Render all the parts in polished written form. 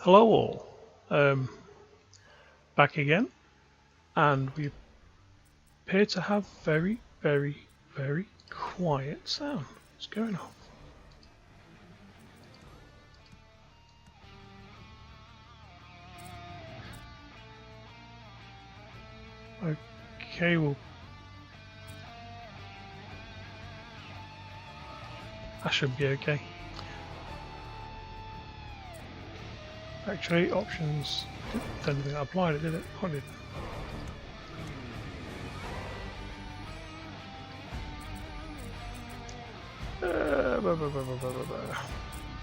Hello all, back again, and we appear to have very, very, very quiet sound. What's going on? Okay, well, that should be okay. Actually, options, don't think that applied it, did it? Oh, it did.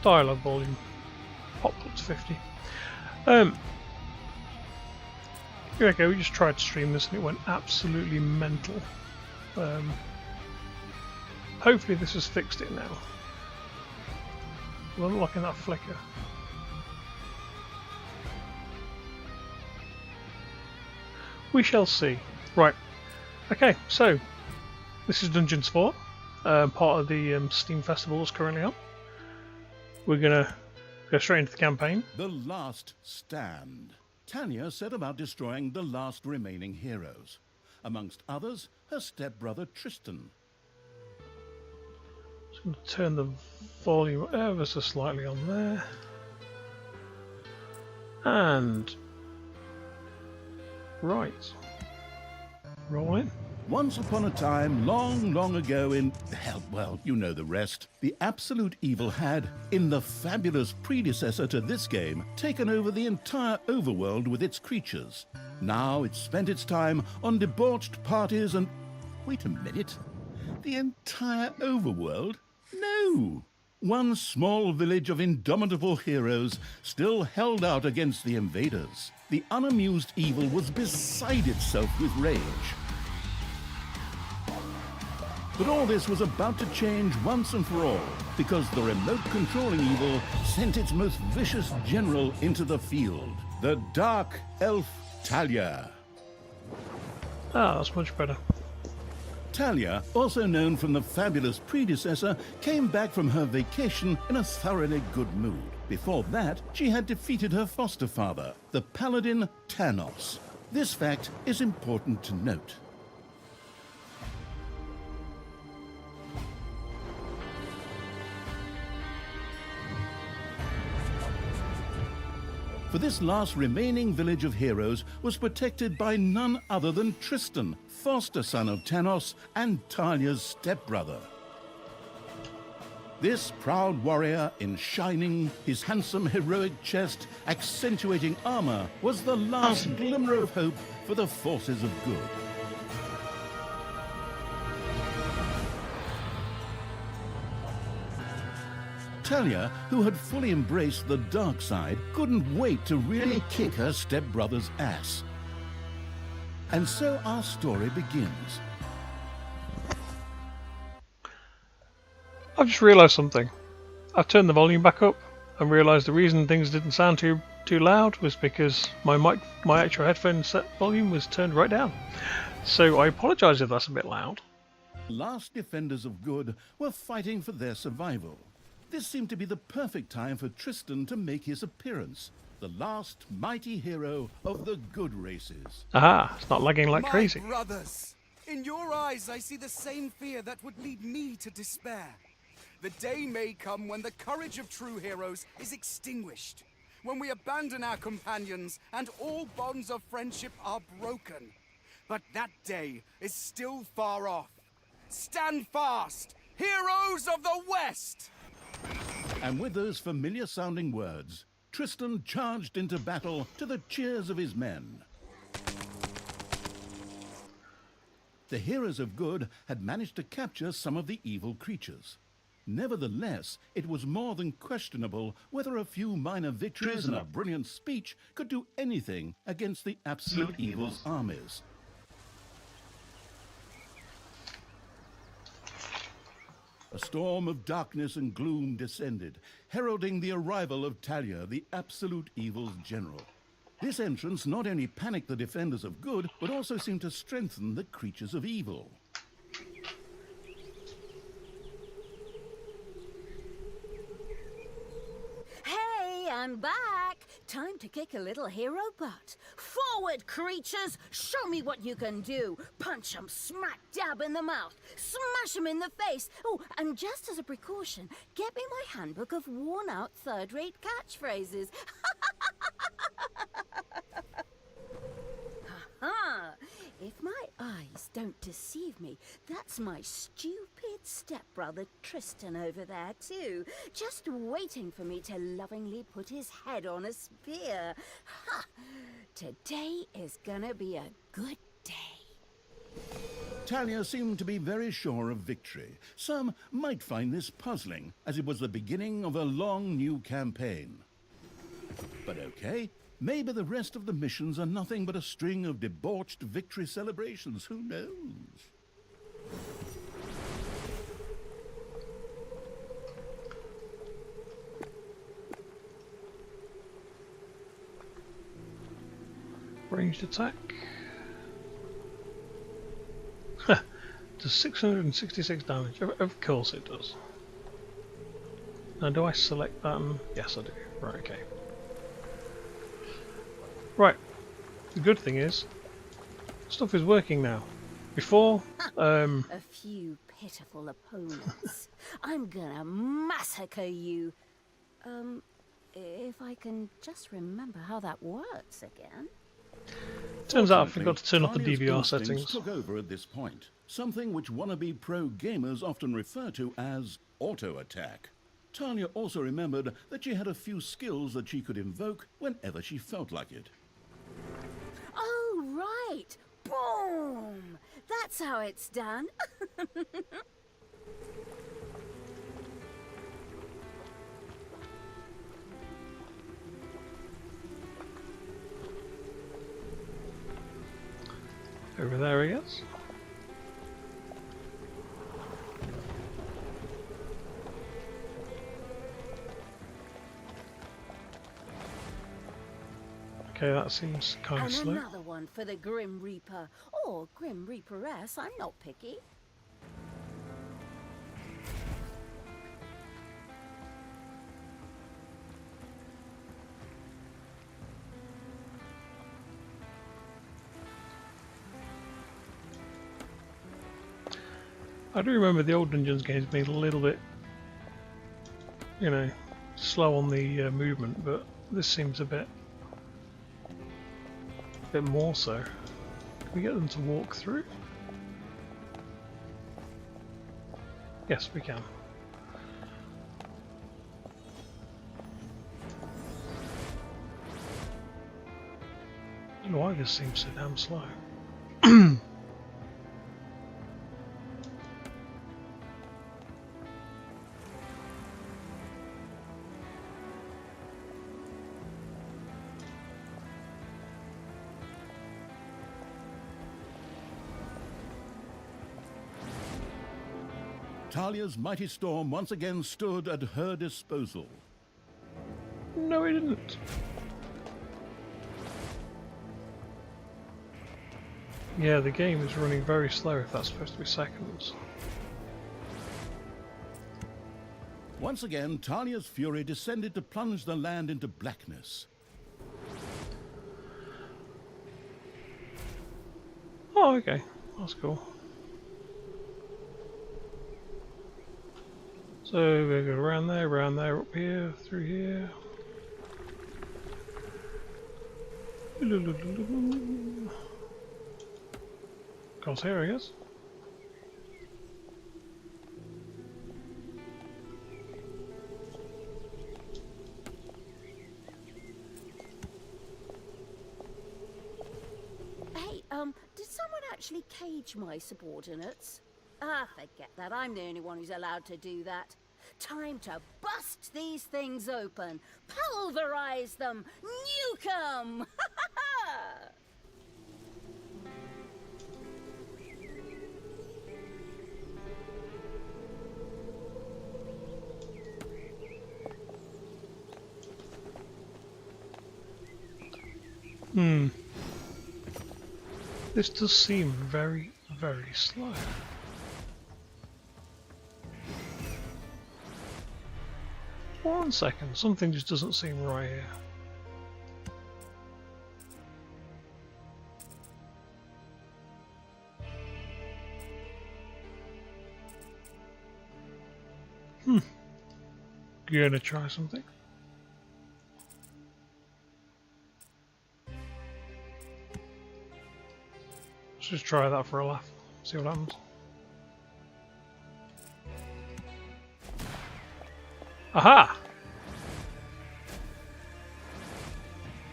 Dialogue volume popped up to 50. Okay, we just tried to stream this and it went absolutely mental. Hopefully this has fixed it now. We're unlocking that flicker. We shall see. Right. Okay, so this is Dungeons 4, part of the Steam Festival that's currently on. We're gonna go straight into the campaign. The Last Stand. Talia set about destroying the last remaining heroes. Amongst others, her stepbrother Tristan. Just gonna turn the volume ever so slightly on there. And right. Rolling. Once upon a time, long, long ago in... hell, well, you know the rest. The Absolute Evil had, in the fabulous predecessor to this game, taken over the entire overworld with its creatures. Now it's spent its time on debauched parties and... Wait a minute. The entire overworld? No! One small village of indomitable heroes still held out against the invaders. The unamused evil was beside itself with rage. But all this was about to change once and for all, because the remote controlling evil sent its most vicious general into the field, the Dark Elf Talia. Ah, that's much better. Talia, also known from the fabulous predecessor, came back from her vacation in a thoroughly good mood. Before that, she had defeated her foster father, the paladin Tanos. This fact is important to note. For this last remaining village of heroes was protected by none other than Tristan, foster son of Tanos and Talia's stepbrother. This proud warrior in shining, his handsome heroic chest accentuating armor, was the last glimmer of hope for the forces of good. Talia, who had fully embraced the dark side, couldn't wait to really kick her stepbrother's ass. And so our story begins. I've just realised something. I've turned the volume back up and realised the reason things didn't sound too loud was because my actual headphone set volume was turned right down. So I apologise if that's a bit loud. Last defenders of good were fighting for their survival. This seemed to be the perfect time for Tristan to make his appearance, the last mighty hero of the good races. Aha, it's not lagging like crazy. My brothers, in your eyes I see the same fear that would lead me to despair. The day may come when the courage of true heroes is extinguished, when we abandon our companions and all bonds of friendship are broken. But that day is still far off. Stand fast, heroes of the West! And with those familiar-sounding words, Tristan charged into battle to the cheers of his men. The heroes of good had managed to capture some of the evil creatures. Nevertheless, it was more than questionable whether a few minor victories and a brilliant speech could do anything against the Absolute Evil's armies. A storm of darkness and gloom descended, heralding the arrival of Talia, the Absolute Evil's general. This entrance not only panicked the defenders of good, but also seemed to strengthen the creatures of evil. Hey, I'm back! Time to kick a little hero butt. Forward, creatures! Show me what you can do. Punch 'em smack dab in the mouth. Smash 'em in the face. Oh, and just as a precaution, get me my handbook of worn-out third-rate catchphrases. Ha! If my eyes don't deceive me, that's my stupid stepbrother Tristan over there too, just waiting for me to lovingly put his head on a spear. Ha! Today is gonna be a good day. Talia seemed to be very sure of victory. Some might find this puzzling, as it was the beginning of a long new campaign. But okay, maybe the rest of the missions are nothing but a string of debauched victory celebrations. Who knows? Ranged attack. Does 666 damage. Of course it does. Now do I select that? Yes I do. Right, okay. Right. The good thing is, stuff is working now. Before, A few pitiful opponents. I'm gonna massacre you. If I can just remember how that works again. turns out I forgot to turn off the Talia's DVR instincts settings. took over at this point, something which wannabe pro gamers often refer to as auto-attack. Talia also remembered that she had a few skills that she could invoke whenever she felt like it. Oh, right! Boom! That's how it's done. Over there, I guess. Okay, that seems kind of And slow. another one for the Grim Reaper. Or Grim Reaperess, I'm not picky. I do remember the old Dungeons games being a little bit, you know, slow on the movement, but this seems a bit more so. Can we get them to walk through? Yes, we can. I don't know why this seems so damn slow. Talia's mighty storm once again stood at her disposal. No, it didn't. Yeah, the game is running very slow if that's supposed to be seconds. Once again, Talia's fury descended to plunge the land into blackness. Oh, okay. That's cool. So we go around there, up here, through here. Goes here, I guess. Hey, did someone actually cage my subordinates? Ah, forget that. I'm the only one who's allowed to do that. Time to bust these things open. Pulverize them. Nuke them. This does seem very, very slow. One second, something just doesn't seem right here. Gonna try something. Let's just try that for a laugh. See what happens. Aha!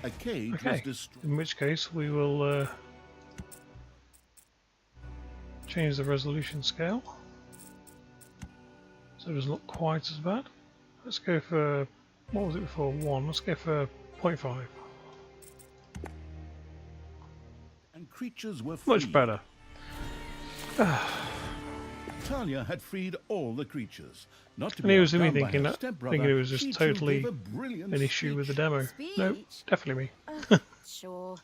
A cage was Okay. destroyed. In which case we will change the resolution scale so it doesn't look quite as bad. Let's go for, what was it before? 1. Let's go for 0.5. And creatures were free. Much better. Talia had freed all the creatures. Not to And be he was me outdone by thinking her that, stepbrother, thinking it was she just too totally gave a brilliant an issue with the speech. demo. No, Speech? definitely me. Sure.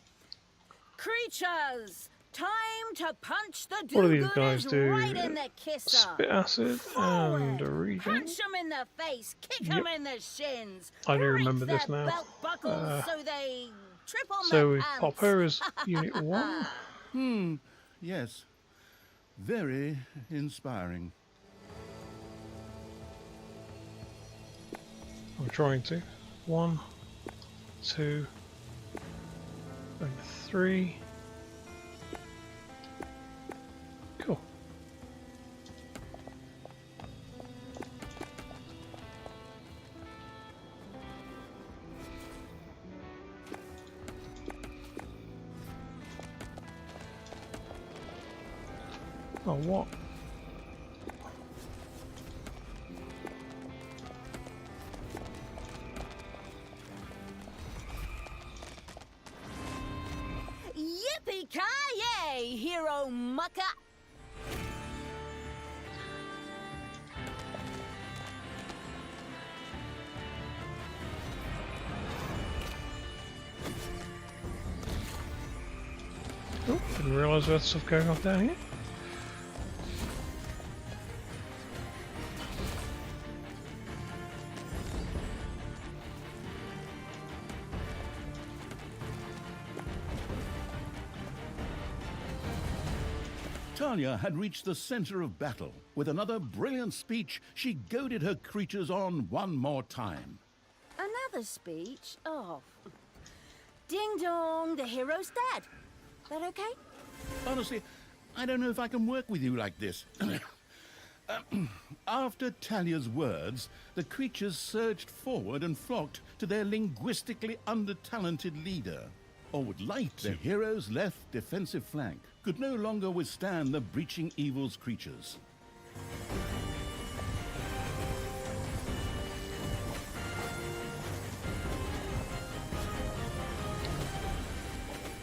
Creatures, time to punch the What do these guys do-gooders do? right in the kisser. Spit acid and a Forward. regen. Punch them in the face, kick them in the shins. I do break remember this their now. Belt buckles so they trip on So their we pants. pop her as Unit 1. Yes. Very inspiring. I'm trying to. 1, 2, and 3. Cool. Oh, what? Yippee-ki-yay, hero mucker! Oh, didn't realise there was stuff going off down here. Talia had reached the center of battle. With another brilliant speech, she goaded her creatures on one more time. Another speech? Oh. Ding dong, the hero's dead. That okay? Honestly, I don't know if I can work with you like this. After Talia's words, the creatures surged forward and flocked to their linguistically under-talented leader. Or would like to. The hero's left defensive flank could no longer withstand the breaching evil's creatures.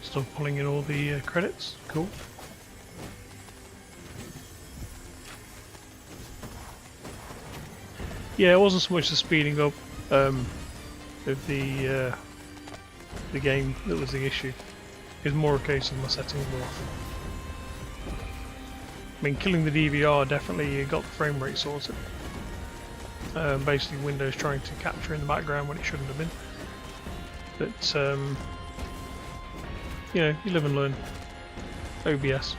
Still pulling in all the credits. Cool. Yeah, it wasn't so much the speeding up of the game that was the issue. It was more a case of my settings were off. I mean, killing the DVR definitely got the frame rate sorted. Basically, Windows trying to capture in the background when it shouldn't have been. But you know, you live and learn. OBS,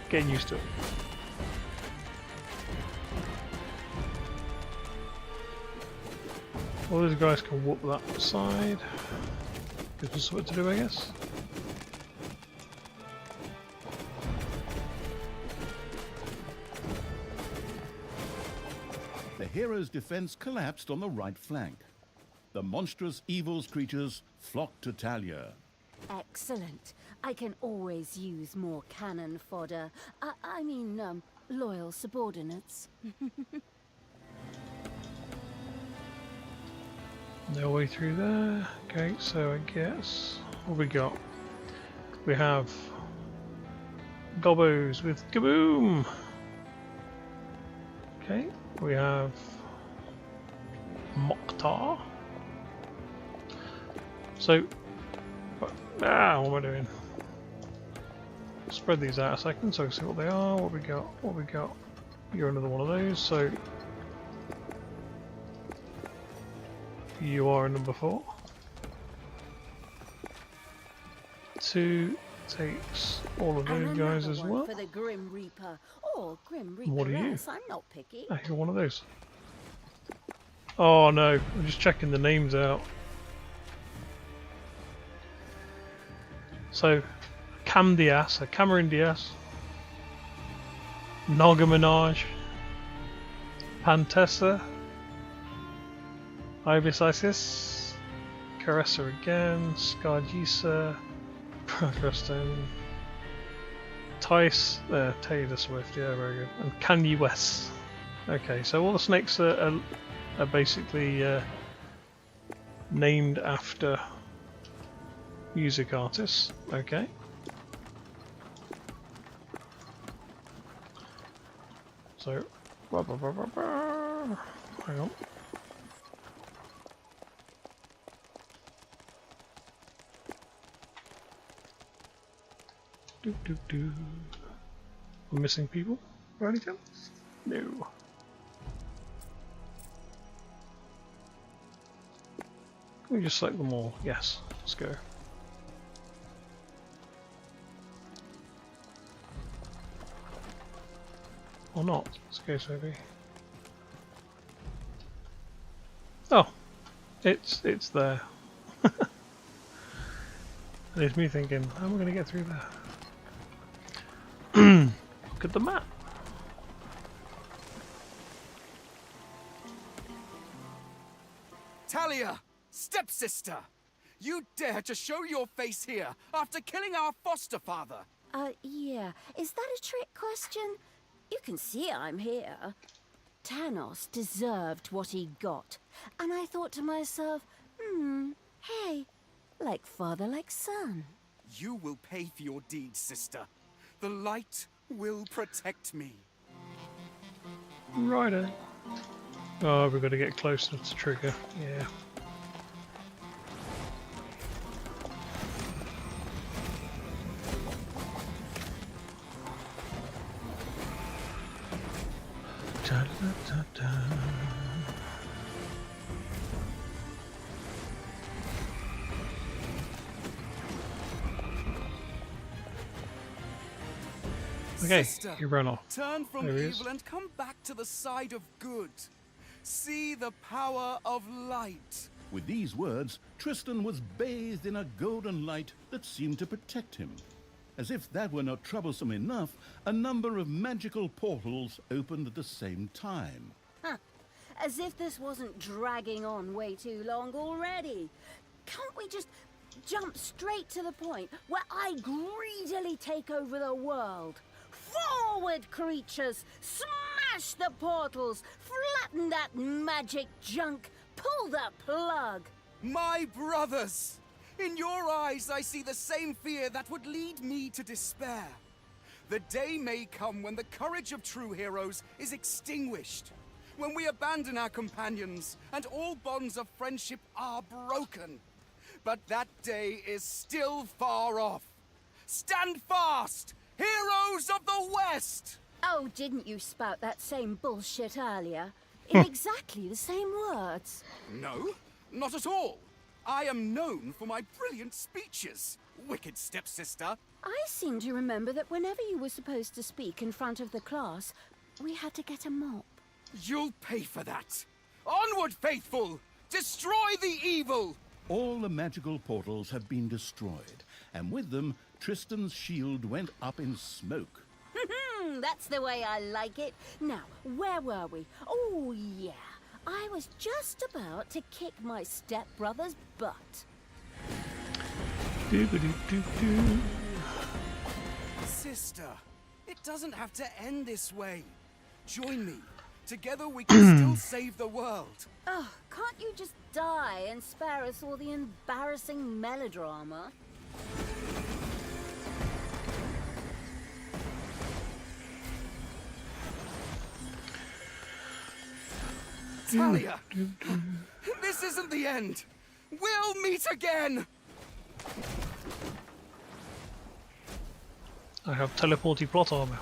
getting used to it. Well, those guys can whoop that side. Gives us something to do, I guess. The hero's defense collapsed on the right flank. The monstrous evil's creatures flocked to Talia. Excellent. I can always use more cannon fodder. I mean, loyal subordinates. No way through there. Okay, so I guess what we got? We have Gobbos with Kaboom. Okay, we have Mokhtar. So, what am I doing? Spread these out a second so I can see what they are. What we got? What we got? You're another one of those. So. You are number 4. 2 takes all of those guys as well. For the Grim Reaper. Or Grim Reaper. What are you? I'm not picky. Ah, you're one of those. Oh no, I'm just checking the names out. So, Cam Diaz, Cameron Diaz, Naga Minaj, Pantessa, Ibis Isis, Caressa again, Scargisa, Preston, Tice, Taylor Swift, yeah, very good, and Kanye West. Okay, so all the snakes are basically named after music artists. Okay. So, hang on. I'm missing people, by any chance? No. Can we just select them all? Yes, let's go. Or not, let's go maybe. Oh, it's there. There's me thinking, how am I going to get through there? Look at the map. Talia, stepsister! You dare to show your face here after killing our foster father? Yeah. Is that a trick question? You can see I'm here. Tanos deserved what he got. And I thought to myself, hey, like father, like son. You will pay for your deeds, sister. The light will protect me. Righto. Oh, we've got to get closer to trigger. Yeah. Da, da, da, da. Okay, Sister, you run off. turn from There he is. evil and come back to the side of good. See the power of light. With these words, Tristan was bathed in a golden light that seemed to protect him. As if that were not troublesome enough, a number of magical portals opened at the same time. As if this wasn't dragging on way too long already. Can't we just jump straight to the point where I greedily take over the world? Forward, creatures! Smash the portals! Flatten that magic junk! Pull the plug! My brothers! In your eyes I see the same fear that would lead me to despair. The day may come when the courage of true heroes is extinguished. When we abandon our companions and all bonds of friendship are broken. But that day is still far off. Stand fast! Heroes of the West! Oh, didn't you spout that same bullshit earlier? In exactly the same words. No, not at all. I am known for my brilliant speeches, wicked stepsister. I seem to remember that whenever you were supposed to speak in front of the class, we had to get a mop. You'll pay for that. Onward, faithful! Destroy the evil! All the magical portals had been destroyed, and with them, Tristan's shield went up in smoke. That's the way I like it. Now, where were we? Oh, yeah. I was just about to kick my stepbrother's butt. Doo-ba-doo-doo-doo. Sister, it doesn't have to end this way. Join me. Together we can still save the world. Oh, can't you just die and spare us all the embarrassing melodrama? Talia, this isn't the end. We'll meet again. I have teleporty plot armor.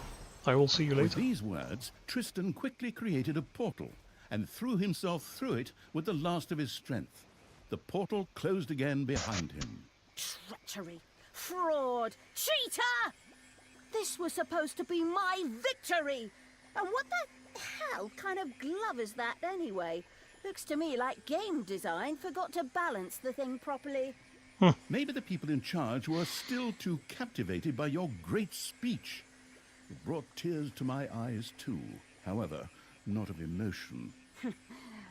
I will see you With later. these words, Tristan quickly created a portal and threw himself through it with the last of his strength. The portal closed again behind him. Treachery, fraud, cheater! This was supposed to be my victory! And what the hell kind of glove is that anyway? Looks to me like game design forgot to balance the thing properly. Maybe the people in charge were still too captivated by your great speech. It brought tears to my eyes too, however, not of emotion.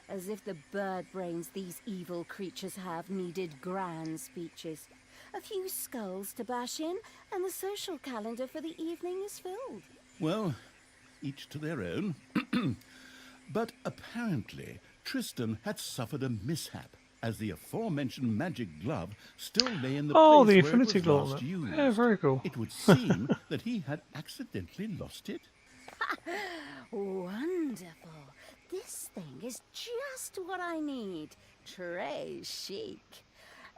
As if the bird brains these evil creatures have needed grand speeches. A few skulls to bash in, and the social calendar for the evening is filled. Well, each to their own. But apparently, Tristan had suffered a mishap, as the aforementioned magic glove still lay in the Oh, place the where Infinity it was Gauntlet. last used. Yeah, very cool. It would seem that he had accidentally lost it. Wonderful. This thing is just what I need. Très chic.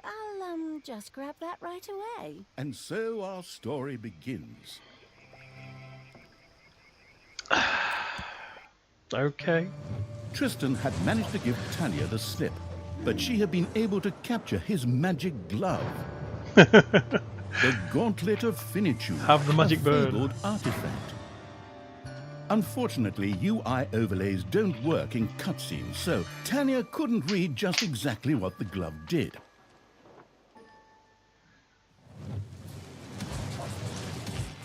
I'll, just grab that right away. And so our story begins. Okay. Tristan had managed to give Talia the slip, but she had been able to capture his magic glove. The Gauntlet of Finitude. Have the magic a bird. fabled artifact. Unfortunately, UI overlays don't work in cutscenes, so Talia couldn't read just exactly what the glove did.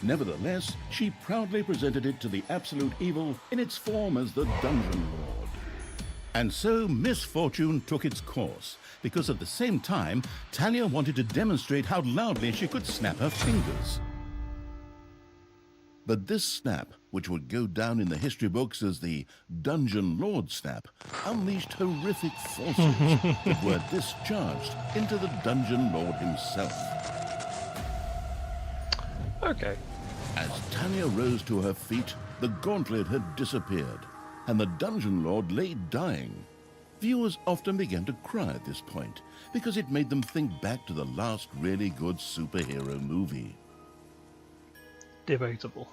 Nevertheless, she proudly presented it to the Absolute Evil in its form as the Dungeon Lord. And so misfortune took its course, because at the same time, Talia wanted to demonstrate how loudly she could snap her fingers. But this snap, which would go down in the history books as the Dungeon Lord snap, unleashed horrific forces that were discharged into the Dungeon Lord himself. Okay. As Talia rose to her feet, the gauntlet had disappeared, and the Dungeon Lord lay dying. Viewers often began to cry at this point, because it made them think back to the last really good superhero movie. Debatable.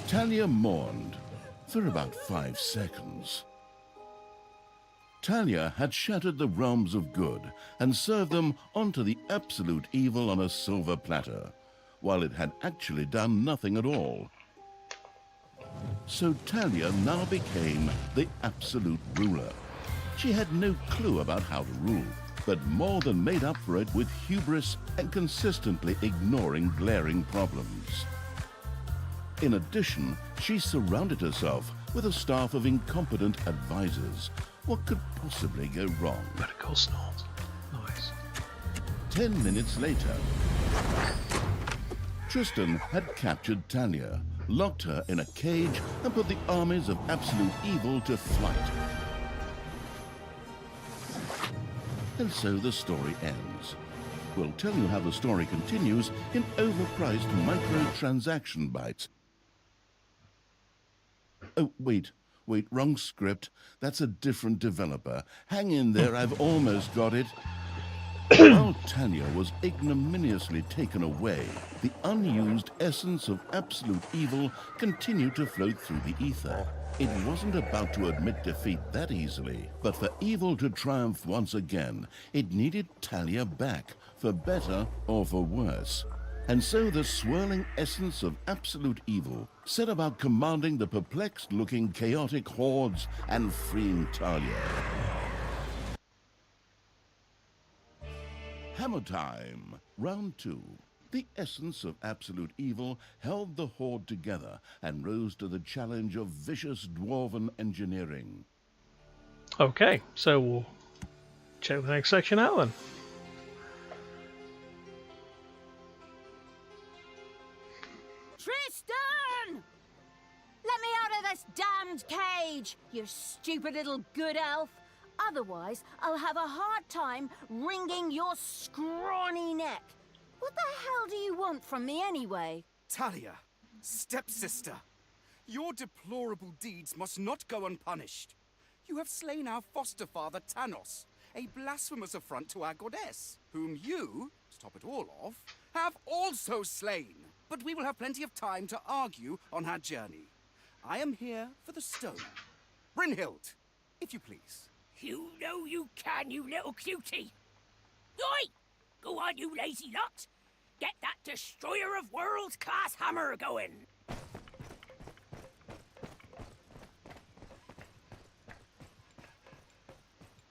Talia mourned for about 5 seconds. Talia had shattered the realms of good and served them onto the Absolute Evil on a silver platter, while it had actually done nothing at all. So Talia now became the Absolute Ruler. She had no clue about how to rule, but more than made up for it with hubris and consistently ignoring glaring problems. In addition, she surrounded herself with a staff of incompetent advisors. What could possibly go wrong? Better call Snort. Nice. 10 minutes later, Tristan had captured Talia, locked her in a cage, and put the armies of Absolute Evil to flight. And so the story ends. We'll tell you how the story continues in overpriced microtransaction bites. Oh, wait, wrong script. That's a different developer. Hang in there, I've almost got it. While Talia was ignominiously taken away, the unused essence of Absolute Evil continued to float through the ether. It wasn't about to admit defeat that easily, but for evil to triumph once again, it needed Talia back, for better or for worse. And so the swirling essence of Absolute Evil set about commanding the perplexed-looking chaotic hordes and freeing Talia. Hammer time, round 2. The essence of Absolute Evil held the horde together and rose to the challenge of vicious dwarven engineering. Okay, so we'll check the next section out then. Tristan! Let me out of this damned cage, you stupid little good elf. Otherwise, I'll have a hard time wringing your scrawny neck. What the hell do you want from me anyway? Talia, stepsister, your deplorable deeds must not go unpunished. You have slain our foster father Tanos, a blasphemous affront to our goddess, whom you, to top it all off, have also slain. But we will have plenty of time to argue on our journey. I am here for the stone. Brynhild, if you please. You know you can, you little cutie. Oi! Go on, you lazy lot. Get that destroyer of worlds class hammer going.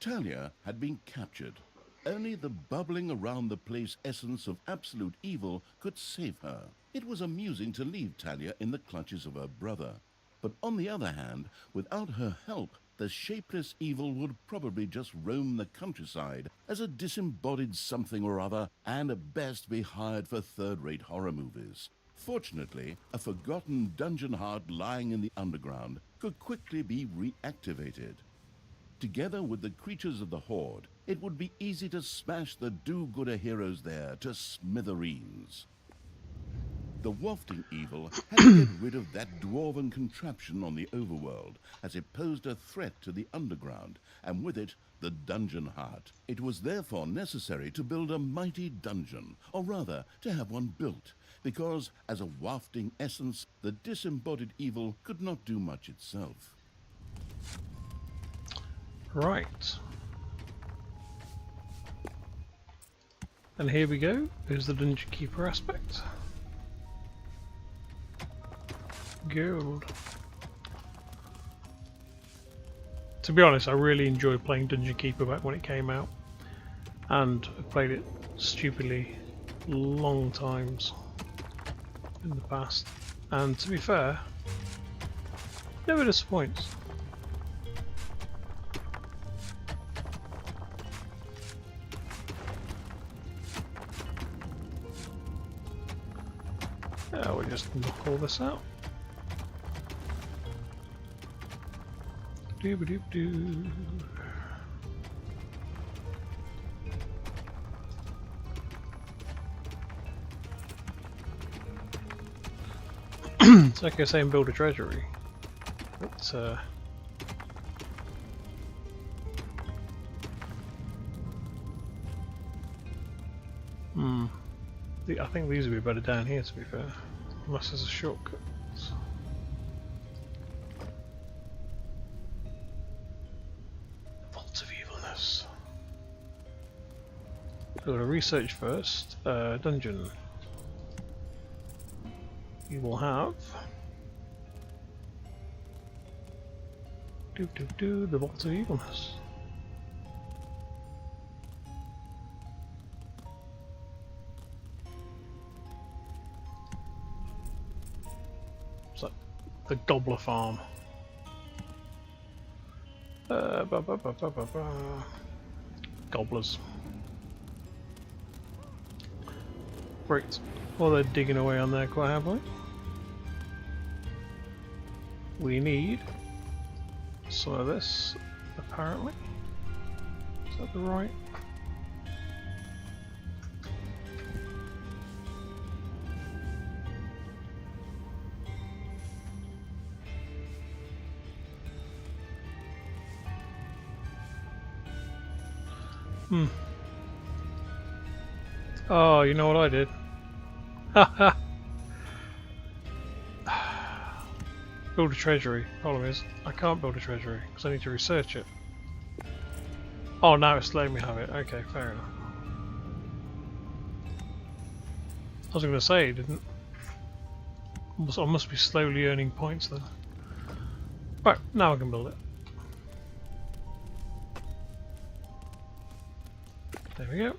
Talia had been captured. Only the bubbling around the place essence of absolute evil could save her. It was amusing to leave Talia in the clutches of her brother. But on the other hand, without her help, the shapeless evil would probably just roam the countryside as a disembodied something or other, and at best be hired for third-rate horror movies. Fortunately, a forgotten dungeon heart lying in the underground could quickly be reactivated. Together with the creatures of the Horde, it would be easy to smash the do-gooder heroes there to smithereens. The wafting evil had to get rid of that dwarven contraption on the overworld, as it posed a threat to the underground, and with it, the dungeon heart. It was therefore necessary to build a mighty dungeon, or rather, to have one built, because, as a wafting essence, the disembodied evil could not do much itself. Right. And here we go. Here's the Dungeon Keeper aspect. Gold. To be honest, I really enjoyed playing Dungeon Keeper back when it came out, and I played it stupidly long times in the past, and to be fair, never disappoints. We'll just knock all this out. Doo-ba-doo-doo. It's like I say, build a treasury. But, I think these would be better down here, to be fair. Unless there's a shortcut. Vault of Evilness. We're going to research first. Dungeon. You will have the Vault of Evilness. It's like the Gobbler Farm. Gobblers. Great. Well, they're digging away on there quite happily. We need some of this, apparently. Is that the right? Oh, you know what I did? Haha. Build a treasury. Problem is, I can't build a treasury because I need to research it. Oh, now it's letting me have it. Okay, fair enough. I was going to say, it didn't. I must be slowly earning points then. Right, now I can build it. There we go.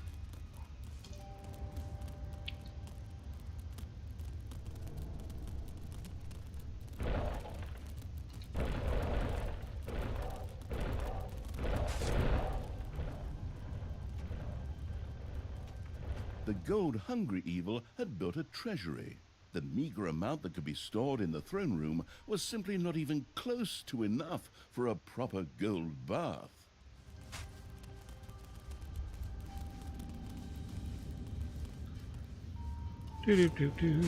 The gold-hungry evil had built a treasury. The meager amount that could be stored in the throne room was simply not even close to enough for a proper gold bath. Do-do-do-do.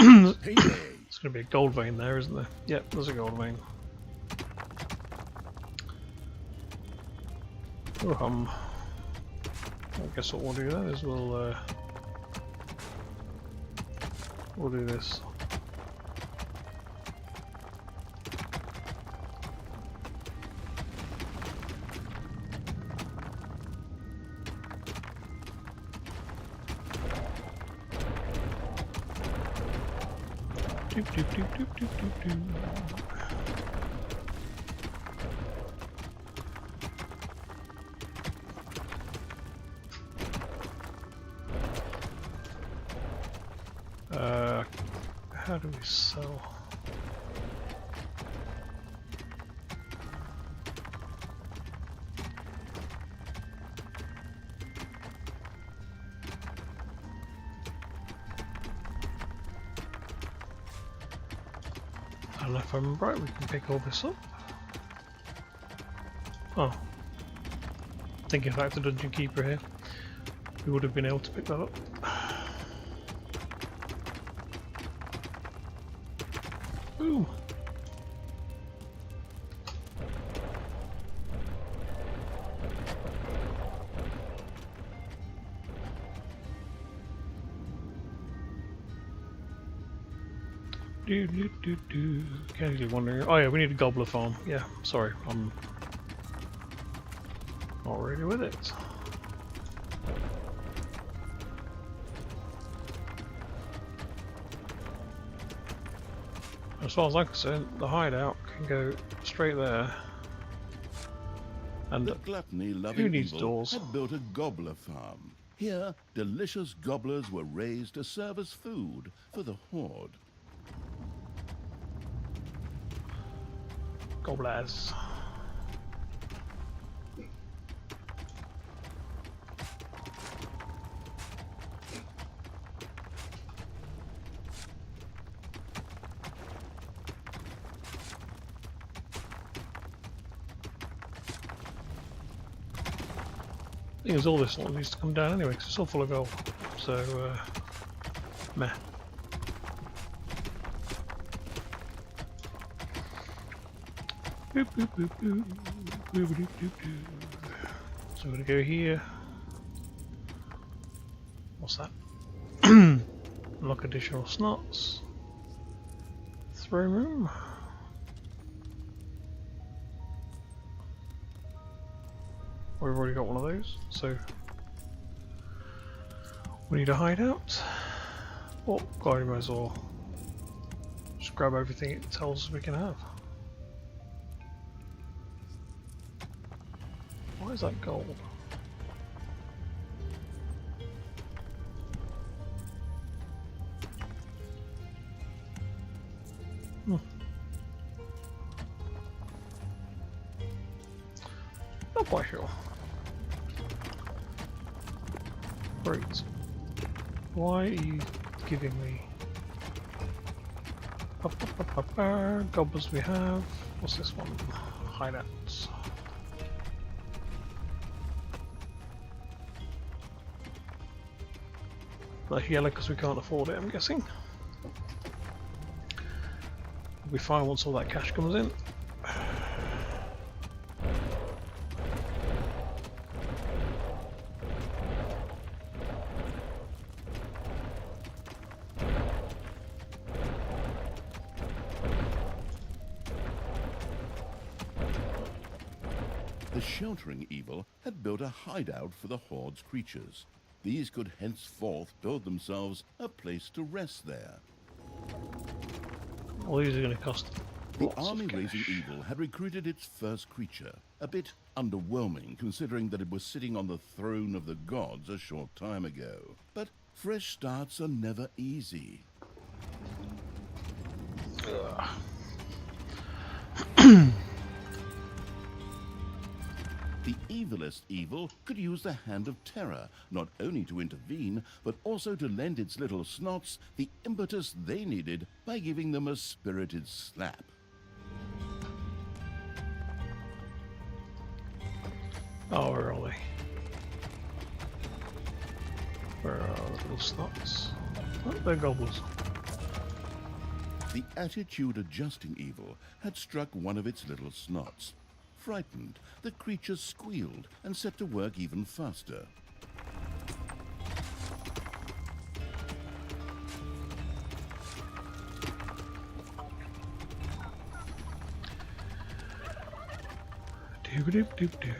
There's going to be a gold vein there, isn't there? Yep, there's a gold vein. Oh, I guess what we'll do then is we'll do this. Doop, doop, doop, doop, doop, doop, doop. How do we sell? And if I'm right, we can pick all this up. Oh. Thinking back to Dungeon Keeper here, we would have been able to pick that up. Ooh. Do. Casually wondering. Oh yeah, we need a gobbler farm. Yeah, sorry, I'm not ready with it. As far as I'm concerned, the hideout can go straight there. And The gluttony-loving who needs evil doors? had built a gobbler farm. Here, delicious gobblers were raised to serve as food for the horde. Gobblers. Thing is, all this lot needs to come down anyway, because it's all full of gold. So, meh. Boop, boop, boop, boop. Boop, boop, boop, boop. So we're gonna go here. What's that? Unlock additional snots. Throne room. We've already got one of those, so we need a hideout. Oh, God, we might as well just grab everything it tells us we can have. Why is that gold? Not quite sure. Great. Why are you giving me gobblers we have? What's this one? Hideouts. That's yellow because we can't afford it, I'm guessing. We'll be fine once all that cash comes in. The sheltering evil had built a hideout for the horde's creatures. These could henceforth build themselves a place to rest there. All these are going to cost The lots of army-raising cash. evil had recruited its first creature, a bit underwhelming considering that it was sitting on the throne of the gods a short time ago. But fresh starts are never easy. The evilest evil could use the Hand of Terror, not only to intervene, but also to lend its little snots the impetus they needed by giving them a spirited slap. Oh, where are they? Where are the little snots? Oh, they're gobblers. The attitude-adjusting evil had struck one of its little snots. Frightened, the creature squealed and set to work even faster. Doo-doo-doo-doo.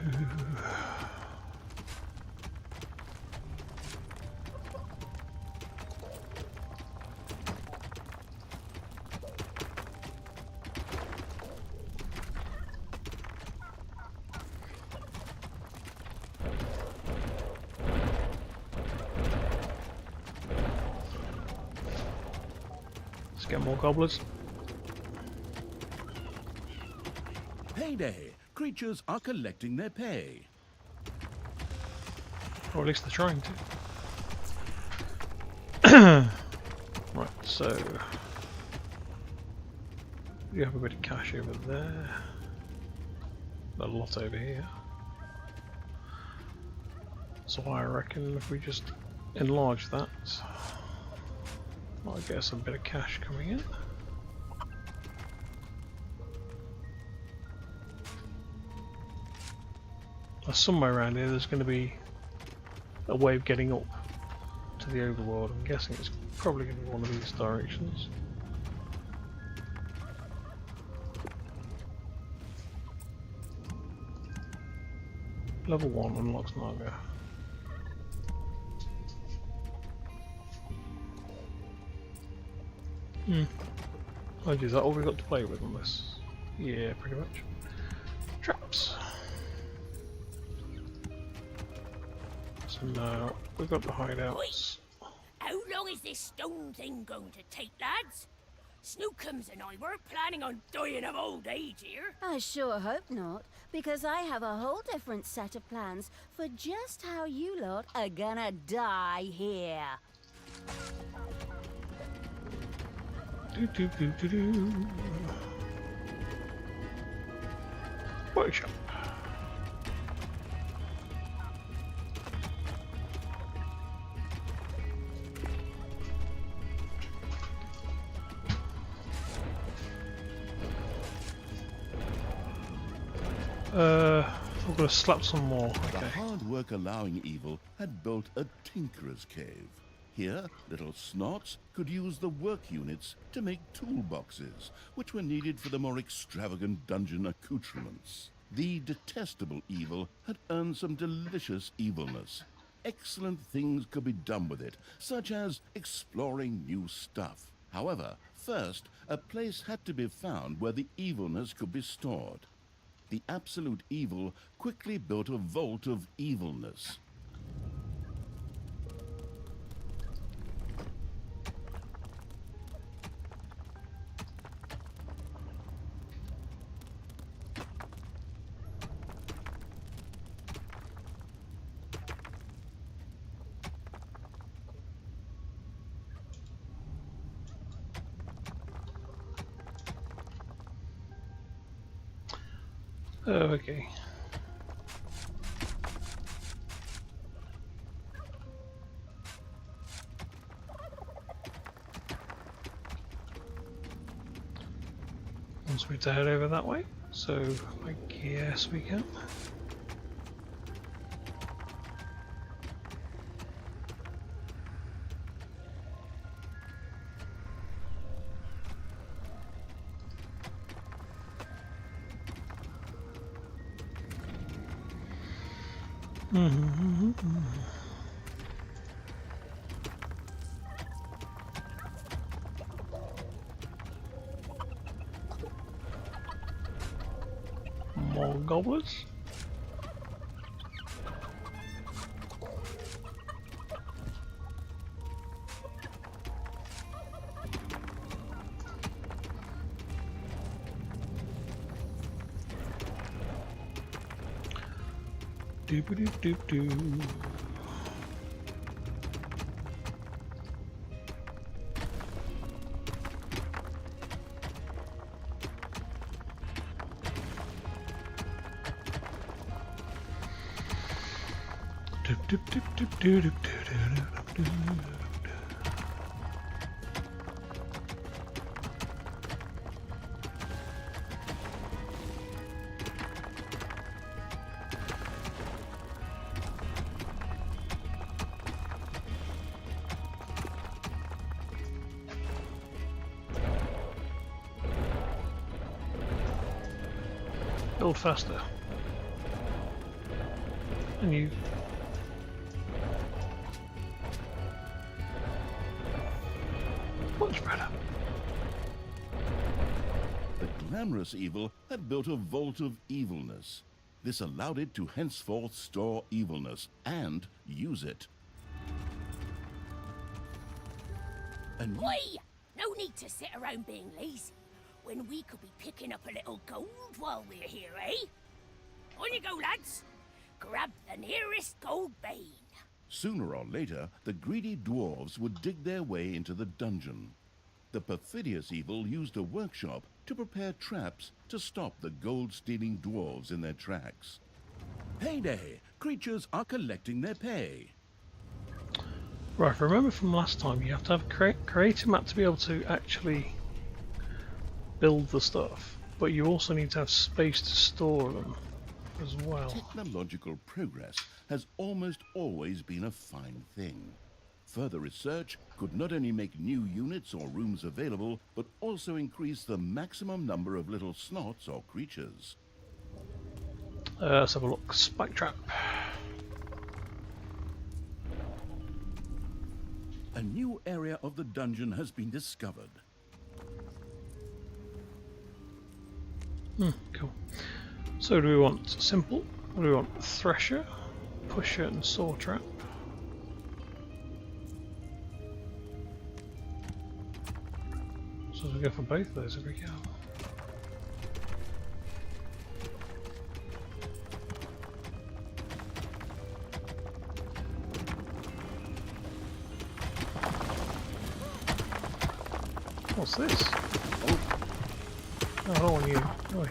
get more gobblers. Payday! Creatures are collecting their pay. Or at least they're trying to. Right, so you have a bit of cash over there. A lot over here. So I reckon if we just enlarge that, might get us a bit of cash coming in. Somewhere around here there's going to be a way of getting up to the overworld. I'm guessing it's probably going to be one of these directions. Level 1 unlocks Naga. Oh, is that all we've got to play with on this? Yeah, pretty much. Traps. So now we've got the hideouts. How long is this stone thing going to take, lads? Snookums and I weren't planning on dying of old age here. I sure hope not, because I have a whole different set of plans for just how you lot are gonna die here. Do do do do do. Workshop. I've got to slap some more. The Okay. hard work allowing evil had built a tinkerer's cave. Here, little snots could use the work units to make toolboxes, which were needed for the more extravagant dungeon accoutrements. The detestable evil had earned some delicious evilness. Excellent things could be done with it, such as exploring new stuff. However, first, a place had to be found where the evilness could be stored. The absolute evil quickly built a vault of evilness. Oh, okay. Wants me to head over that way, so I guess we can. More gobblers. Doop doop doop doo. Doop doop doop doop doo doop doo doo doo doo. Build faster. And you. Much better. The glamorous evil had built a vault of evilness. This allowed it to henceforth store evilness and use it. And Oi! No need to sit around being lazy when we could be picking up a little gold while we're here, eh? On you go, lads. Grab the nearest gold vein. Sooner or later, the greedy dwarves would dig their way into the dungeon. The perfidious evil used a workshop to prepare traps to stop the gold-stealing dwarves in their tracks. Payday! Creatures are collecting their pay. Right, remember from last time, you have to have a creative map to be able to actually build the stuff, but you also need to have space to store them as well. Technological progress has almost always been a fine thing. Further research could not only make new units or rooms available, but also increase the maximum number of little snots or creatures. Let's have a look. Spike trap. A new area of the dungeon has been discovered. Cool. So do we want simple? Or do we want thresher, pusher and saw trap? So we go for both of those if we can. What's this? Oh, I don't want you. Oi.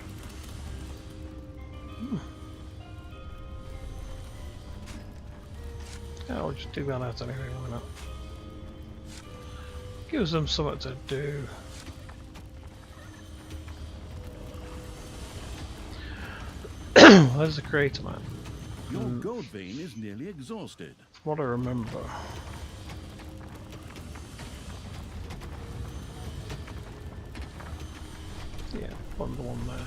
Yeah, I'll just do that out anyway, why not? Gives them something to do. There's the creator man. Your gold vein is nearly exhausted. What I remember. Yeah, bundle one there.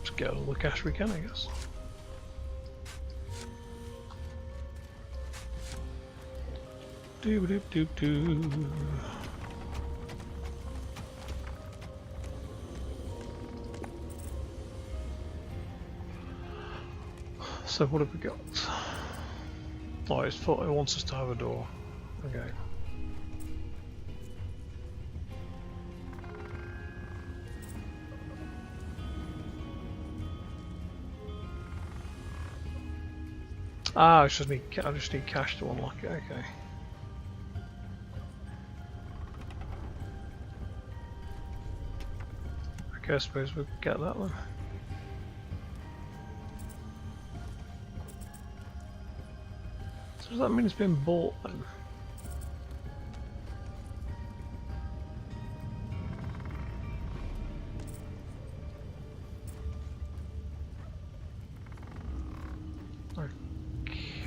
Just get all the cash we can, I guess. Doop doop doop doop. So what have we got? Oh, it wants us to have a door. Okay. Ah, I just need cash to unlock it. Okay. Okay, I suppose we'll get that one. So does that mean it's been bought then?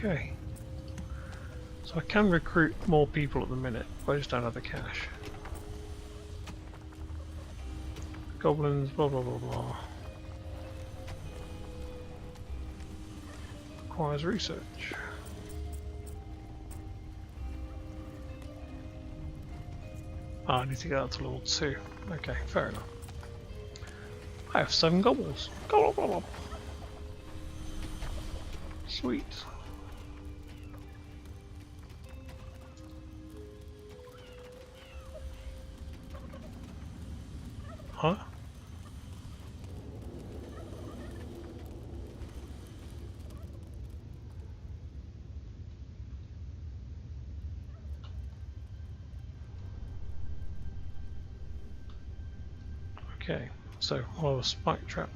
Okay. So I can recruit more people at the minute, but I just don't have the cash. Goblins, blah blah blah blah. Requires research. Ah, I need to get that to level 2. Okay, fair enough. I have 7 goblins. Gobble, gobble. Sweet. Huh? Okay, so we'll have a spike trap.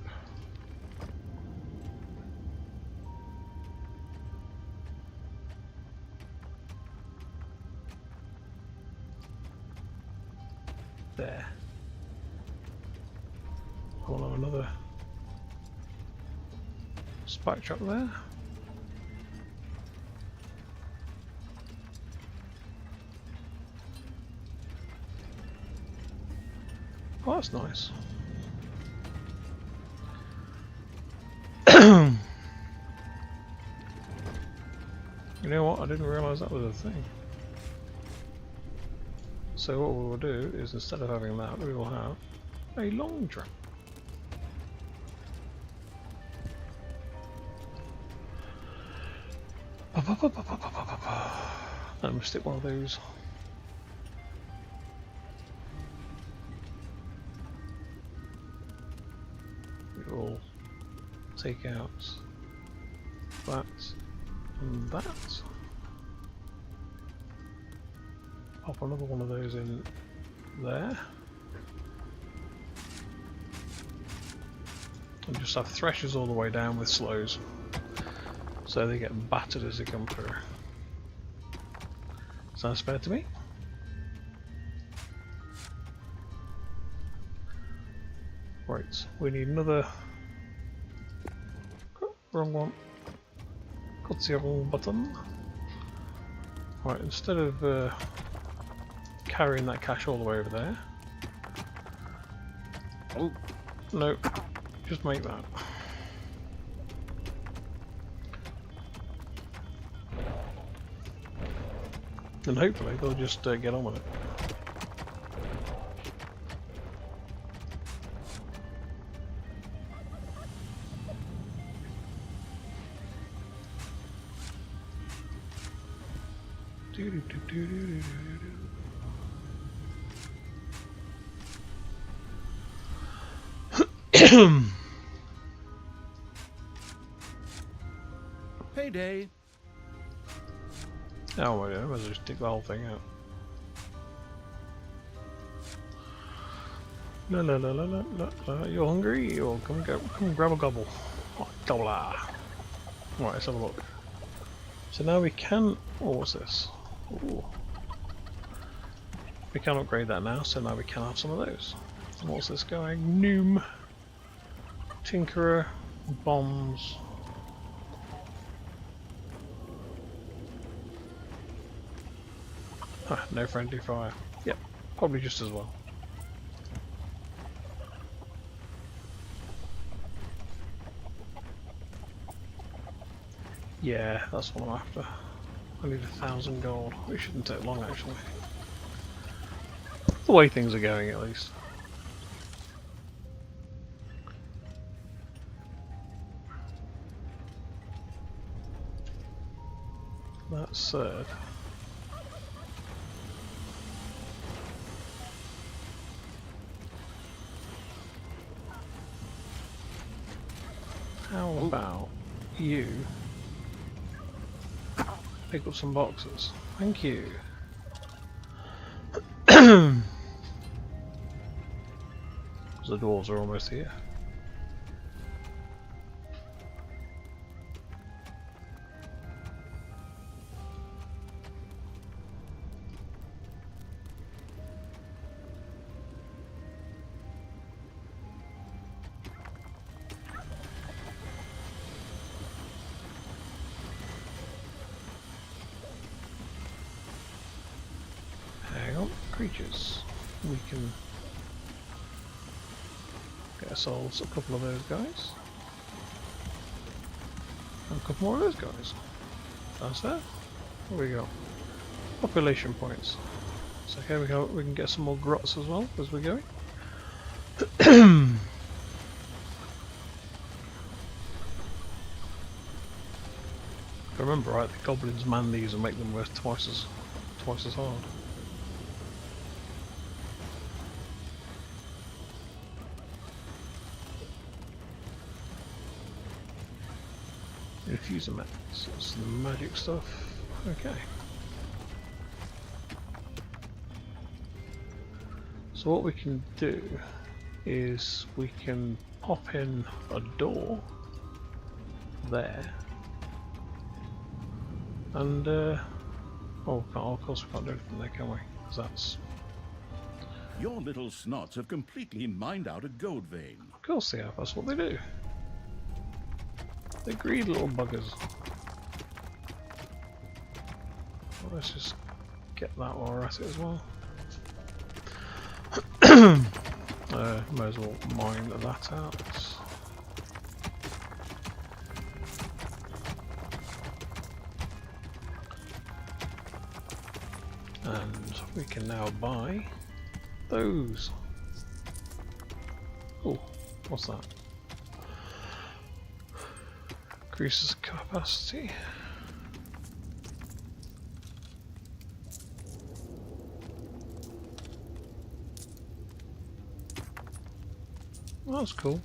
There. We'll have another spike trap there. Oh, that's nice. You know what? I didn't realise that was a thing. So what we will do is, instead of having that, we will have a long jump. I must stick one of those. We will take out that and that. Pop another one of those in there. And just have threshers all the way down with slows, so they get battered as they come through. Sounds fair to me? Right, we need another... Oh, wrong one. Got the wrong button. Right, instead of carrying that cash all the way over there... Oh, no. Just make that. And hopefully they'll just get on with it. Payday. Oh wait, I must just dig the whole thing out. La la la la la la la. You're hungry? Or come grab a gobble. Oh, gobbler. Right, let's have a look. So now we can. Oh, what's this? Ooh. We can upgrade that now, so now we can have some of those. And what's this going? Noom, Tinkerer, Bombs. Ah, no friendly fire. Yep, probably just as well. Yeah, that's what I'm after. I need 1,000 gold. It shouldn't take long actually. The way things are going at least. That said, how about you pick up some boxes? Thank you. The dwarves are almost here. Hang on, creatures. We can get ourselves a couple of those guys. And a couple more of those guys. That's that. What we got? Population points. So here we go, we can get some more grots as well as we're going. If I remember right, the goblins man these and make them worth twice as hard. Infuser mats, that's the magic stuff. Okay. So what we can do is we can pop in a door there, and oh, of course we can't do anything there, can we? Because that's... Your little snots have completely mined out a gold vein. Of course they have, that's what they do. They're greedy little buggers. Well, let's just get that while we're at it as well. Might as well mine that out. And we can now buy those. Oh, what's that? Increases capacity. Well, that's cool.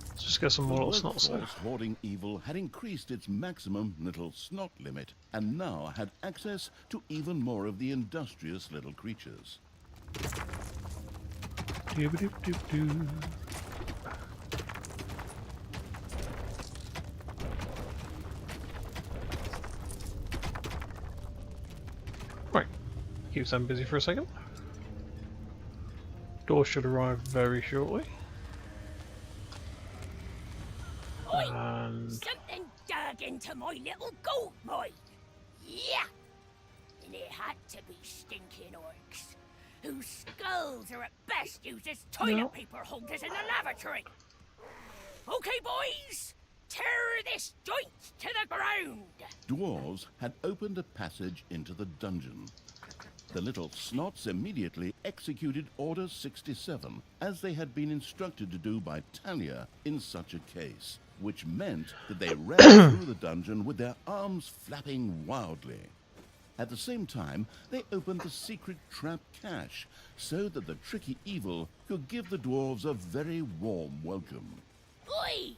Let's just get some more little snots there. Hoarding Evil had increased its maximum little snot limit and now had access to even more of the industrious little creatures. Doo-ba-doo-doo-doo. Right, keeps them busy for a second. Door should arrive very shortly. Oi! And Something dug into my little gold mine. Yeah! And it had to be stinking orcs, whose skulls are at best used as toilet No. paper holders in the lavatory. Okay, boys, tear this joint to the ground. Dwarves had opened a passage into the dungeon. The little snots immediately executed Order 67, as they had been instructed to do by Talia in such a case, which meant that they ran through the dungeon with their arms flapping wildly. At the same time, they opened the secret trap cache, so that the tricky Evil could give the dwarves a very warm welcome. Oi!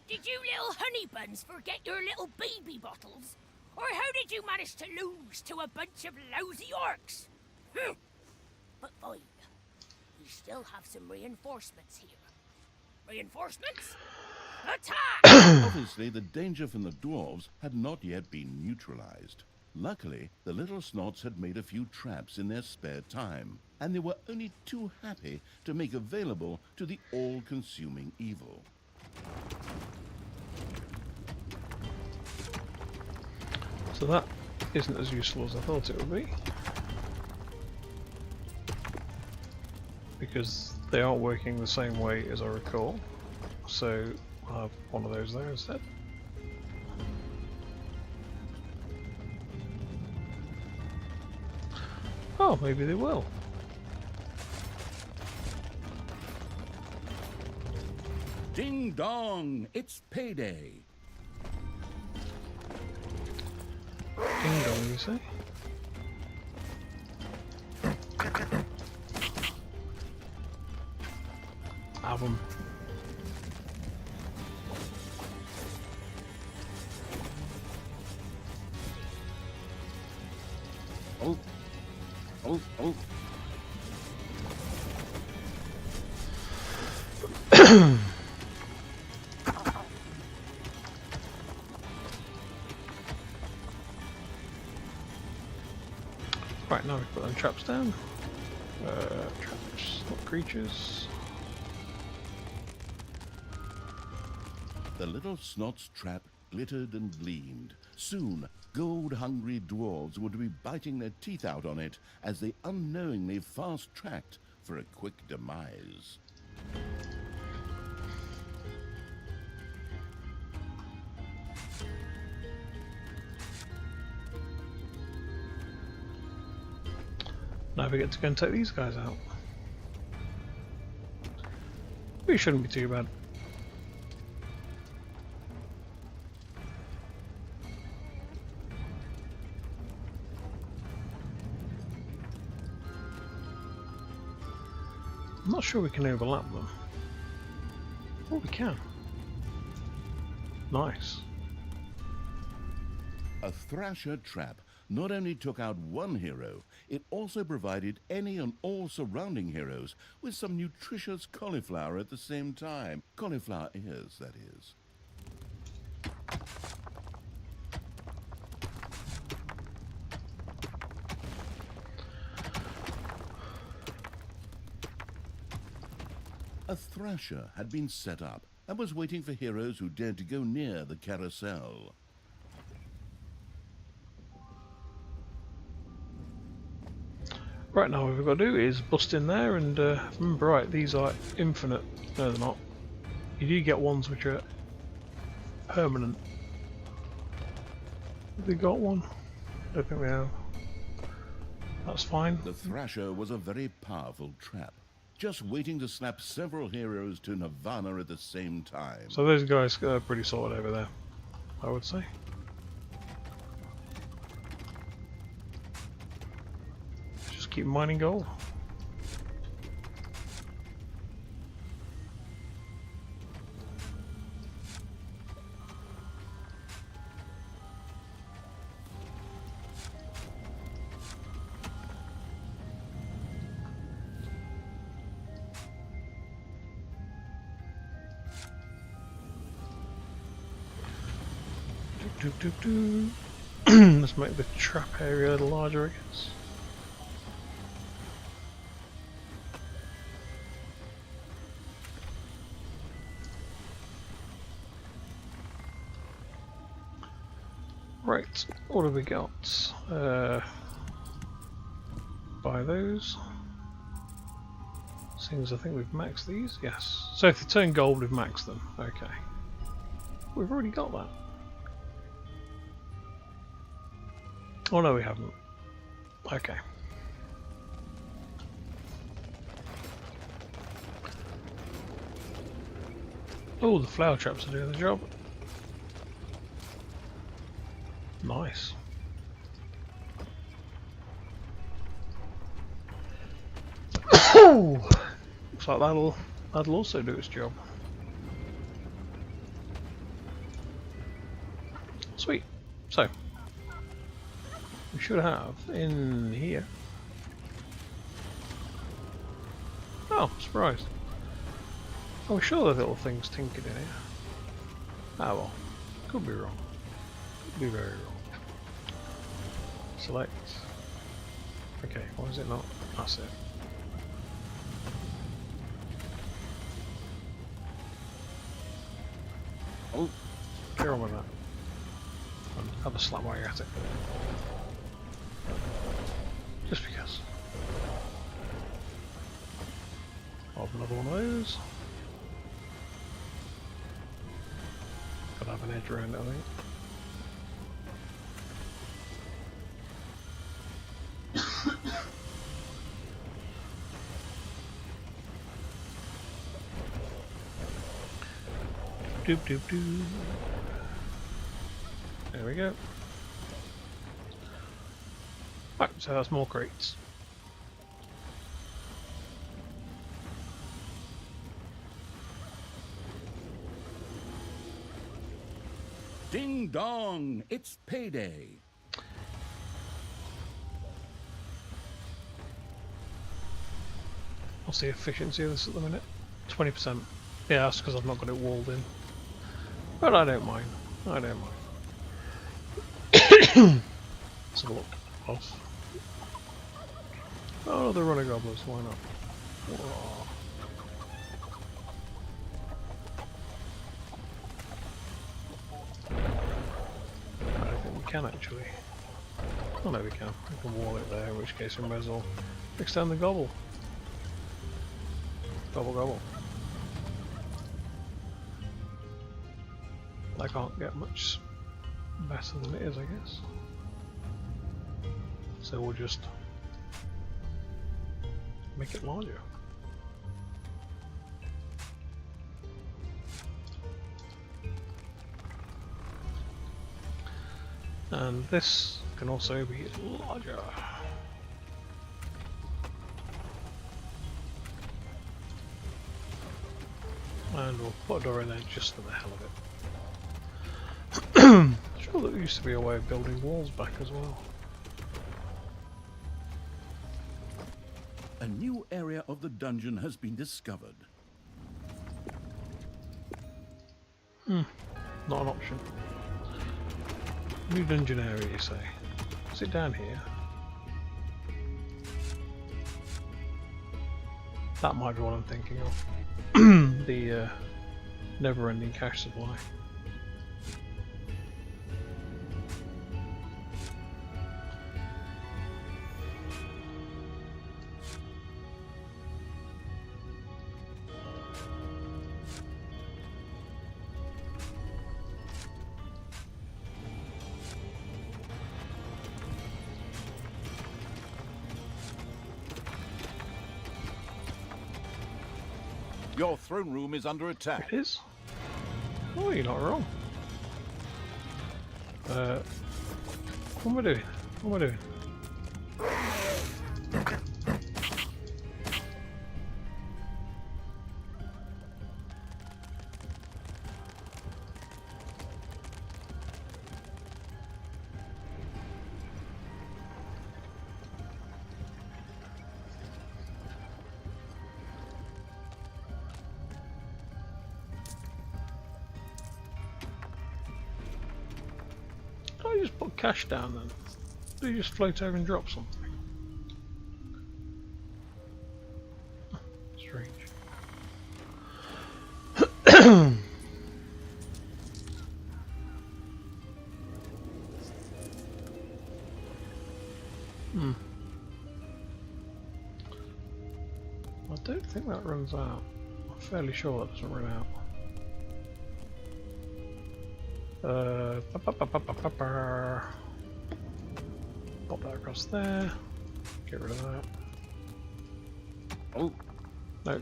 Did you little honey buns forget your little baby bottles? Or how did you manage to lose to a bunch of lousy orcs? But fine. We still have some reinforcements here. Reinforcements? Attack! Obviously, the danger from the dwarves had not yet been neutralized. Luckily, the little snots had made a few traps in their spare time, and they were only too happy to make available to the all-consuming Evil. so that isn't as useful as I thought it would be. Because they aren't working the same way as I recall. So I'll have one of those there instead. Oh, maybe they will. Ding dong! It's payday! Ding dong, you say? Have 'em. Oh! Oh! Oh! Right, now we put them traps down. Traps, not creatures. The little snot's trap glittered and gleamed. Soon, gold-hungry dwarves would be biting their teeth out on it as they unknowingly fast-tracked for a quick demise. Now we get to go and take these guys out. We shouldn't be too bad. I'm not sure we can overlap them. Oh, we can. Nice. A Thrasher trap not only took out one hero, it also provided any and all surrounding heroes with some nutritious cauliflower at the same time. Cauliflower ears, that is. A Thrasher had been set up and was waiting for heroes who dared to go near the carousel. Right, now what we've got to do is bust in there and remember, right, these are infinite. No, they're not. You do get ones which are permanent. Have they got one? Don't think we have. That's fine. The Thrasher was a very powerful trap, just waiting to snap several heroes to Nirvana at the same time. So those guys are pretty solid over there, I would say. Just keep mining gold. Let's make the trap area a little larger, I guess. Right, what have we got? Buy those. Seems I think we've maxed these, yes. So if they turn gold, we've maxed them. Okay. We've already got that. Oh no, we haven't. Okay. Oh, the flower traps are doing the job. Nice. Looks like that'll also do its job. Sweet. So we should have in here. Oh, surprised. Oh, sure the little thing's tinkered in here. Ah well, could be wrong. Could be very wrong. Select. Okay, why is it not? That's it. Oh, get on with that. Have a slap while you're at it. Just because. I'll have another one of those. Gotta have an edge around it, I think. Doop doop doop. There we go. Right, so that's more crates. Ding dong! It's payday! What's the efficiency of this at the minute? 20%. Yeah, that's because I've not got it walled in. But I don't mind. I don't mind. Let's have a look. Off. Oh, the runner gobblers, why not? Whoa. I don't think we can actually. Oh no, we can. We can wall it there, in which case we may as well extend the gobble. Gobble gobble. I can't get much better than it is, I guess. So we'll just make it larger. And this can also be larger. And we'll put a door in there just for the hell of it. I'm sure there used to be a way of building walls back as well. A new area of the dungeon has been discovered. Not an option. New dungeon area, you say? Is it down here? That might be what I'm thinking of. The never-ending cash supply. Your throne room is under attack. It is. Oh, you're not wrong. What am I doing? What am I doing? I just put cash down then? Do you just float over and drop something? Strange. I don't think that runs out. I'm fairly sure that doesn't run out. Pop that across there. Get rid of that. Oh, no.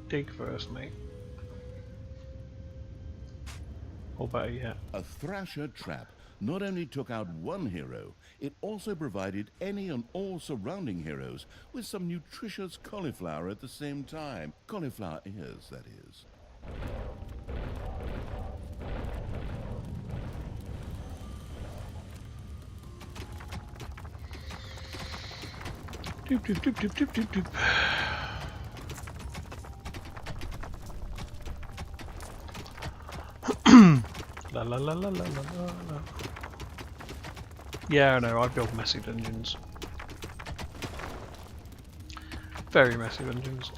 Dig first, mate. Or better yet. A Thrasher trap not only took out one hero, it also provided any and all surrounding heroes with some nutritious cauliflower at the same time. Cauliflower ears, that is. Doop doop doop doop doop doop doop. La la la la la la la. Yeah, I know, I build messy dungeons. Very messy dungeons.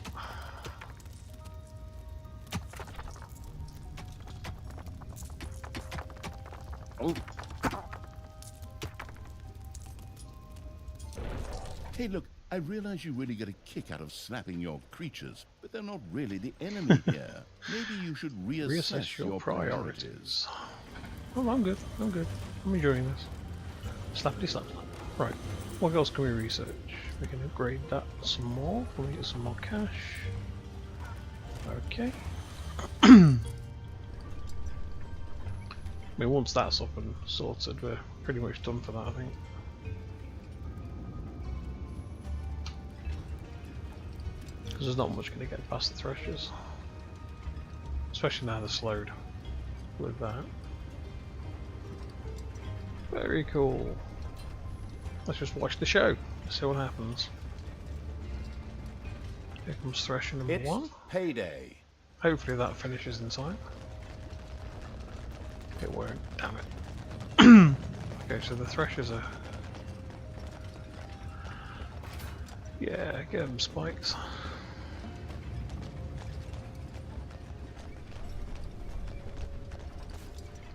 Oh. Hey, look, I realize you really get a kick out of snapping your creatures, but they're not really the enemy here. Maybe you should reassess your priorities. Oh, I'm good. I'm good. I'm enjoying this. Slappity slap slap. Right. What else can we research? We can upgrade that some more. Can we get some more cash? Okay. I mean, once that's up and sorted, we're pretty much done for that, I think. Because there's not much going to get past the threshers. Especially now they're slowed with that. Very cool. Let's just watch the show. See what happens. Here comes Thresher number one. Payday. Hopefully that finishes in time. It won't, damn it. Okay, so the Threshers are... Yeah, get them spikes.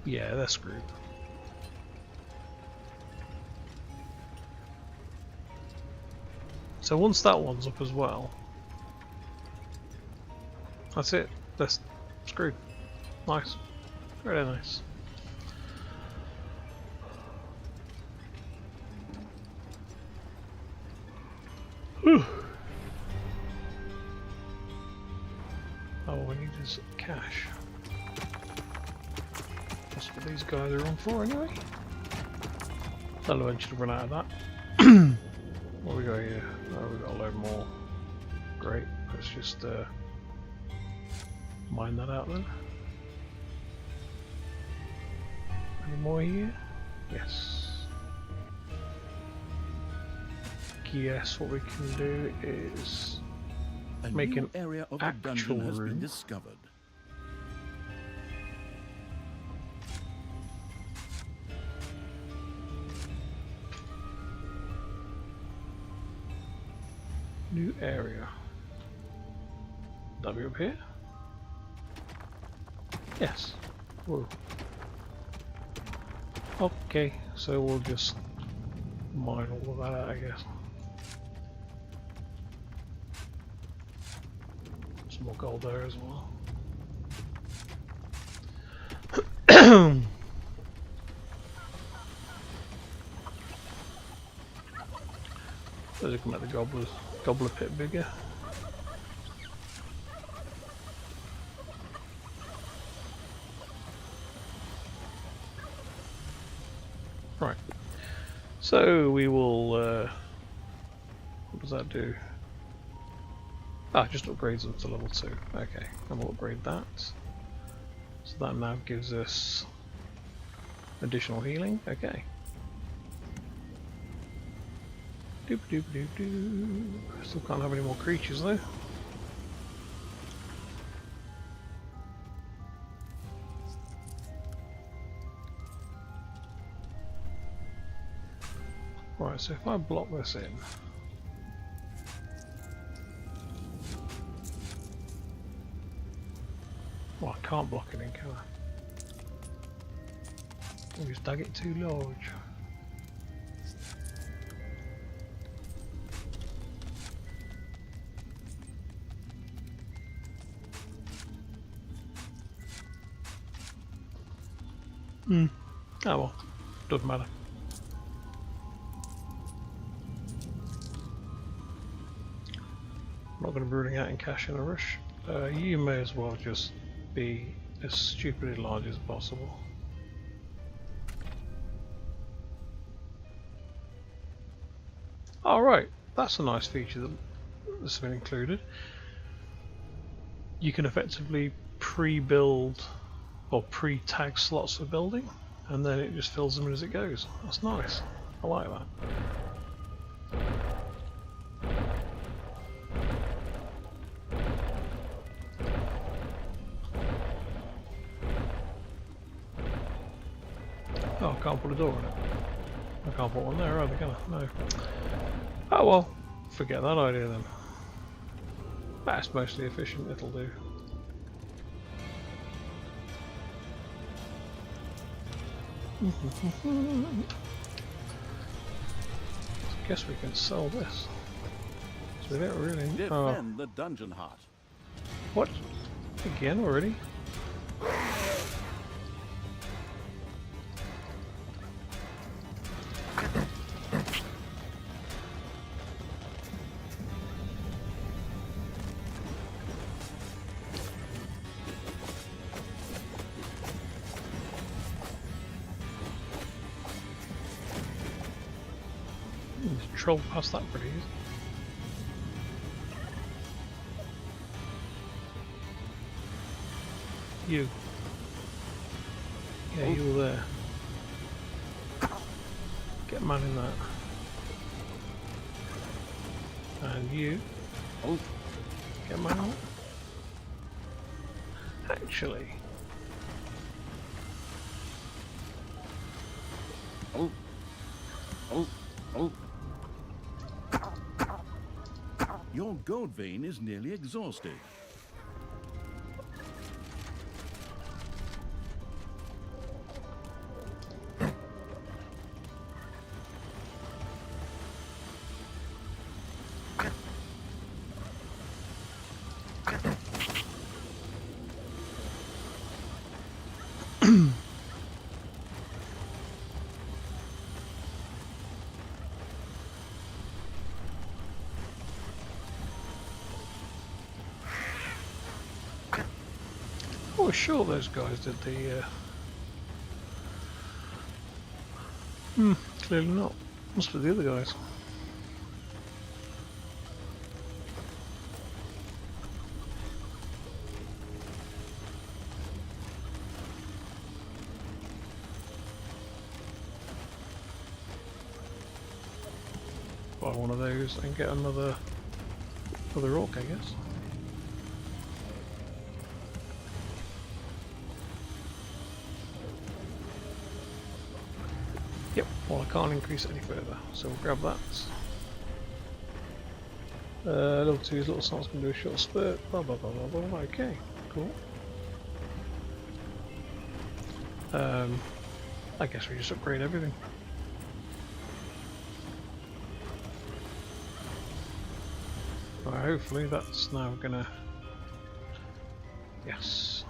Yeah, they're screwed. So once that one's up as well, that's it. They're screwed. Nice. Very nice. Whew. All we need is cash. That's what these guys are on for anyway. They'll eventually run out of that. What we got here? Oh, we got a load more. Great. Let's just mine that out then. Any more here? Yes. Yes, what we can do is make new an area of the actual dungeon has been room. discovered. New area. That'll be up here? Yes. Whoa. Okay, so we'll just mine all of that out, I guess. Some more gold there as well. Those are going to make the gobbler pit bigger. Right. So we will. What does that do? Ah, just upgrades them to level 2. Okay, and we'll upgrade that. So that now gives us additional healing. Okay. Doop doop doop doop. Still can't have any more creatures though. Right, so if I block this in. Well, I can't block it in, can I? I just dug it too large. Oh well, doesn't matter. I'm not going to be ruling out in cash in a rush. You may as well just be as stupidly large as possible. Alright, that's a nice feature that's been included. You can effectively pre-build or pre-tag slots for building, and then it just fills them in as it goes. That's nice. I like that. Oh, I can't put a door in it. I can't put one there either, can I? No. Oh well, forget that idea then. That's mostly efficient, it'll do. I guess we can sell this. So we don't really. Defend the dungeon heart. What? Again already? Troll past that pretty easy. You. Yeah, you were there. Get man in that. And you. Get man in that. Actually. Your gold vein is nearly exhausted. Oh, sure, those guys did the. Clearly not. Must be the other guys. Buy one of those and get another orc, I guess. Yep, well I can't increase it any further, so we'll grab that. Level 2's little snots can do a short spurt, blah blah blah blah blah, okay, cool. I guess we just upgrade everything. Right, hopefully that's now gonna... Yes.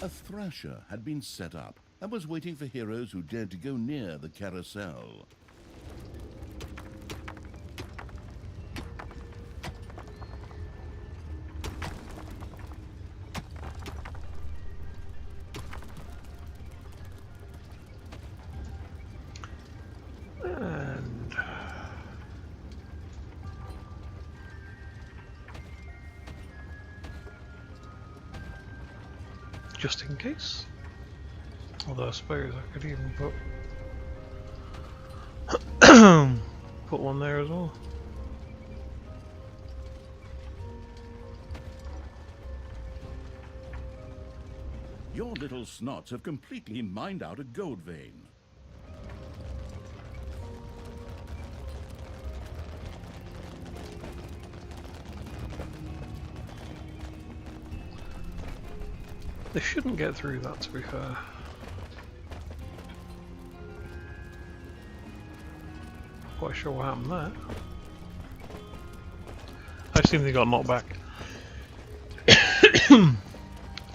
A thrasher had been set up and was waiting for heroes who dared to go near the carousel. just in case. Although I suppose I could even put one there as well. Your little snots have completely mined out a gold vein. They shouldn't get through that, to be fair. Quite sure what happened there. I assume they got knocked back.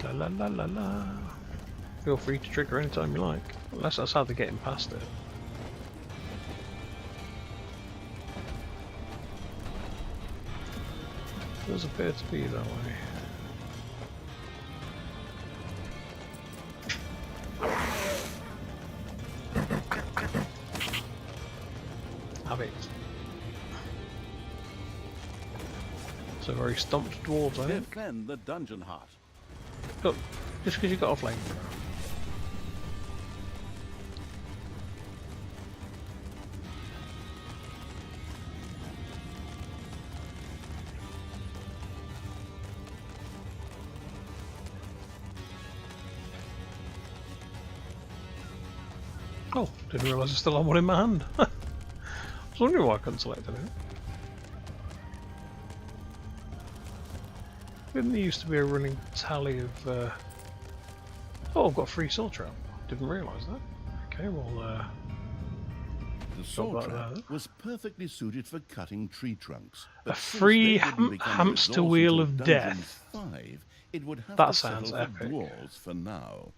La la la la la. Feel free to trigger anytime you like. Unless that's how they're getting past it. Does appear to be that way. Have it. So very stumped dwarves, I think. Defend the dungeon heart. Look, just because you got a flame. Oh, didn't realise I still had one in my hand. I was wondering why I couldn't select anything. Didn't there used to be a running tally of... Oh, I've got a free soul trap. Didn't realise that. Okay, well... The soul trap was perfectly suited for cutting tree trunks. A free hamster wheel of death. 5, it would have That to sounds settle for epic. dwarves for now.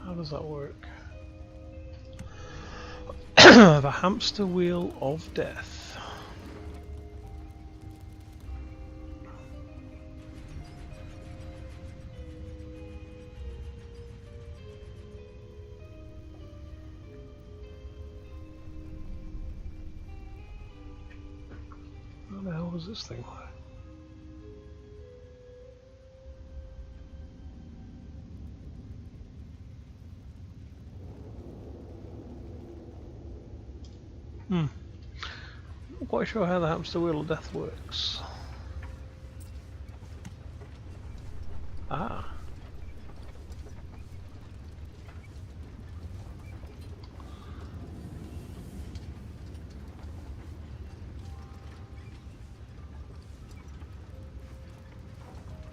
How does that work? The hamster wheel of death. How the hell was this thing? Not quite sure how the hamster wheel of death works. Ah.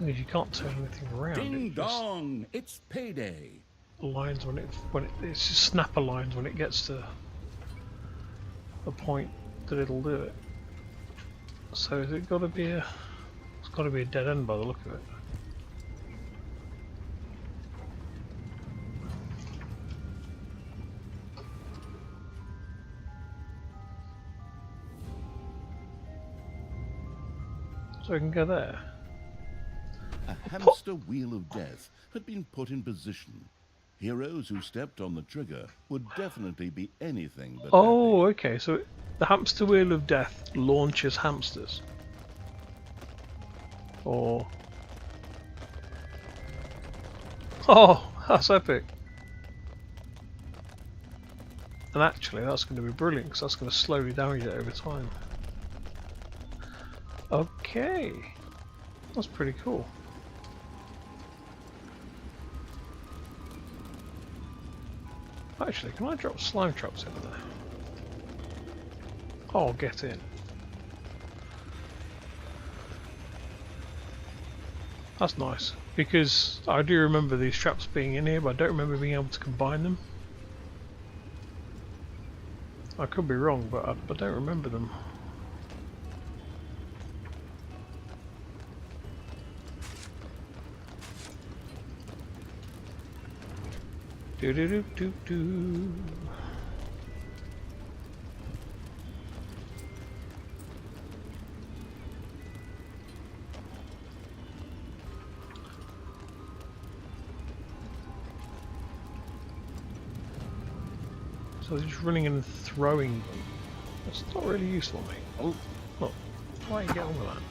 Because you can't turn anything around. Ding It just dong! It's payday. lines when it's just snapper lines when it gets to a point that it'll do it. So has it got to be a? It's got to be a dead end by the look of it. So I can go there. A hamster wheel of death had been put in position. Heroes who stepped on the trigger would definitely be anything but Oh, happy. okay. So the hamster wheel of death launches hamsters, or oh, that's epic. And actually, that's going to be brilliant because that's going to slowly damage it over time. Okay, that's pretty cool. Actually, can I drop slime traps in there? Oh, get in. That's nice, because I do remember these traps being in here, but I don't remember being able to combine them. I could be wrong, but I don't remember them. Do do do do do. So they're just running and throwing them. That's not really useful, mate. Oh, look, why don't you get on with that?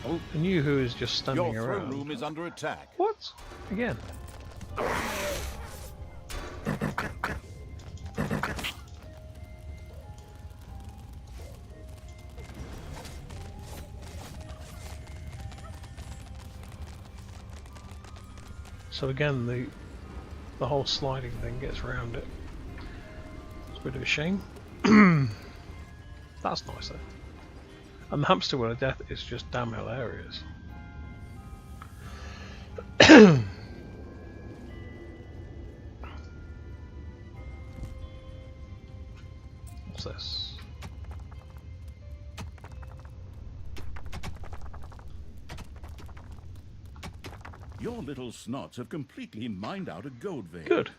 Oh, And you who is just standing your throne around. room is under attack. What? Again? So again, the whole sliding thing gets around it. It's a bit of a shame. That's nice though. And the hamster wheel of death is just damn hilarious. What's this? Your little snots have completely mined out a gold vein. Good.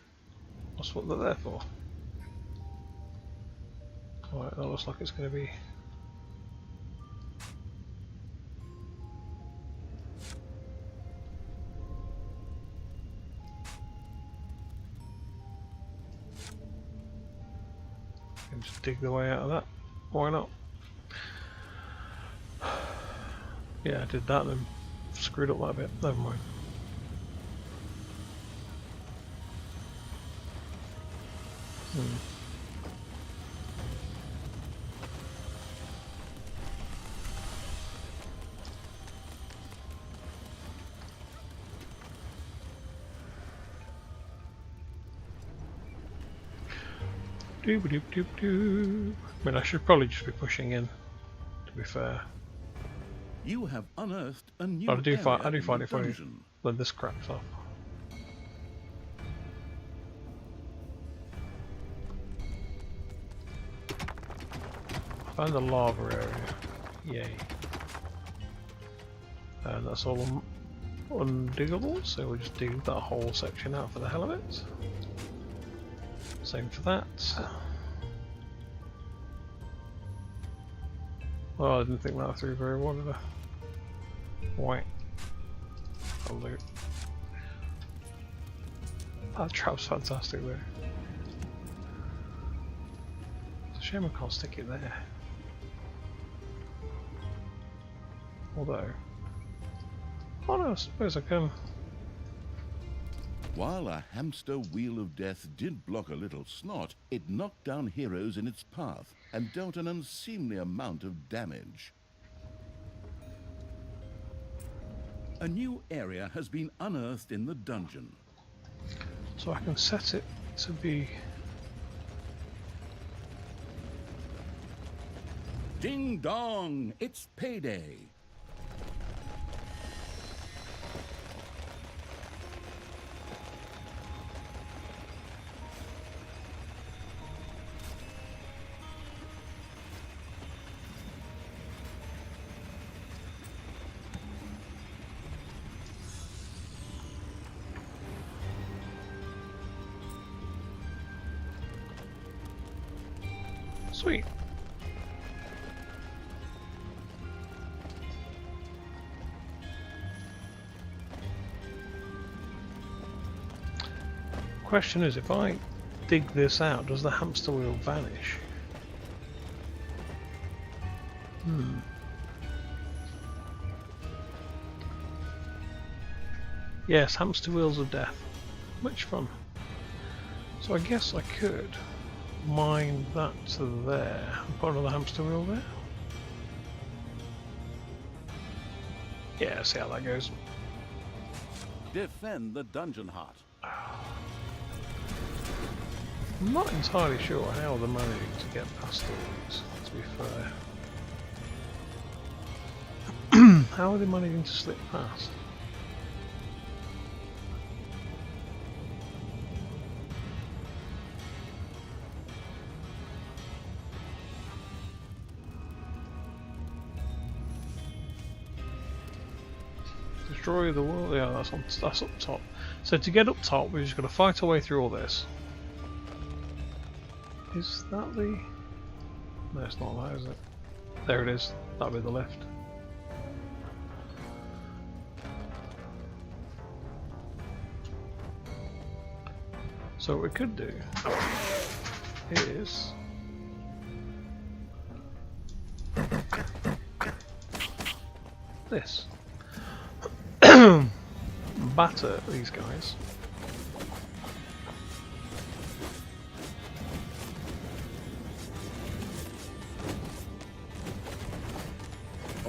That's what they're there for. Alright, that looks like it's going to be... Can just dig the way out of that. Why not? Yeah, I did that and then screwed up that bit. Never mind. Doop doop doop doop. I mean, I should probably just be pushing in, to be fair. You have unearthed a new But I do area find in it the funny dungeon. when this craps up. I found the lava area. Yay. And that's all undiggable, so we'll just dig that whole section out for the hell of it. Same for that. Well, I didn't think that through very well, did I? White. I'll do it. That trap's fantastic there. It's a shame I can't stick it there. Although... oh no, I suppose I can. While a hamster wheel of death did block a little snot, it knocked down heroes in its path and dealt an unseemly amount of damage. A new area has been unearthed in the dungeon. So I can set it to be... Ding dong! It's payday! Sweet. Question is, if I dig this out, does the hamster wheel vanish? Yes, hamster wheels of death. Much fun. So I guess I could mine that to there and put another hamster wheel there. Yeah, see how that goes. Defend the dungeon heart. I'm not entirely sure how they're managing to get past all these, to be fair. How are they managing to slip past? Destroy the world. Yeah, that's up top. So to get up top, we're just going to fight our way through all this. Is that the? No, it's not that, is it? There it is. That'll be the lift. So what we could do is this. Batter these guys.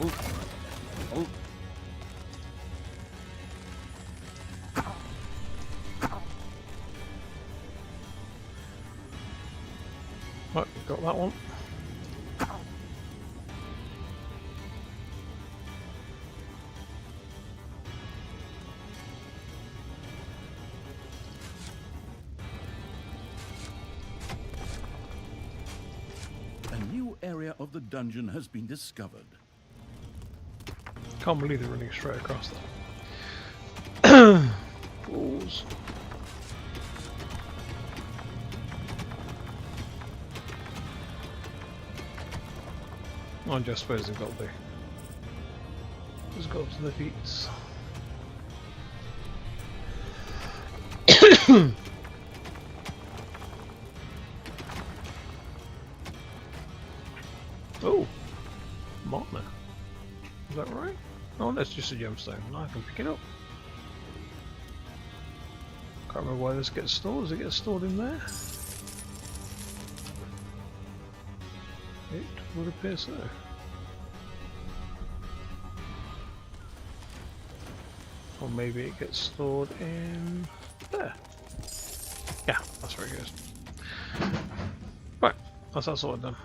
Oh. Oh. Right, got that one. A new area of the dungeon has been discovered. Can't believe they're running straight across that. Fools. I just suppose they've got the. Just got to the feet. Oh, Mana. Is that right? Oh, that's just a gemstone. I can pick it up. Can't remember why this gets stored. Does it get stored in there? It would appear so. Or maybe it gets stored in there. Yeah, that's where it goes. Right, that's that sorted done.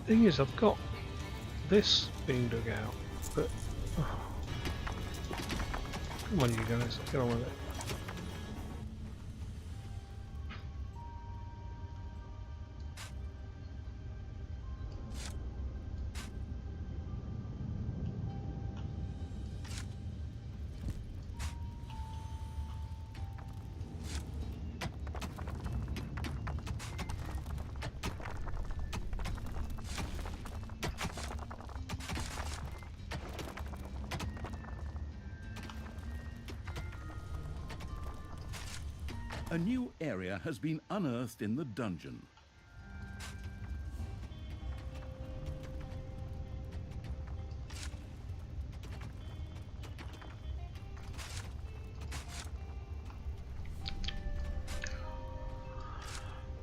Thing is, I've got this being dug out, but come on, you guys, get on with it. A new area has been unearthed in the dungeon.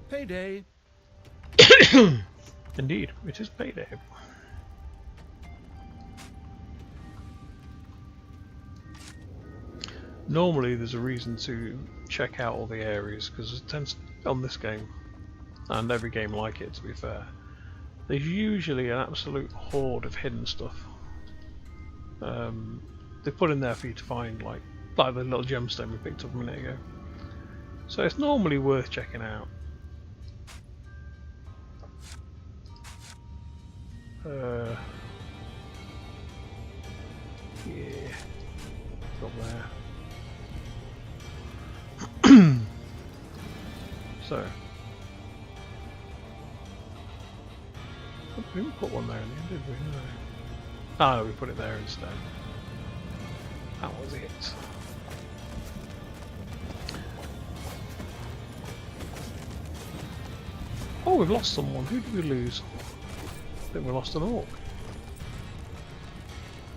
Payday! Indeed, it is payday. Normally there's a reason to check out all the areas, because it tends on this game, and every game like it to be fair, there's usually an absolute horde of hidden stuff. They put in there for you to find, like the little gemstone we picked up a minute ago. So it's normally worth checking out. Yeah, up there. So, we didn't put one there in the end, did we? No. Ah, no, we put it there instead. That was it. Oh, we've lost someone. Who did we lose? I think we lost an orc.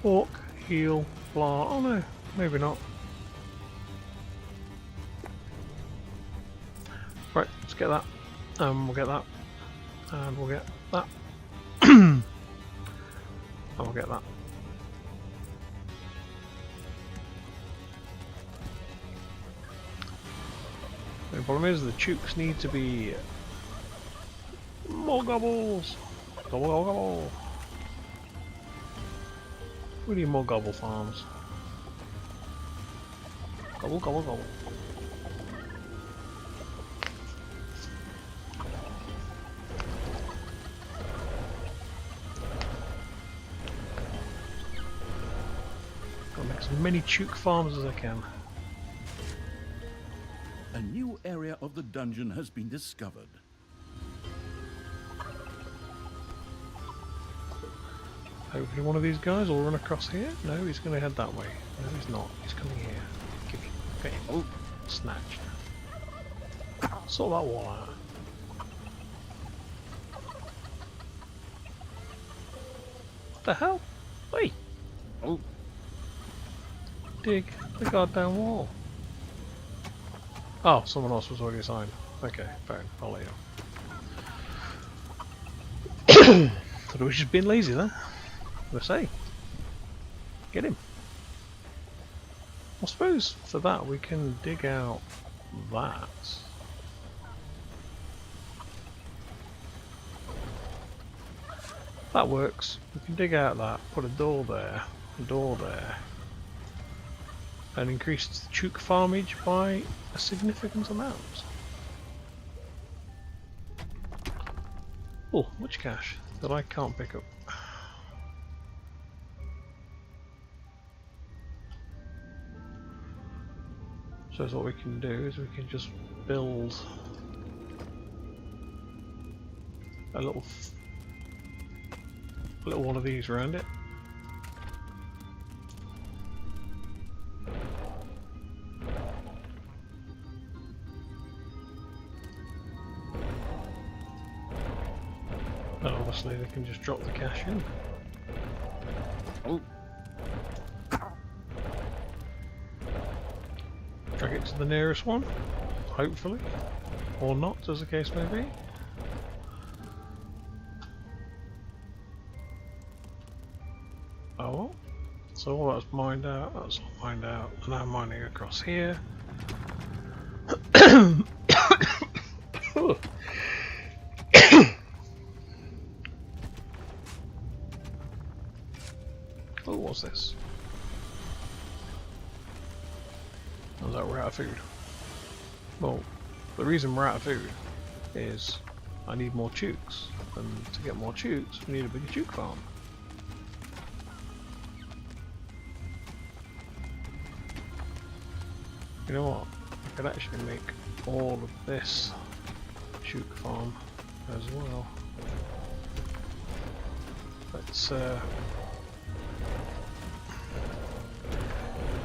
Orc, heal, blah. Oh no, maybe not. Right, let's get that. We'll get that. And we'll get that. And we'll get that. The problem is the chooks need to be more gobbles. Gobble, gobble, gobble. We need more gobble farms. Gobble, gobble, gobble. Gotta make as many chook farms as I can. area of the dungeon has been discovered. Hopefully one of these guys will run across here. No, he's going to head that way. No, he's not. He's coming here. Give me. Get him. Oh, snatched. Sort that wall out. What the hell? Wait. Oh. Dig the goddamn wall. Oh, someone else was already assigned. Okay, fine. I'll let you. Thought I was just being lazy there. What do I say? Get him. I suppose for that we can dig out that. That works. We can dig out that, put a door there, and increase the chook farmage by a significant amount. Oh, which cache that I can't pick up? So what we can do is we can just build a little one of these around it. And obviously they can just drop the cash in. Oh. Drag it to the nearest one, hopefully. Or not, as the case may be. Oh, so all that's mined out, that's all mined out. And now mining across here. Oh, what's this? Oh, is that we're out of food? Well, the reason we're out of food is I need more chooks, and to get more chooks we need a bigger chook farm. You know what? I could actually make all of this chook farm as well. Let's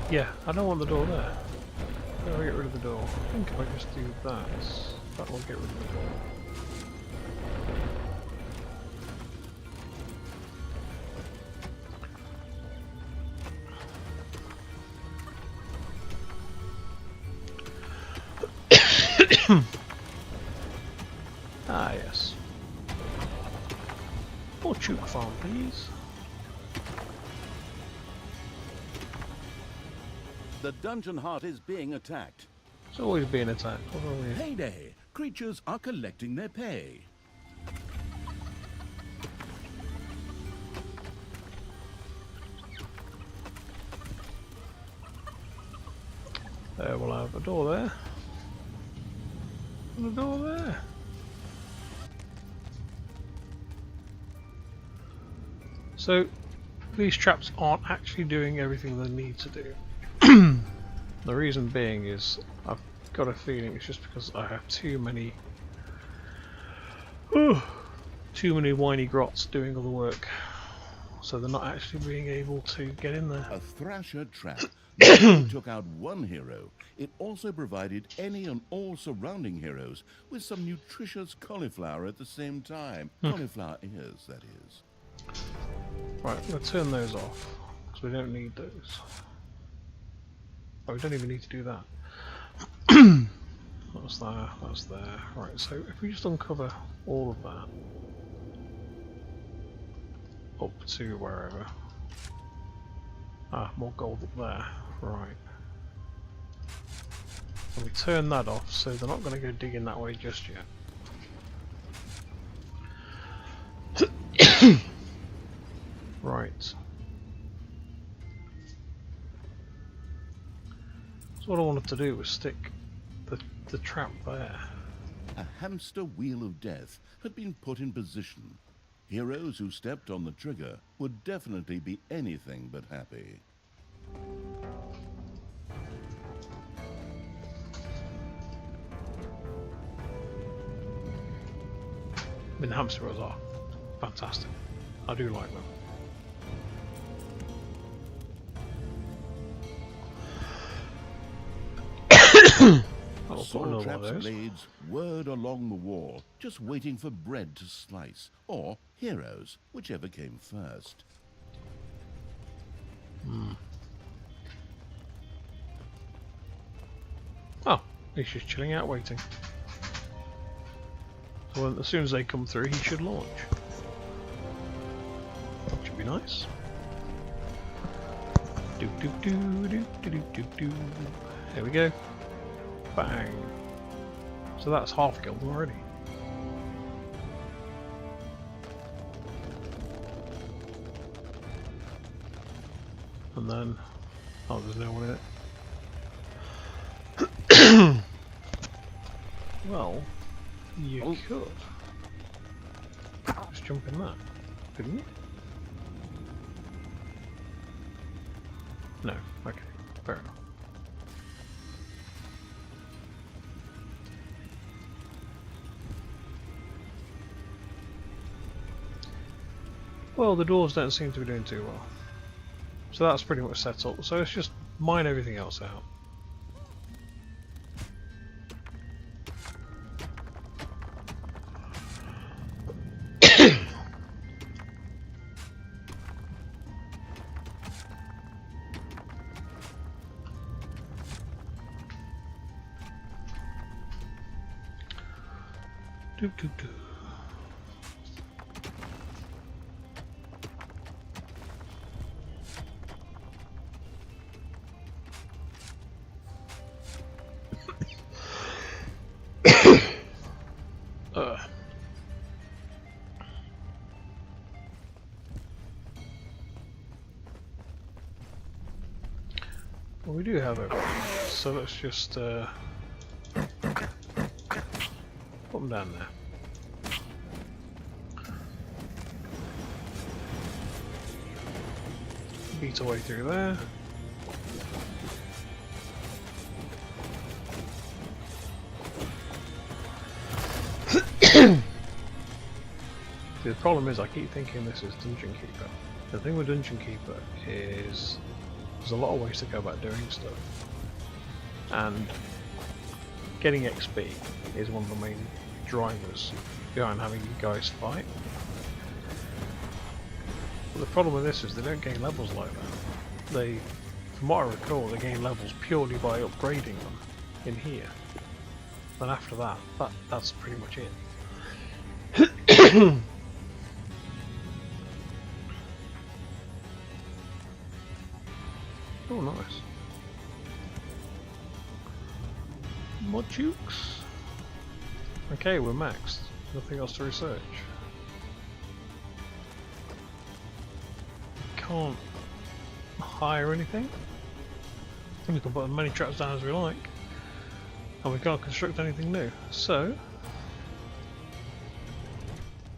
yeah, I don't want the door there. How do I get rid of the door? I think if I just do that, that will get rid of the door. Ah, yes. More chook farm, please. The dungeon heart is being attacked. It's always being attacked. What's wrong with you? Payday! Creatures are collecting their pay. There, we'll have a door there. And a door there. So, these traps aren't actually doing everything they need to do. The reason being is I've got a feeling it's just because I have too many whiny grots doing all the work, so they're not actually being able to get in there. A Thrasher trap not only took out one hero, it also provided any and all surrounding heroes with some nutritious cauliflower at the same time. Cauliflower ears, that is. Right, I'm going to turn those off because we don't need those. Oh, we don't even need to do that. That's there, that's there. Right, so if we just uncover all of that up to wherever. Ah, more gold up there. Right. And we turn that off so they're not going to go digging that way just yet. Right. So what I wanted to do was stick the trap there. A hamster wheel of death had been put in position. Heroes who stepped on the trigger would definitely be anything but happy. I mean, the hamster wheels are fantastic. I do like them. I'll put Saw another one traps of those. blades whirred along the wall, just waiting for bread to slice, or heroes, whichever came first. Oh, he's just chilling out waiting. So when, as soon as they come through, he should launch. That should be nice. Do do do do do do do do. There we go. Bang. So that's half killed them already. And then, oh, there's no one in it. Well, you could just jump in that, couldn't you? No. Okay. Fair enough. Well, the doors don't seem to be doing too well. So that's pretty much set up. So let's just mine everything else out. Do do do. Well, we do have everything, so let's just put them down there. Beat our way through there. The problem is I keep thinking this is Dungeon Keeper. The thing with Dungeon Keeper is there's a lot of ways to go about doing stuff. And getting XP is one of the main drivers behind having you guys fight. But the problem with this is they don't gain levels like that. They, from what I recall, they gain levels purely by upgrading them in here. Then after that, that's pretty much it. Oh, nice. More jukes. Okay, we're maxed. Nothing else to research. Can't hire anything. We can put as many traps down as we like. And we can't construct anything new. So,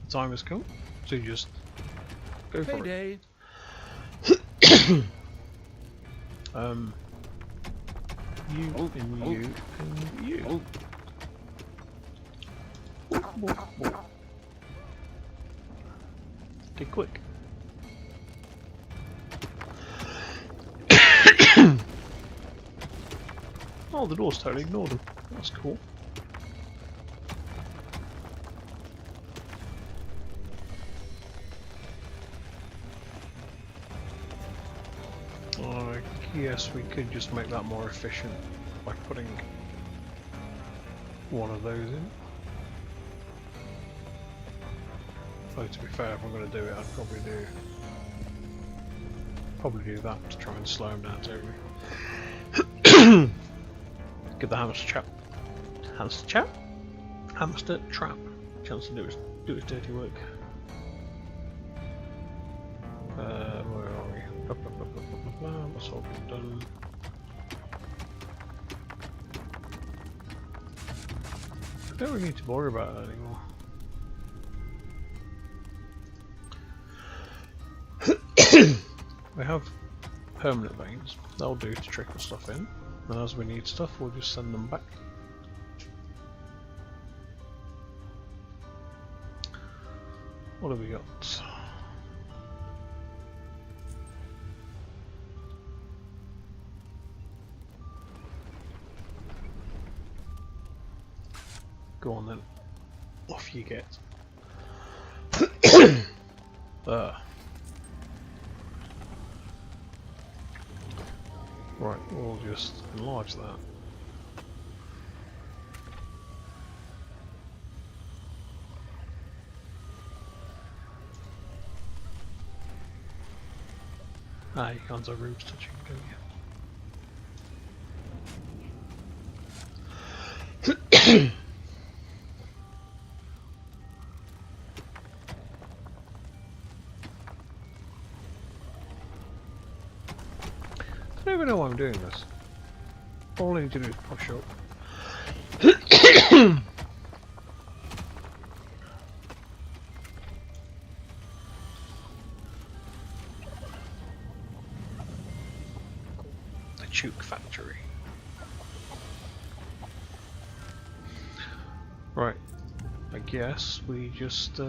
the time has come to just go for it. You and you and you. Okay, quick. Oh, the door's totally ignored them. That's cool. I guess we could just make that more efficient by putting one of those in. Though to be fair, if I'm going to do it, I'd probably do that to try and slow him down totally. Give the hamster trap a chance to do his dirty work. Where are we? That's all been done. I don't really need to worry about it anymore. We have permanent veins. That'll do to trickle stuff in. And as we need stuff, we'll just send them back. What have we got? Go on then. Off you get. Right, we'll just enlarge that. Ah, you can't have roofs touching, can you? I don't even know why I'm doing this. All I need to do is push up. The Chook Factory. Right. I guess we just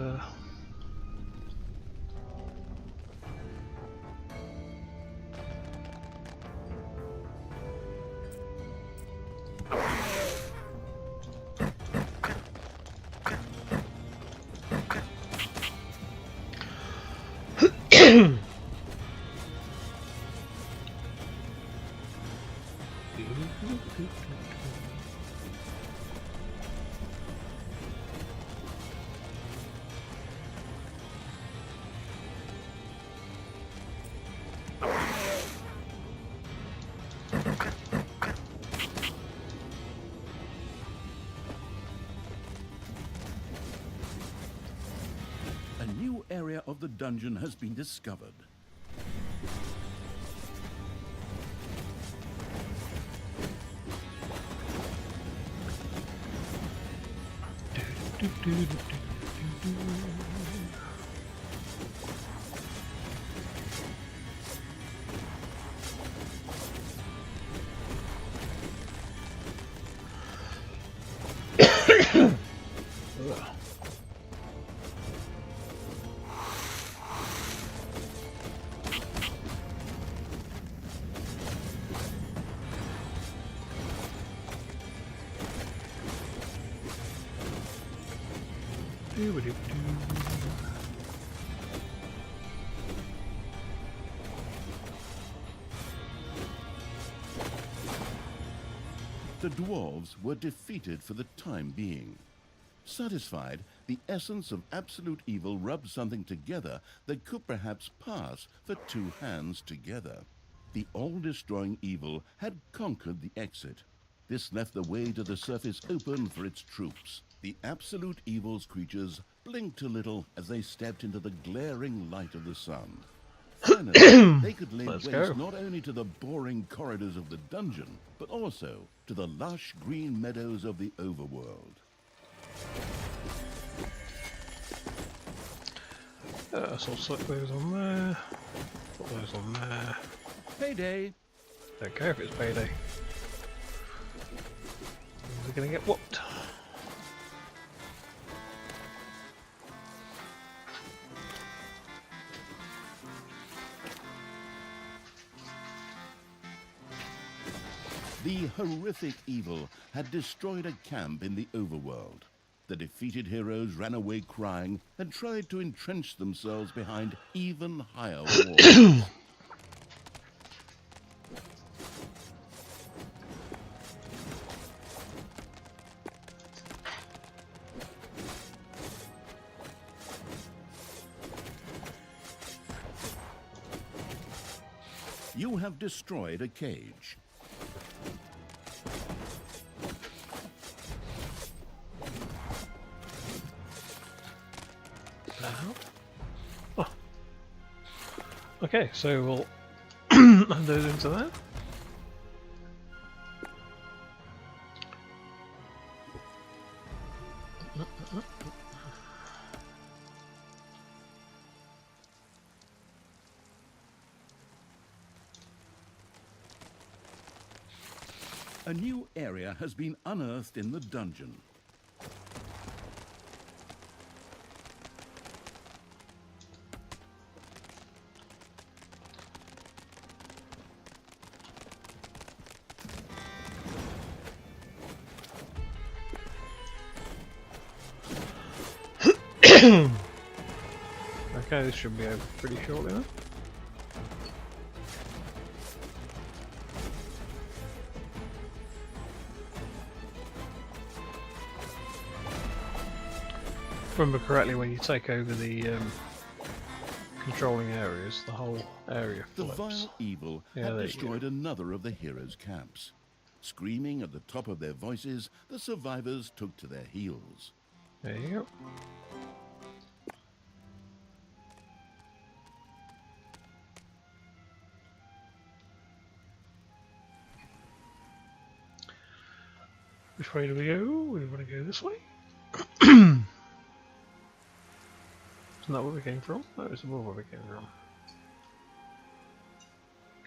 A new area of the dungeon has been discovered. The dwarves were defeated for the time being. Satisfied, the essence of absolute evil rubbed something together that could perhaps pass for two hands together. The all-destroying evil had conquered the exit. This left the way to the surface open for its troops. The absolute evil's creatures blinked a little as they stepped into the glaring light of the sun. Finally, they could lay Let's waste go. not only to the boring corridors of the dungeon, but also to the lush green meadows of the overworld. So I'll select those on there, put those on there. Payday! Don't care if it's payday. We're gonna get whooped. The horrific evil had destroyed a camp in the overworld. The defeated heroes ran away crying and tried to entrench themselves behind even higher walls. You have destroyed a cage. Oh. Okay, so we'll add those into there. A new area has been unearthed in the dungeon. Okay, this should be over pretty shortly then. If I remember correctly, when you take over the controlling areas, the whole area The flips. vile evil Yeah, had there you destroyed another of the heroes' camps. Screaming at the top of their voices, the survivors took to their heels. There you go. Which way do we go? We want to go this way. Isn't that where we came from? That was above where we came from.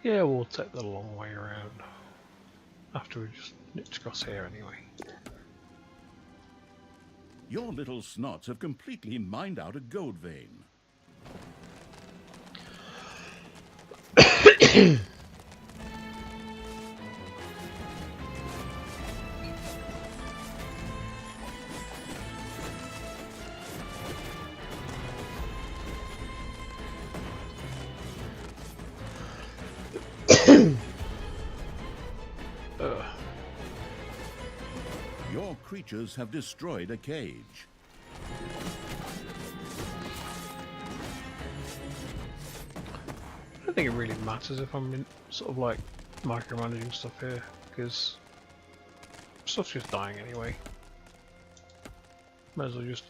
Yeah, we'll take the long way around. After we just nipped across here anyway. Your little snots have completely mined out a gold vein. Your creatures have destroyed a cage. I don't think it really matters if I'm in, sort of like micromanaging stuff here, because stuff's just dying anyway. Might as well just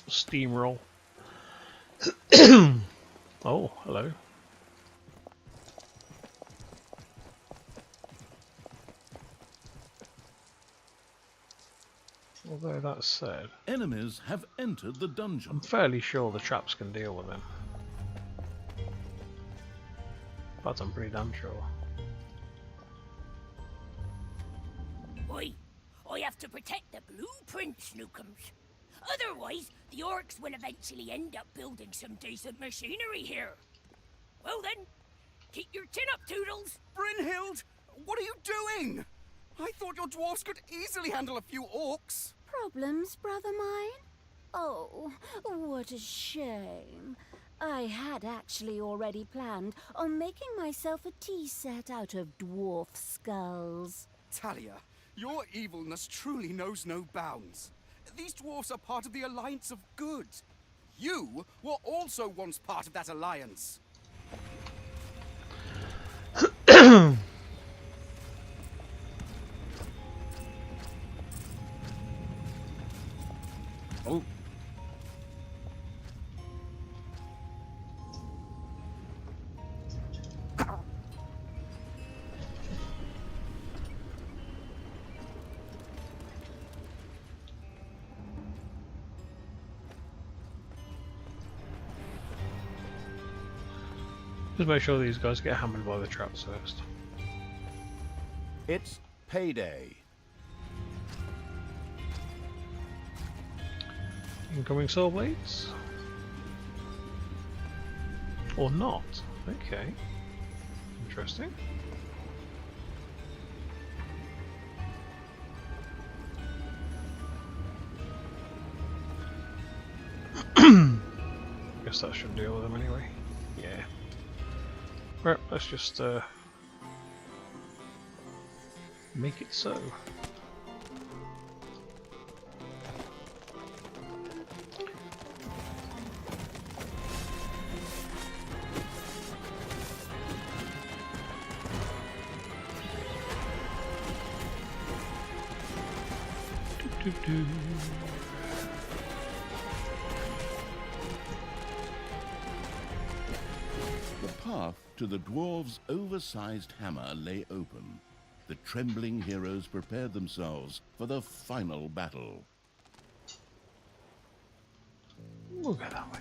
steamroll. Oh, hello. Although that said, Enemies have entered the dungeon. I'm fairly sure the traps can deal with them. But I'm pretty damn sure. I have to protect the blueprint, Snookums. Otherwise, the orcs will eventually end up building some decent machinery here. Well then, keep your chin up, Toodles. Brynhild, what are you doing? I thought your dwarfs could easily handle a few orcs. Problems, brother mine? Oh, what a shame. I had actually already planned on making myself a tea set out of dwarf skulls. Talia, your evilness truly knows no bounds. These dwarfs are part of the Alliance of Good. You were also once part of that alliance. Oh, Just make sure these guys get hammered by the traps first. it's payday. Incoming soul blades? Or not? Okay. Interesting. Guess that should deal with them anyway. Yeah. Right, let's just make it so. Do-do-do. The path to the dwarves' oversized hammer lay open. The trembling heroes prepared themselves for the final battle. We'll go that way.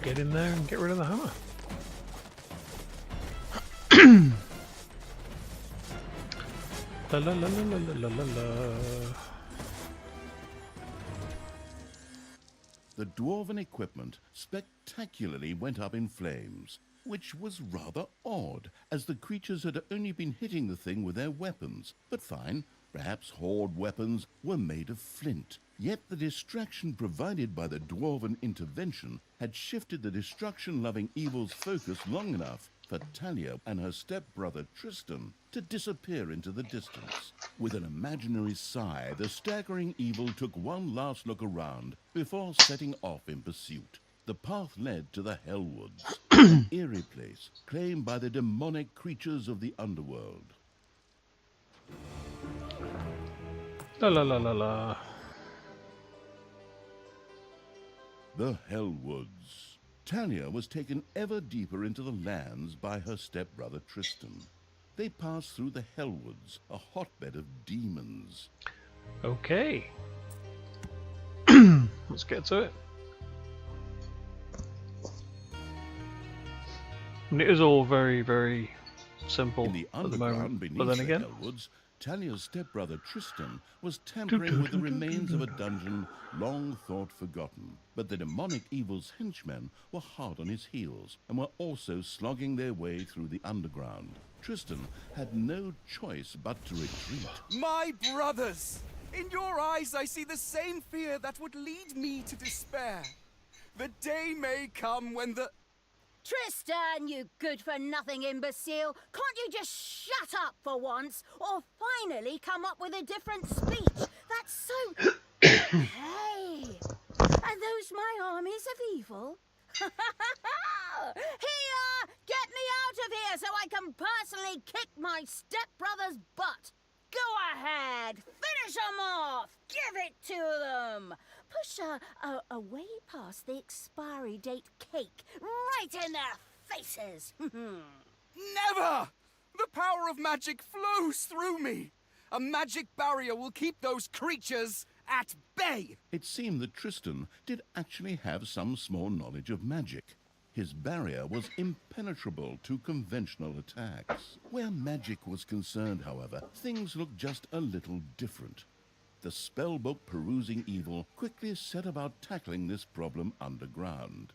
get in there and get rid of the hammer. La la la la la la la la. The dwarven equipment spectacularly went up in flames, which was rather odd, as the creatures had only been hitting the thing with their weapons. But fine, perhaps horde weapons were made of flint. Yet the distraction provided by the dwarven intervention had shifted the destruction-loving evil's focus long enough for Talia and her stepbrother Tristan to disappear into the distance. With an imaginary sigh, the staggering evil took one last look around before setting off in pursuit. The path led to the Hellwoods, an eerie place claimed by the demonic creatures of the underworld. La la la la la. The Hellwoods. Talia was taken ever deeper into the lands by her stepbrother Tristan. They passed through the Hellwoods, a hotbed of demons. Okay. Let's get to it. And it is all very, very simple In the at the underground moment. beneath But then the again, Hellwoods, Talia's stepbrother Tristan was tampering with the remains of a dungeon long thought forgotten. But the demonic evil's henchmen were hard on his heels and were also slogging their way through the underground. Tristan had no choice but to retreat. My brothers! In your eyes I see the same fear that would lead me to despair. The day may come when the... Tristan, you good-for-nothing imbecile! Can't you just shut up for once, or finally come up with a different speech? That's so... Hey! Are those my armies of evil? Here! Get me out of here so I can personally kick my stepbrother's butt! Go ahead! Finish them off! Give it to them! Push away past the expiry date cake, right in their faces! Never! The power of magic flows through me! A magic barrier will keep those creatures at bay! It seemed that Tristan did actually have some small knowledge of magic. His barrier was impenetrable to conventional attacks. Where magic was concerned, however, things looked just a little different. The spellbook perusing evil quickly set about tackling this problem underground.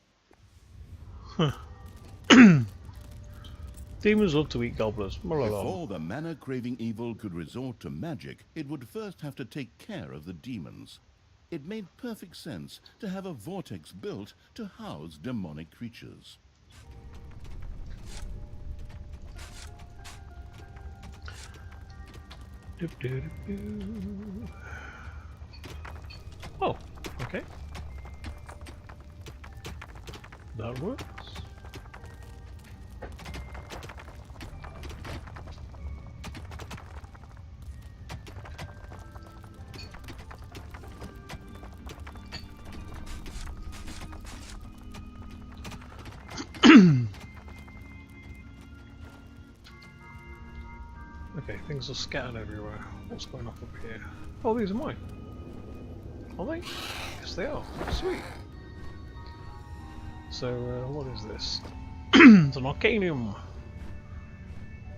demons love to eat gobblers. Before the mana-craving evil could resort to magic, it would first have to take care of the demons. It made perfect sense to have a vortex built to house demonic creatures. Oh, okay. That works. Okay, things are scattered everywhere. What's going on up here? Oh, these are mine. Are they? Yes, they are. Sweet. So, what is this? It's an Arcanium.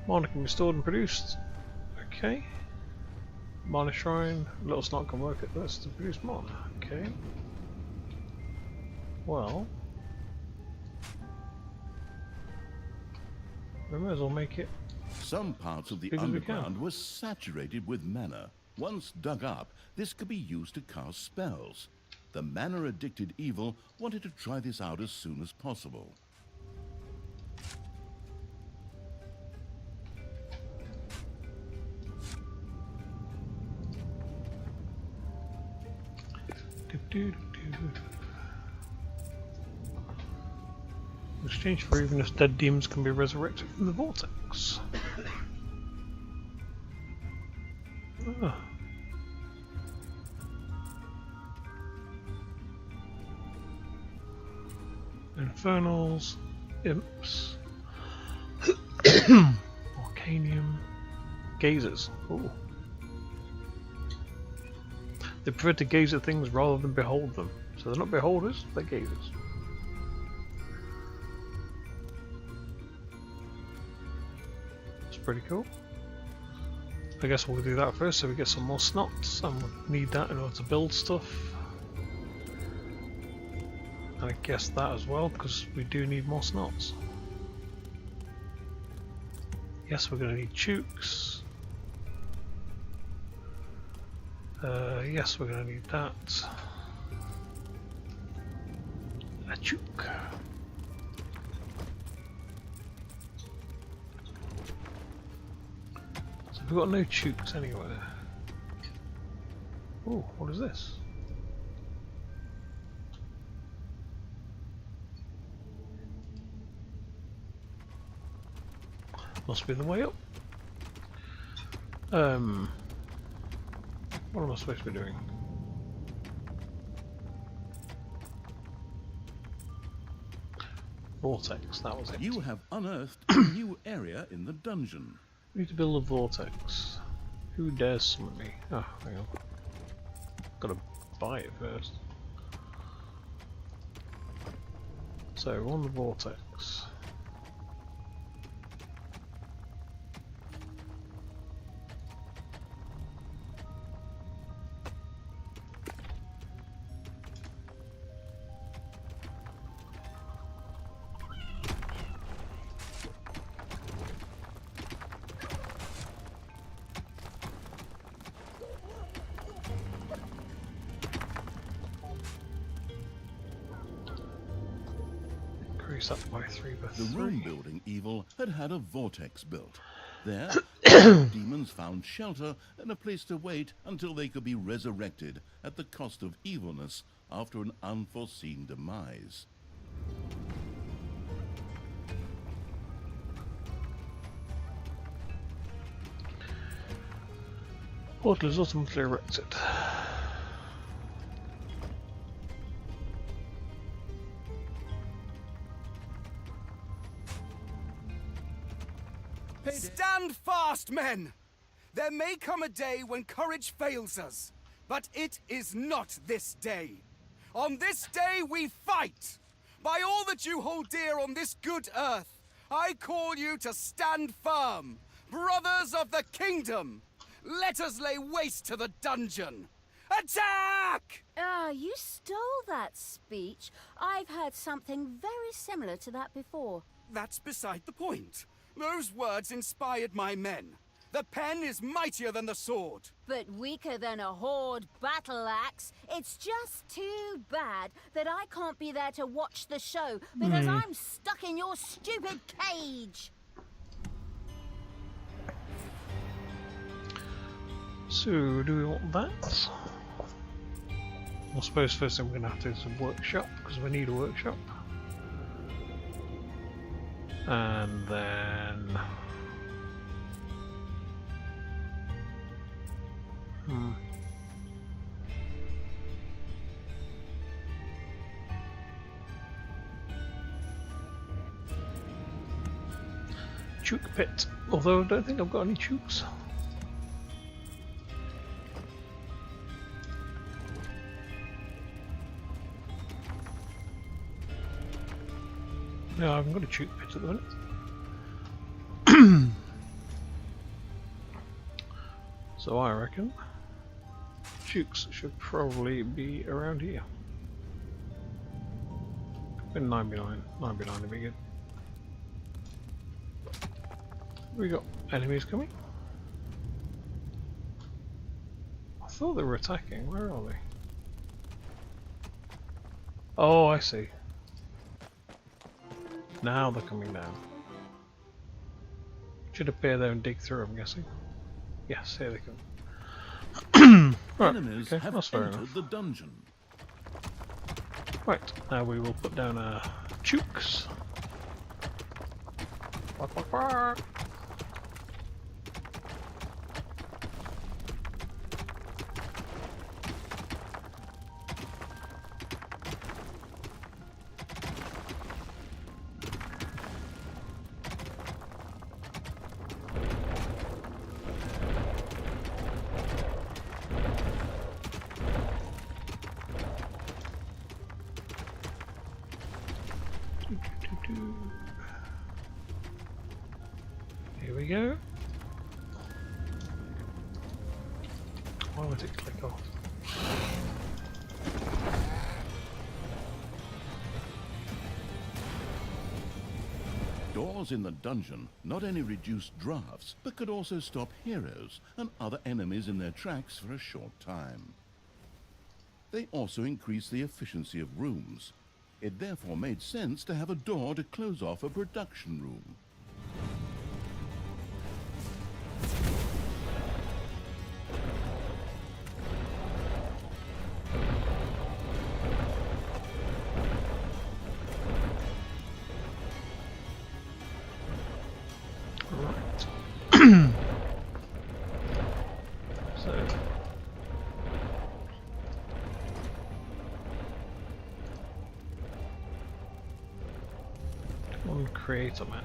Mana can be stored and produced. Okay. Mana Shrine. Little Snot can work at this to produce mana. Okay. Well, we may as well make it. Some parts of the Big as we underground can. were saturated with mana. Once dug up, this could be used to cast spells. The mana-addicted evil wanted to try this out as soon as possible. In exchange for even if dead demons can be resurrected from the vortex. Ah. Infernals, imps, Arcanium, gazers. Ooh. They prefer to gaze at things rather than behold them. So they're not beholders, they're gazers. pretty cool. I guess we'll do that first so we get some more snots, and we'll need that in order to build stuff. And I guess that as well, because we do need more snots. Yes, we're going to need chooks. Yes, we're going to need that. A chook. So we've got no chooks anywhere. Oh, what is this? Must be the way up. What am I supposed to be doing? Vortex, that was it. You have unearthed a new area in the dungeon. We need to build a vortex. Who dares summon me? Oh, hang on. Gotta buy it first. So, on the vortex. Increase that by 3 by The 3. room building evil had a vortex built. There, demons found shelter and a place to wait until they could be resurrected at the cost of evilness after an unforeseen demise. Portal is ultimately erected. Stand fast, men! There may come a day when courage fails us, but it is not this day. On this day we fight! By all that you hold dear on this good earth, I call you to stand firm, brothers of the kingdom! Let us lay waste to the dungeon! Attack! Ah, you stole that speech. I've heard something very similar to that before. That's beside the point. Those words inspired my men. The pen is mightier than the sword. But weaker than a horde battle axe. It's just too bad that I can't be there to watch the show because I'm stuck in your stupid cage. So, do we want that? I suppose first thing we're going to have to do is a workshop, because we need a workshop. And then... Chook pit, although I don't think I've got any chooks. No, I haven't got a chook pit at the minute. So I reckon chooks should probably be around here. In 9x9 would be good. We got enemies coming. I thought they were attacking. Where are they? Oh, I see. Now they're coming down. Should appear there and dig through, I'm guessing. Yes, here they come. Right, Enemies okay, have that's fair entered enough. the dungeon. Right, now we will put down our chooks. Bark, bark, bark. Here we go. Why would it click off? Doors in the dungeon not only reduce drafts, but could also stop heroes and other enemies in their tracks for a short time. They also increase the efficiency of rooms. It therefore made sense to have a door to close off a production room. So one create a mat.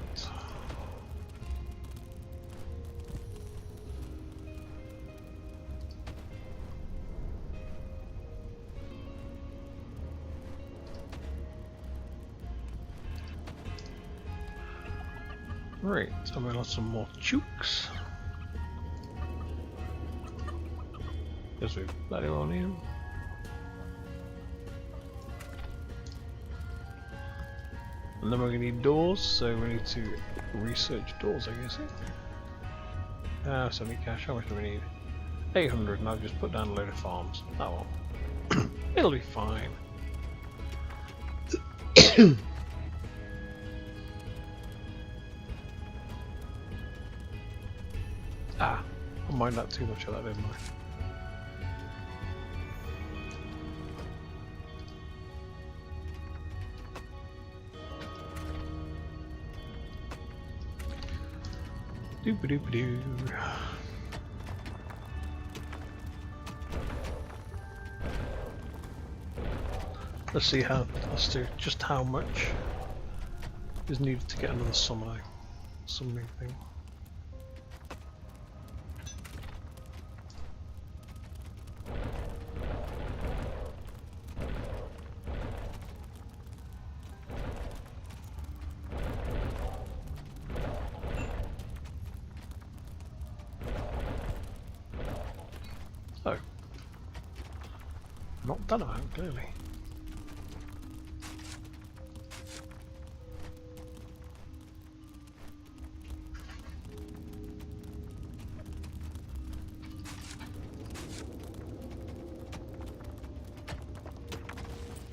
Right, so we'll have some more chooks. Because we've bloody well need them. And then we're going to need doors, so we need to research doors, I guess. 70 cash, how much do we need? 800, and I've just put down a load of farms. Oh well. It'll be fine. Ah, I mind that too much of that, didn't I? Doop-a-doop-a-doo. Let's see just how much is needed to get another summoning thing. Oh. Not that amount, clearly.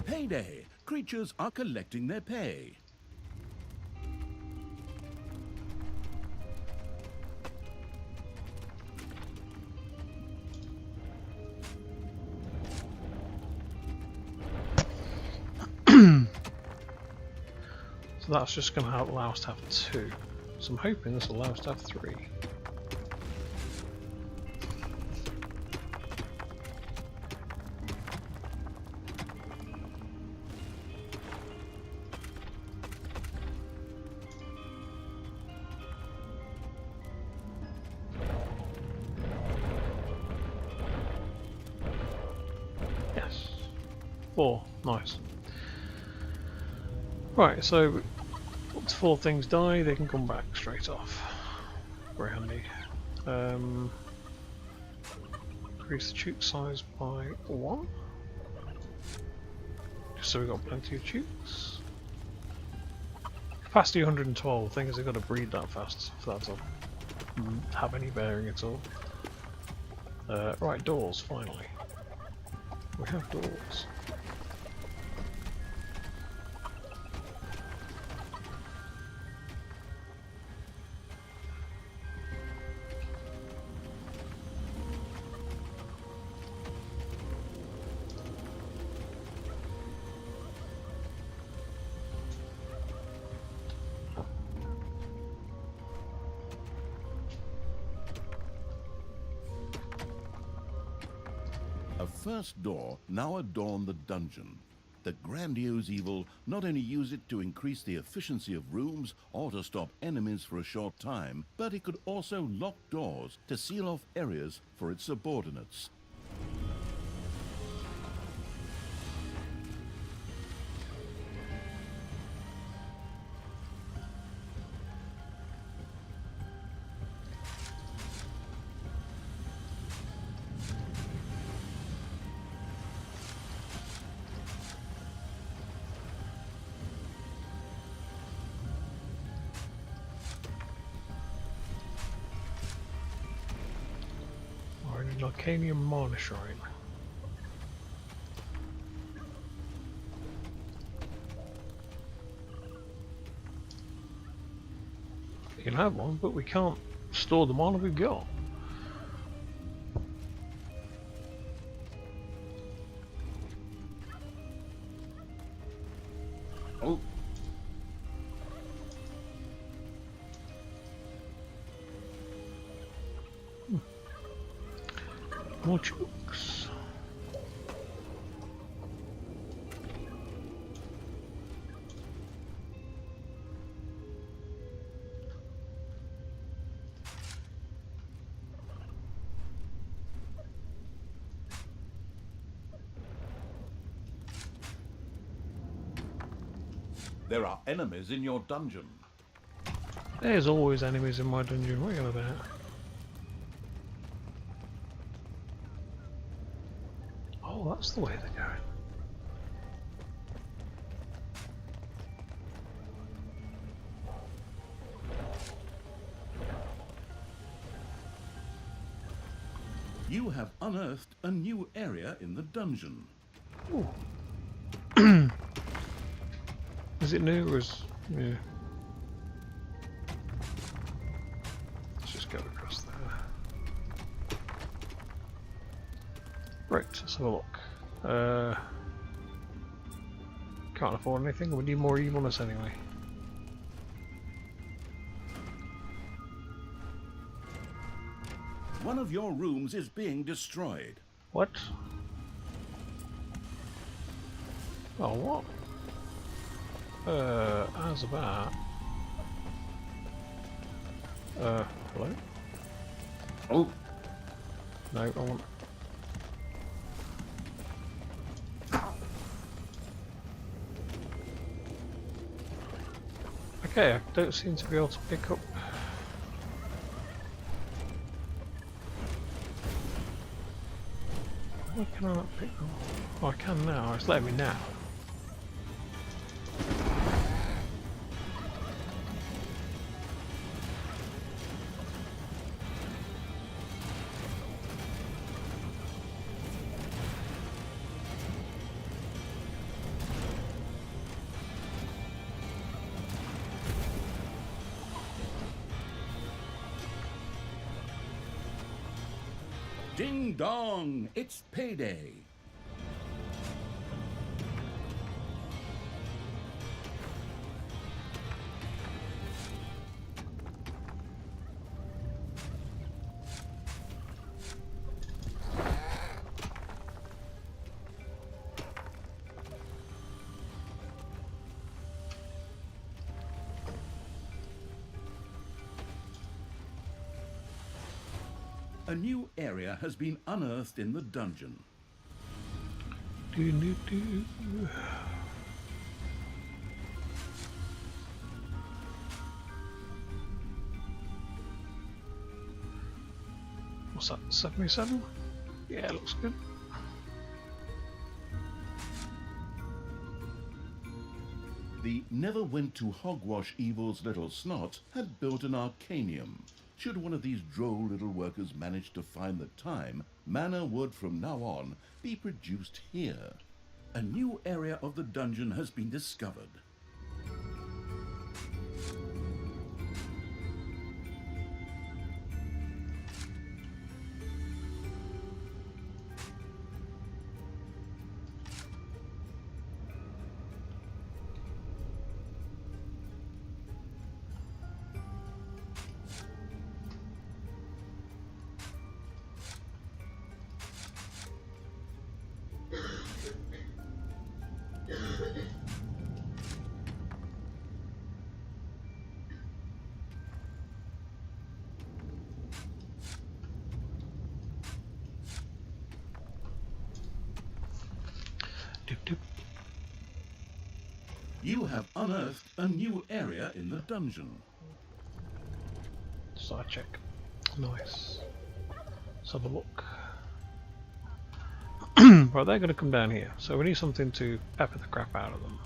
Payday! Creatures are collecting their pay. So that's just going to allow us to have 2. So I'm hoping this will allow us to have 3. Yes. 4. Nice. Right, so once 4 things die, they can come back straight off. Very handy. Increase the chook size by 1. Just so we've got plenty of chooks. Capacity 112, the thing is they've got to breed that fast for that to have any bearing at all. Right, doors, finally. We have doors. A first door now adorned the dungeon. The grandiose evil not only used it to increase the efficiency of rooms or to stop enemies for a short time, but it could also lock doors to seal off areas for its subordinates. an Arcanium Mana Shrine. We can have one, but we can't store the mana we've got. Oh. More chooks. There are enemies in your dungeon. There's always enemies in my dungeon. What are you on about? Oh, that's the way they're going. You have unearthed a new area in the dungeon. Ooh. Is it new or is... yeah. Let's just go across there. Right, let's have a look. Can't afford anything, we need more evilness anyway. One of your rooms is being destroyed. What? Oh, what? How's about? Hello? Oh. No, I want... Okay, I don't seem to be able to pick up... Why can I not pick them? Oh, I can now, it's letting me now. Ding dong, it's payday. A new area has been unearthed in the dungeon. Do. What's that, 77? Yeah, looks good. The never went to hogwash evil's little snot had built an arcanium. Should one of these droll little workers manage to find the time, mana would from now on be produced here. A new area of the dungeon has been discovered. Doop. You have unearthed a new area in the dungeon. Side check. Nice. Let's have a look. Right, they're going to come down here, so we need something to pepper the crap out of them.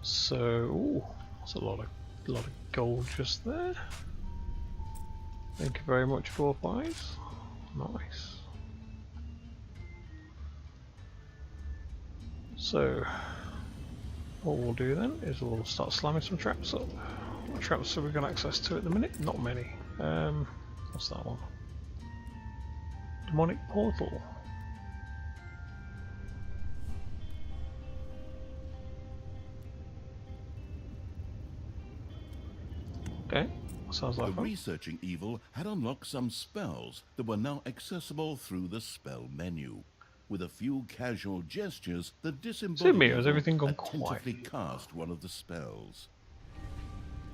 So, ooh, that's a lot of gold just there. Thank you very much, 4 5s. So what we'll do then is we'll start slamming some traps up. What traps have we got access to at the minute? Not many. What's that one? Demonic portal. Okay, sounds like The fun. researching evil had unlocked some spells that were now accessible through the spell menu. With a few casual gestures, the disembodied me, has evil everything gone attentively quiet? cast one of the spells.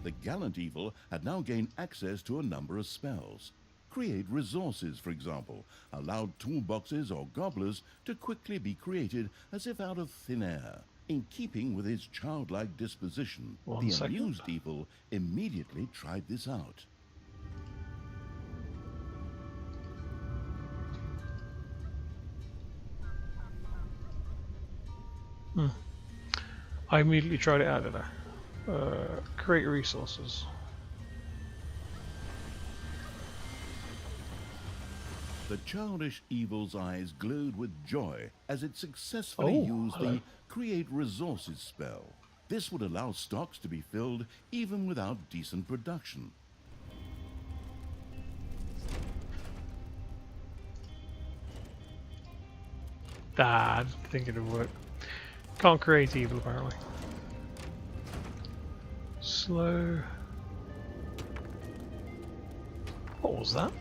The gallant evil had now gained access to a number of spells. Create resources, for example, allowed toolboxes or gobblers to quickly be created as if out of thin air. In keeping with his childlike disposition, One the second. amused evil immediately tried this out. I immediately tried it out, did I? Create resources. The childish evil's eyes glowed with joy as it successfully Oh, used hello. the Create Resources spell. This would allow stocks to be filled even without decent production. I didn't think it would work. Can't create evil apparently. Slow. What was that?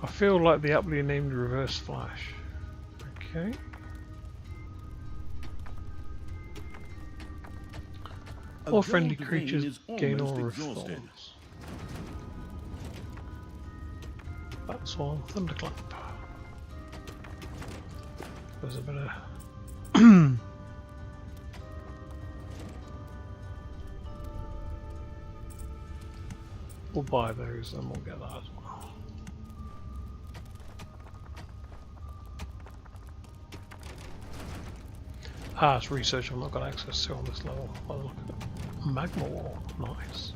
I feel like the aptly named Reverse Flash. Okay. All friendly Adult creatures Vein is gain almost all exhausted. reforms. That's one thunderclap. There's a bit of we'll buy those and we'll get that as well. It's research I've not got access to on this level. By the look of it. Magma wall, nice.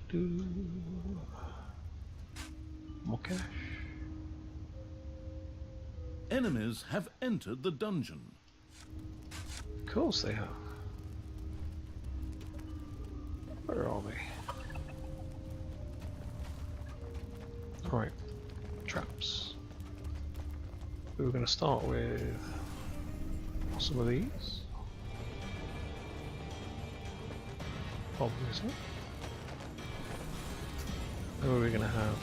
Do. More cash. Enemies have entered the dungeon. Of course they have. Where are they? Right, traps. We were going to start with some of these. Obviously. Who are we going to have?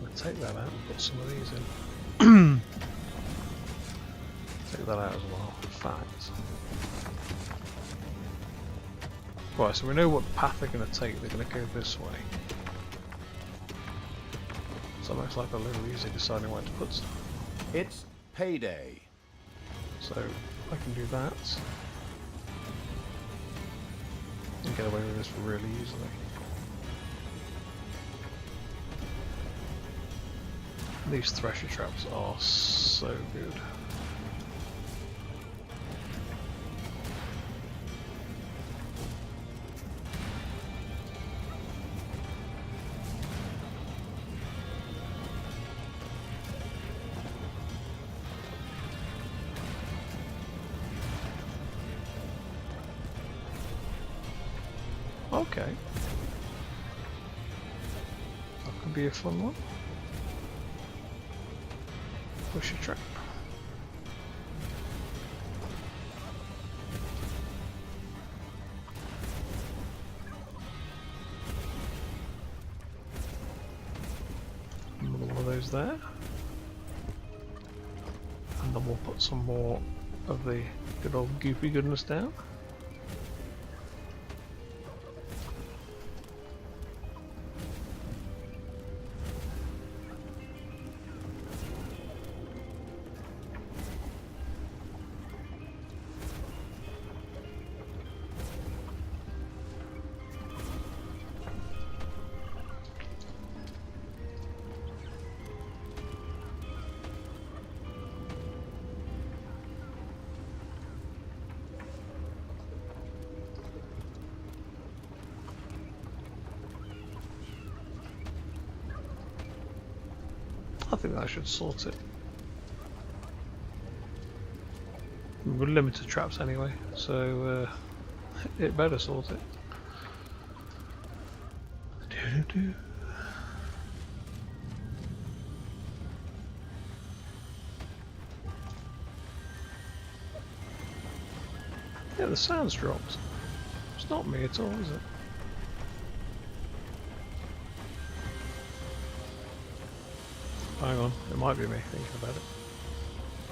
We'll take that out and put some of these in. Take that out as well. Fact. Right, so we know what path they're going to take. They're going to go this way. So it makes life a little easier deciding where to put stuff. It's payday. So I can do that. And get away with this really easily. These thresher traps are so good. Okay. That could be a fun one. Push a trap. Another one of those there. And then we'll put some more of the good old goopy goodness down. think that should sort it. We're limited traps anyway, so it better sort it. Doo-doo-doo. Yeah, the sound's dropped. It's not me at all, is it? Hang on, it might be me thinking about it.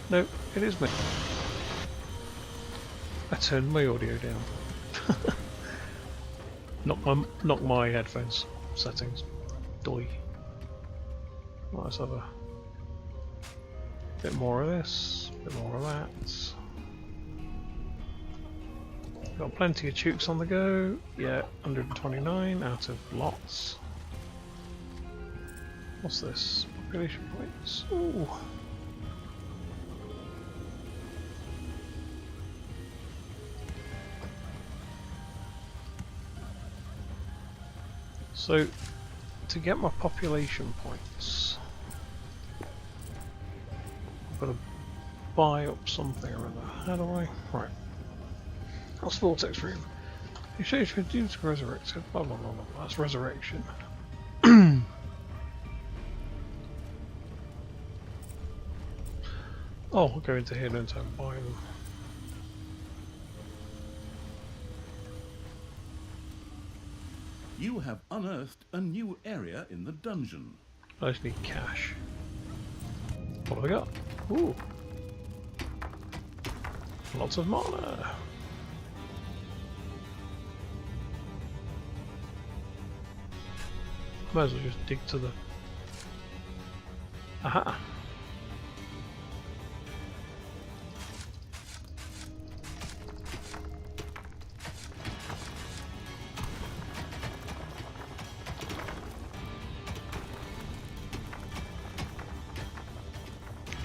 No, it is me. I turned my audio down. Not my headphones settings. Doi. Right, let's have a bit more of this, a bit more of that. Got plenty of chooks on the go. Yeah, 129 out of lots. What's this? Population points. Ooh. So, to get my population points, I've got to buy up something or other. How do I? Right. That's Vortex Room. Exchange for dudes resurrected. Blah blah blah blah. That's resurrection. Oh, I'll go into here and buy them. You have unearthed a new area in the dungeon. I just need cash. What have I got? Ooh. Lots of mana. Might as well just dig to the... Aha!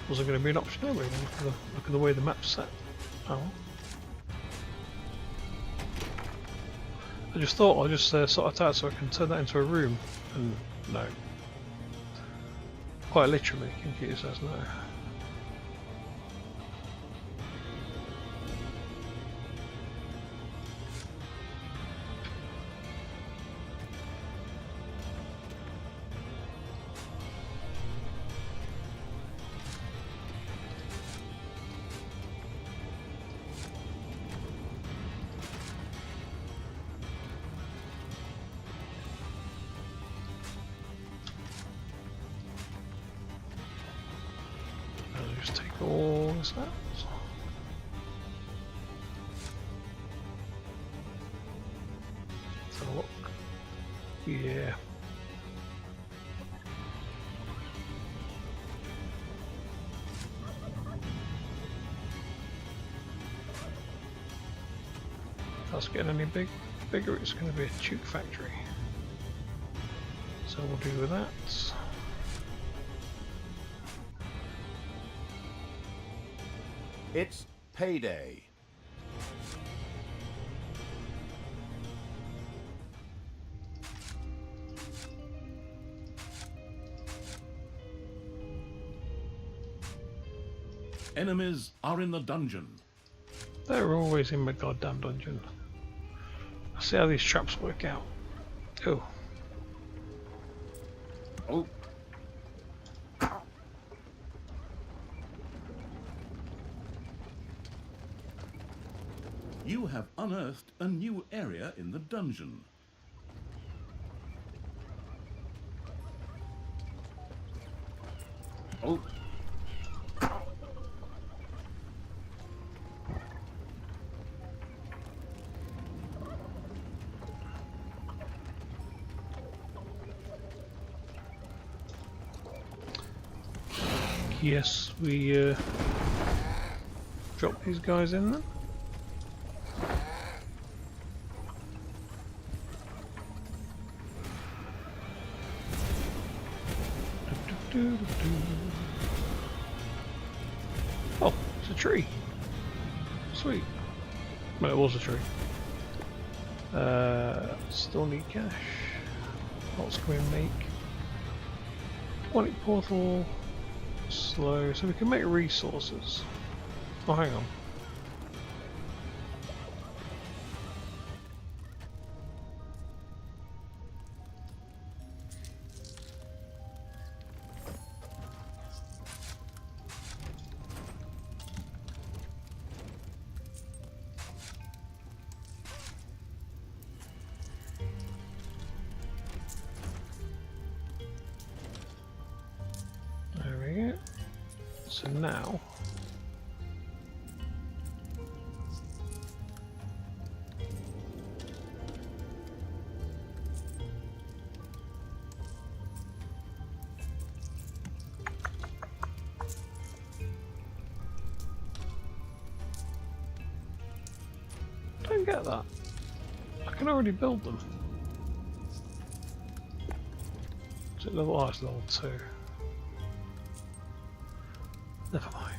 Wasn't going to be an option anyway, look at the way the map's set. Oh. I just thought I'll just sort it out so I can turn that into a room, and no. Quite literally, computer says no. Just take all this out. Let's have a look. Yeah. If that's getting any bigger, it's going to be a chook factory. So we'll do with that. It's payday. Enemies are in the dungeon. They're always in my goddamn dungeon. Let's see how these traps work out. Oh. Oh, You have unearthed a new area in the dungeon. oh. Yes, we drop these guys in there. Oh, it's a tree. Sweet. Well, it was a tree. Still need cash. What's can we make? Quantic portal. slow, so we can make resources. Oh, hang on. There we go. So now don't get that. I can already build them. Is it level? Oh, it's level 2. Never mind.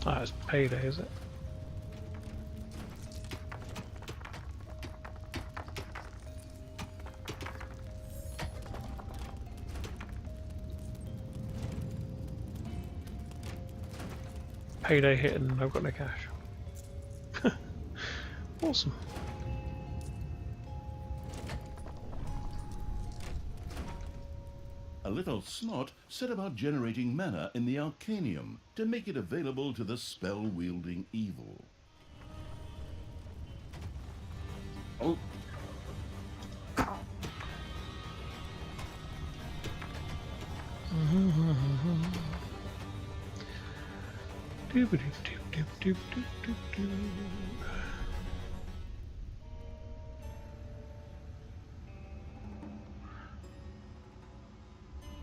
Ah, it's payday, is it? Payday hit and I've got no cash. Awesome. A little snot set about generating mana in the Arcanium to make it available to the spell-wielding evil. Oh.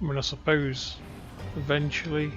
I mean, I suppose eventually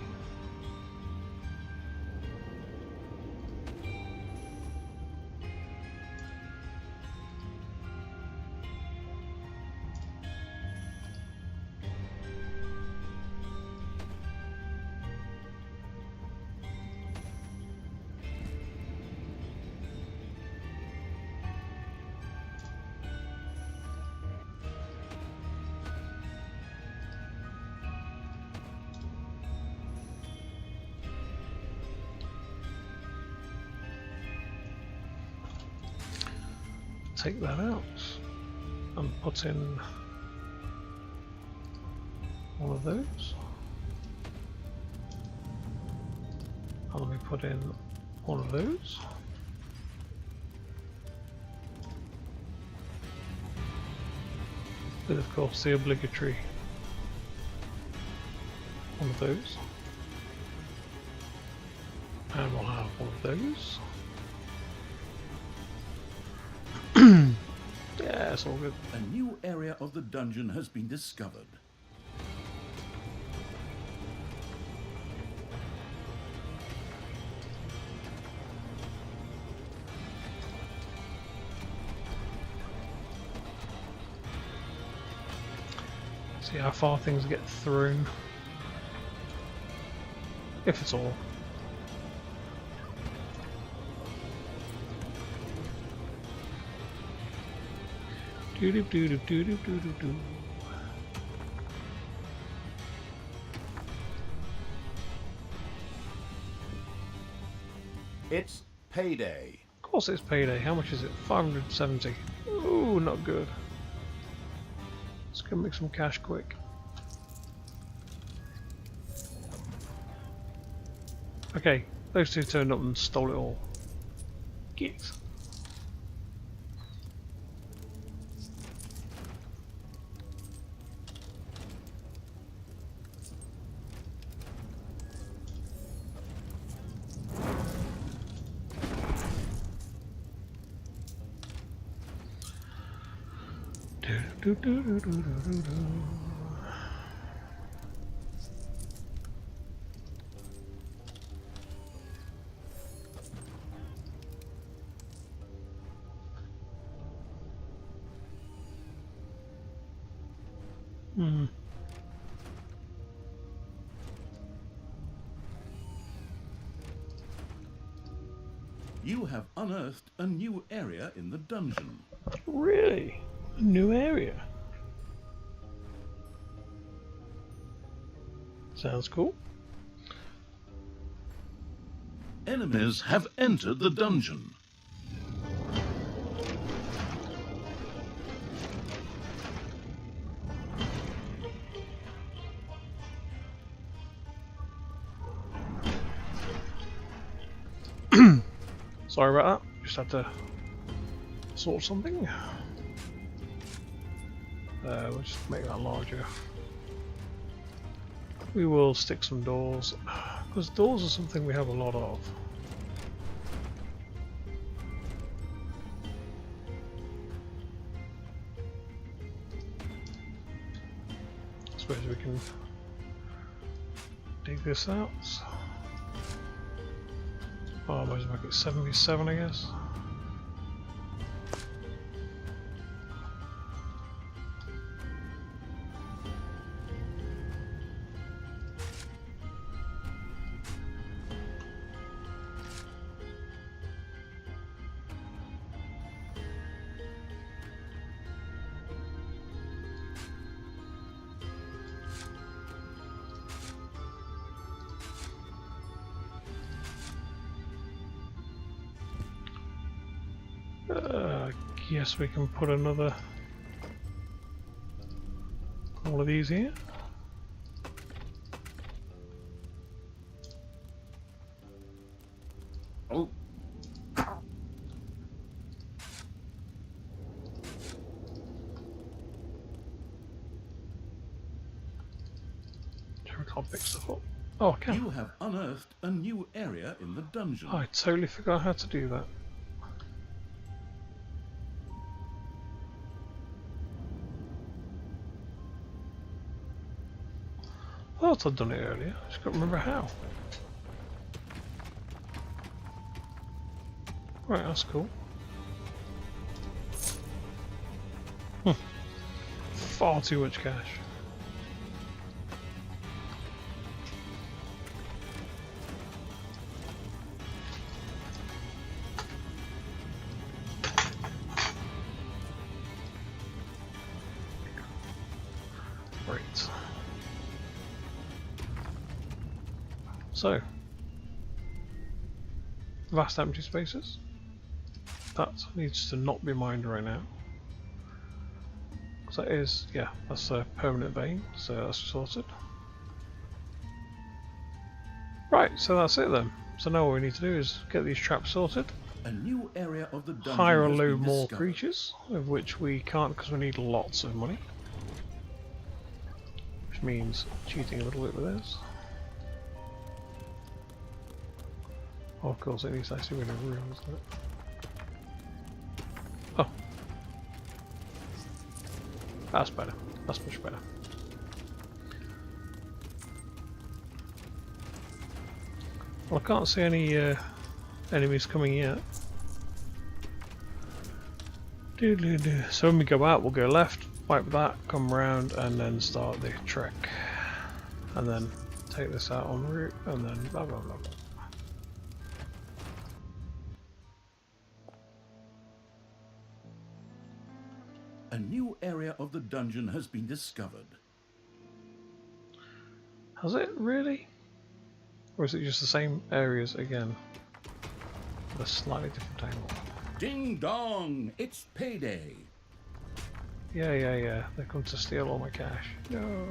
take that out and put in one of those. And let me put in one of those. Then of course the obligatory one of those. And we'll have one of those. Yeah, it's all good. A new area of the dungeon has been discovered. See how far things get thrown. If it's all. Do do do do do do do do do. It's payday. Of course it's payday. How much is it? 570. Ooh, not good. Let's go make some cash quick. Okay, those two turned up and stole it all. Get. Do, do, do, do, do, do, do. You have unearthed a new area in the dungeon. Really? A new area. Sounds cool. Enemies have entered the dungeon. Sorry about that. Just had to sort something. We'll just make that larger. We will stick some doors, because doors are something we have a lot of. I suppose we can dig this out. Oh, I might as well make it 7v7, I guess. Guess we can put another all of these here. Oh, Sure, I can't pick stuff up. Oh, I can. You have unearthed a new area in the dungeon. I totally forgot how to do that. I thought I'd done it earlier, I just can't remember how. Right, that's cool. Far too much cash. Right. So, vast empty spaces. That needs to not be mined right now. So that is, yeah, that's a permanent vein, so that's sorted. Right, so that's it then. So now what we need to do is get these traps sorted, A new area of the dungeon hire a has load been more discovered. creatures, of which we can't because we need lots of money. Which means cheating a little bit with this. Oh, of course, it needs to actually be in a room, isn't it? Oh. That's better. That's much better. Well, I can't see any enemies coming yet. Doo-doo-doo. So when we go out, we'll go left, wipe that, come round, and then start the trek. And then take this out en route, and then blah blah blah blah. A new area of the dungeon has been discovered. Has it really? Or is it just the same areas again? With a slightly different angle. Ding dong! It's payday! Yeah. They come to steal all my cash. No.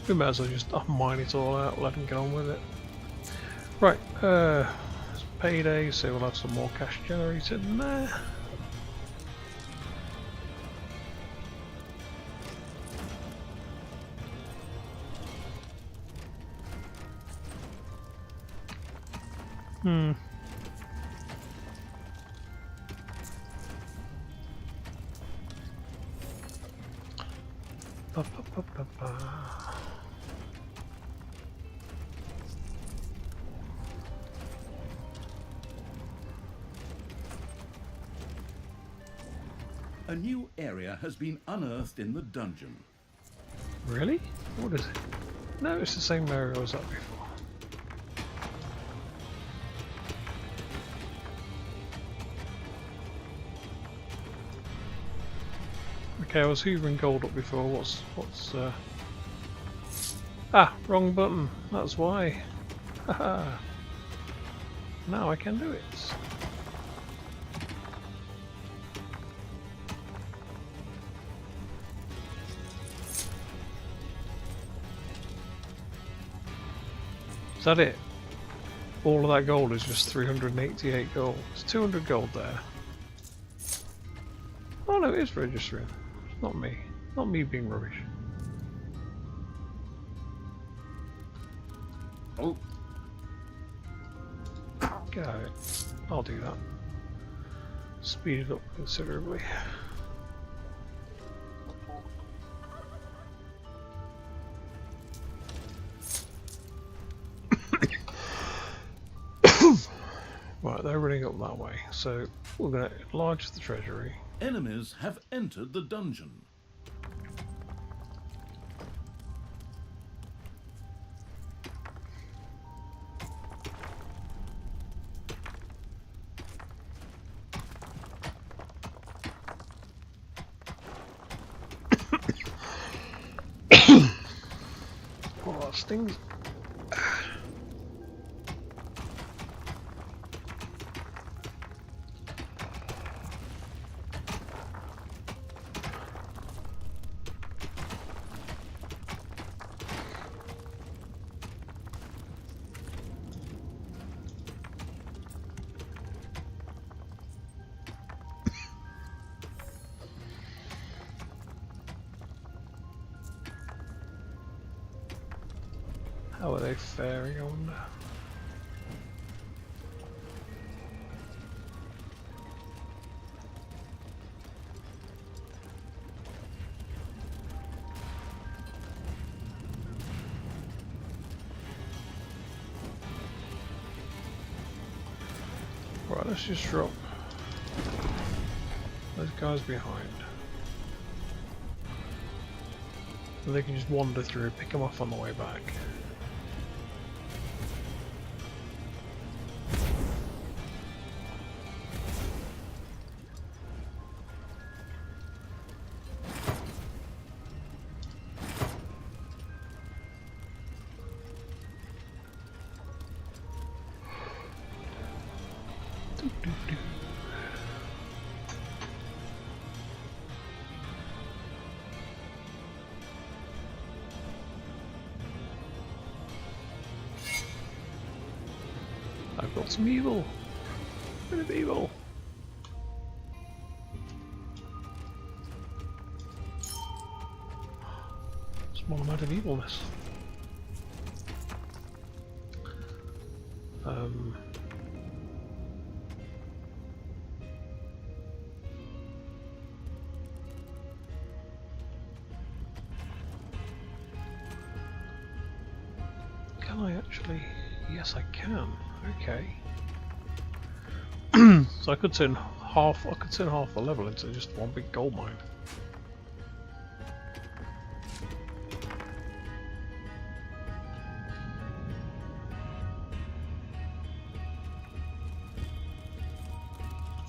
We might as well just mine it all out, let them get on with it. Right, it's payday, so we'll have some more cash generated in there. Ba, ba, ba, ba, ba. A new area has been unearthed in the dungeon. Really? What is it? No, it's the same area I was at before. Okay, I was hoovering gold up before. What's Ah, wrong button. That's why. Haha. Now I can do it. Is that it? All of that gold is just 388 gold. It's 200 gold there. Oh no, it is registering. It's not me. Not me being rubbish. Oh, Get out of it. I'll do that. Speed it up considerably. Right, they're running up that way, so we're going to enlarge the treasury. Enemies have entered the dungeon. Oh, that stings. How are they faring, I wonder? Right, let's just drop those guys behind. And they can just wander through, pick them off on the way back. I've got some evil. A bit of evil. Small amount of evilness. Can I actually? Yes, I can. Okay. So I could turn half the level into just one big gold mine.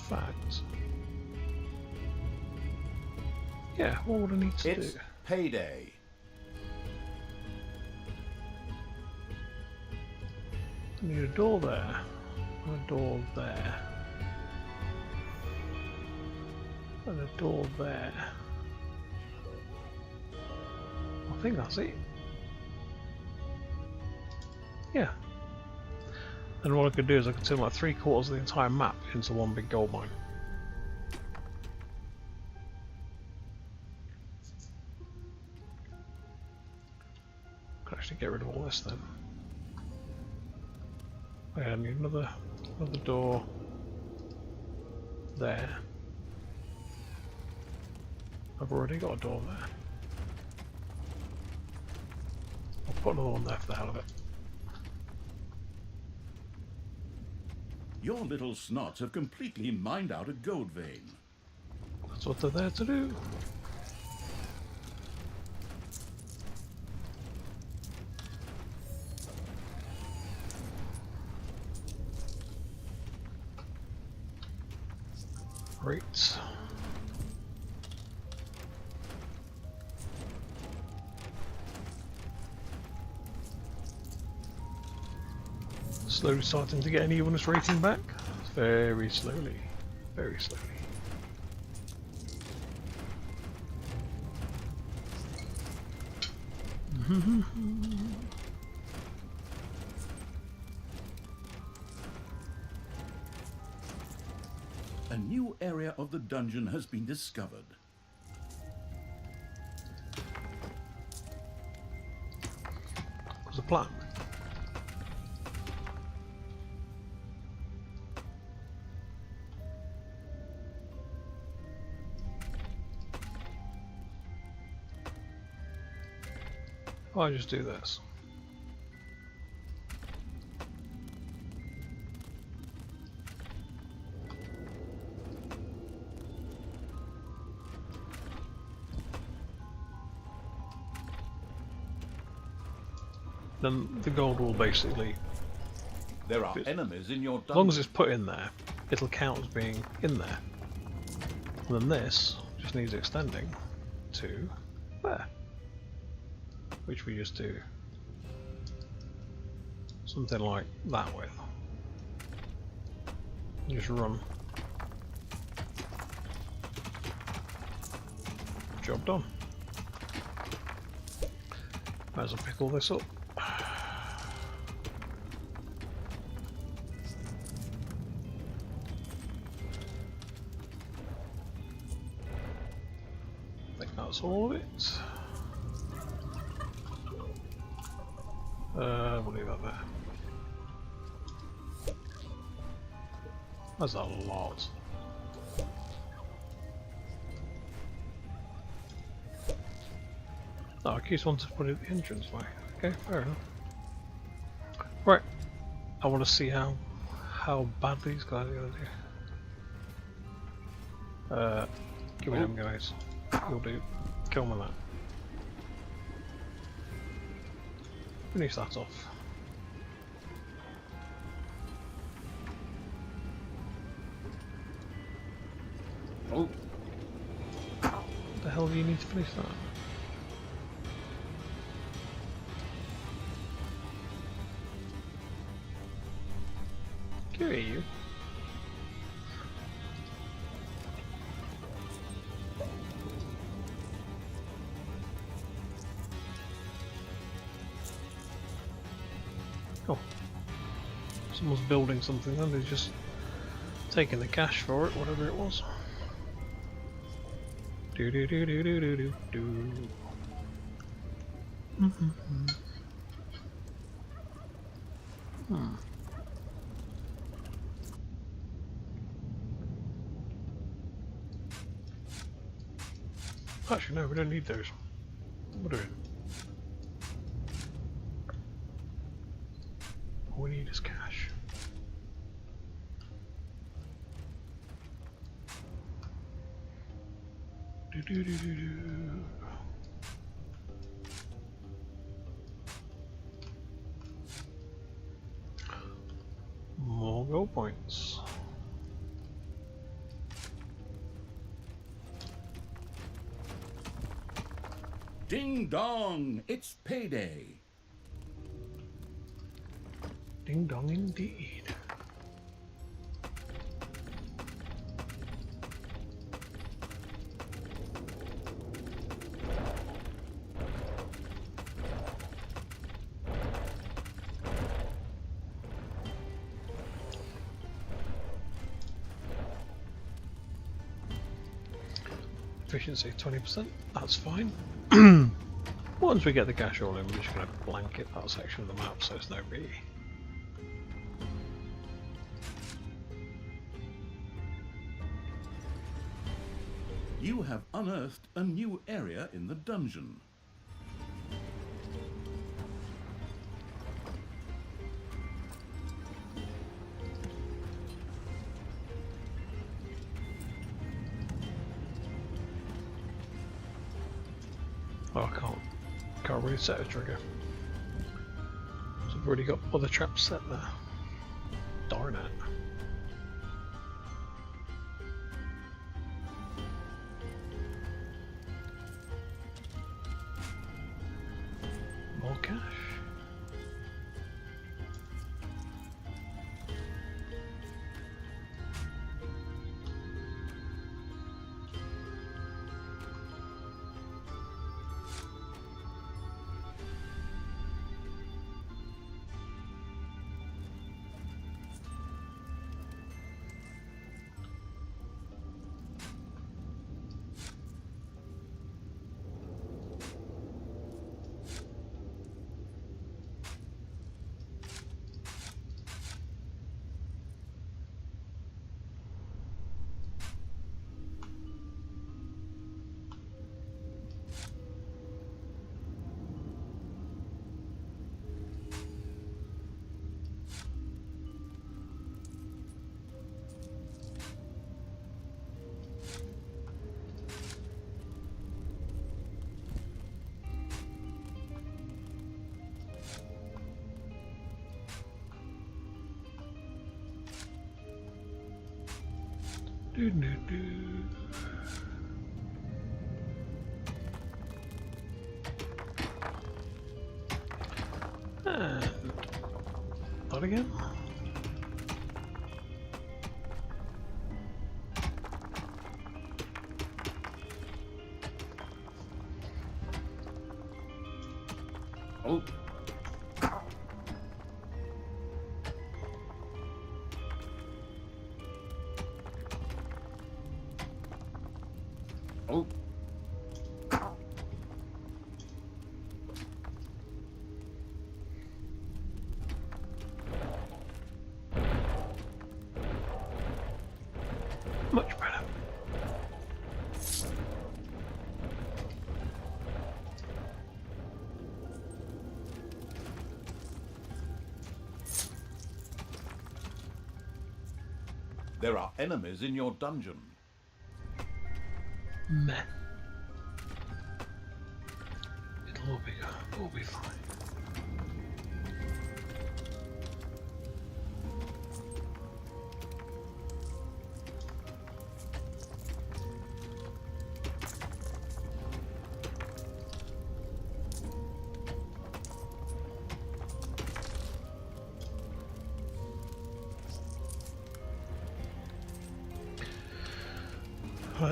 Fact. Yeah, what would I need to it's do? payday. I need a door there, and a door there, and a door there. I think that's it. Yeah. And what I could do is I could turn like 3/4 of the entire map into one big gold mine. Could actually get rid of all this then. I need another door there. I've already got a door there. I'll put another one there for the hell of it. Your little snots have completely mined out a gold vein. That's what they're there to do. Great. Slowly starting to get an evilness rating back. Very slowly. Very slowly. A new area of the dungeon has been discovered. What's the plan? I just do this. Then the gold will basically, There are enemies in your as long as dungeon. it's put in there, it'll count as being in there. And then this just needs extending to there. Which we just do something like that with. Just run. Job done. Might as well pick all this up. I think that's all of it. We'll leave that there. That's a lot. Oh, I just want to put it at the entrance way. Okay, fair enough. Right, I want to see how bad these guys are gonna do. Give me them guys. You'll do. Kill them with that. Finish that off. Oh, What the hell do you need to finish that? Give it you. Oh. Someone's building something then, they're just taking the cash for it, whatever it was. Do do do do do do do do. Actually, no, we don't need those. What are we doing? All we need is cash. Do do do do do. More gold points. Ding dong! It's payday! Ding dong indeed. Efficiency 20%, that's fine. Once we get the cash all in, we're just going to blanket that section of the map so it's no biggie. You have unearthed a new area in the dungeon. Oh, I can't really set a trigger. So I've already got other traps set there. Darn it. Do, do, do. And that again. Oh. Oh. Much better. There are enemies in your dungeon. Meh. It'll all be fine.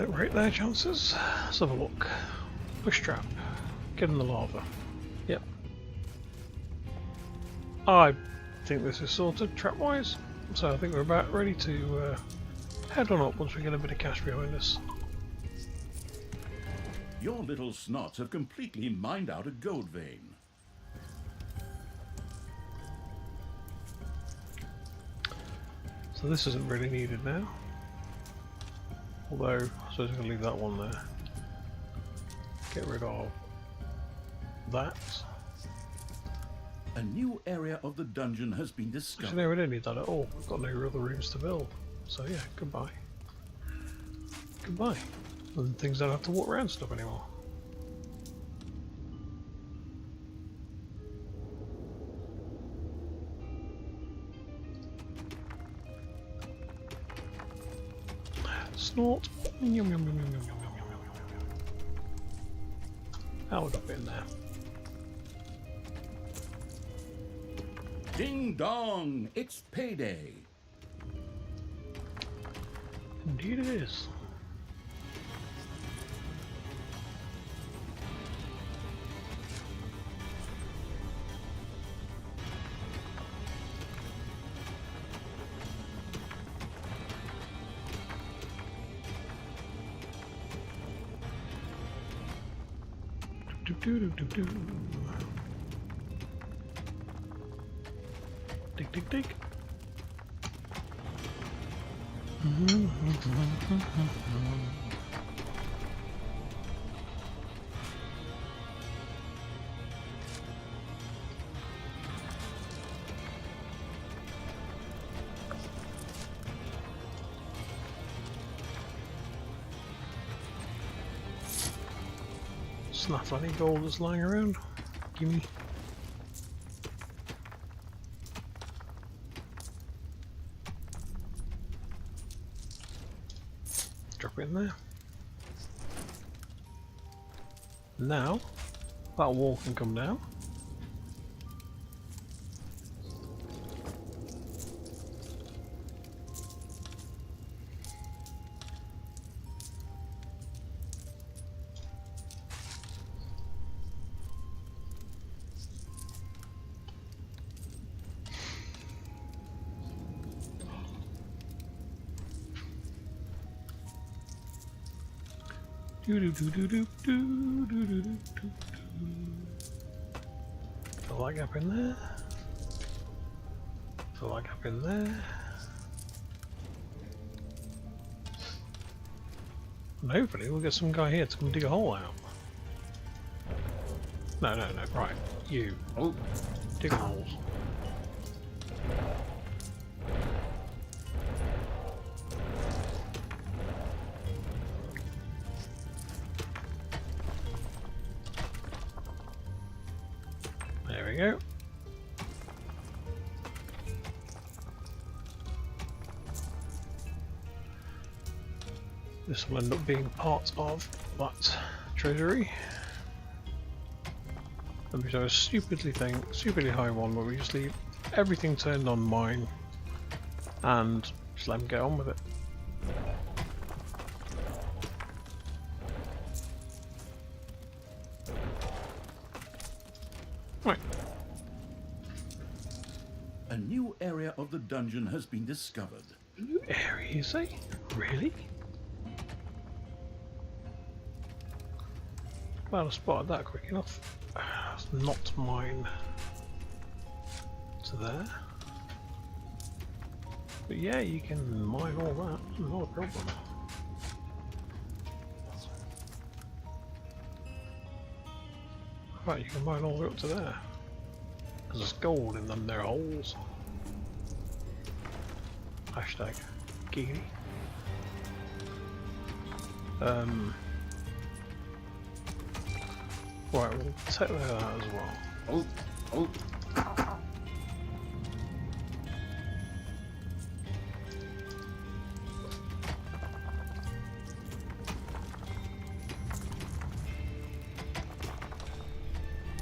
Right there, chances. Let's have a look. Push trap. Get in the lava. Yep. I think this is sorted trap-wise, so I think we're about ready to head on up once we get a bit of cash behind us. Your little snots have completely mined out a gold vein. So this isn't really needed now. Although, I suppose I'm going to leave that one there. Get rid of that. A new area of the dungeon has been Actually, discovered. no, we don't need that at all. We've got no other rooms to build. So yeah, goodbye. Goodbye. And things don't have to walk around stuff anymore. Snort. Yum, yum, yum, yum, yum, yum, yum, yum, yum, yum. That would have been there. Ding dong! It's payday! Indeed it is. Do, do, do, do, do. Dig, dig, dig. Snuff any gold that's lying around. Gimme. Drop it in there. Now, that wall can come down. Do do do do do do do do do do. Fill that gap in there. Fill that gap in there. And hopefully we'll get some guy here to come dig a hole out. No, no, no, right. You. Oh. Dig holes. There we go. This will end up being part of that treasury. And we do a stupidly high one where we just leave everything turned on mine and just let them get on with it. Right. A new area of the dungeon has been discovered. New area, you say? Really? Well, I spotted that quick enough. It's not mine. To there. But yeah, you can mine all that, not a problem. Right, you can mine all the way up to there. Because there's gold in them there holes. Hashtag Geely. Right, we'll take that out as well. Oh, oh.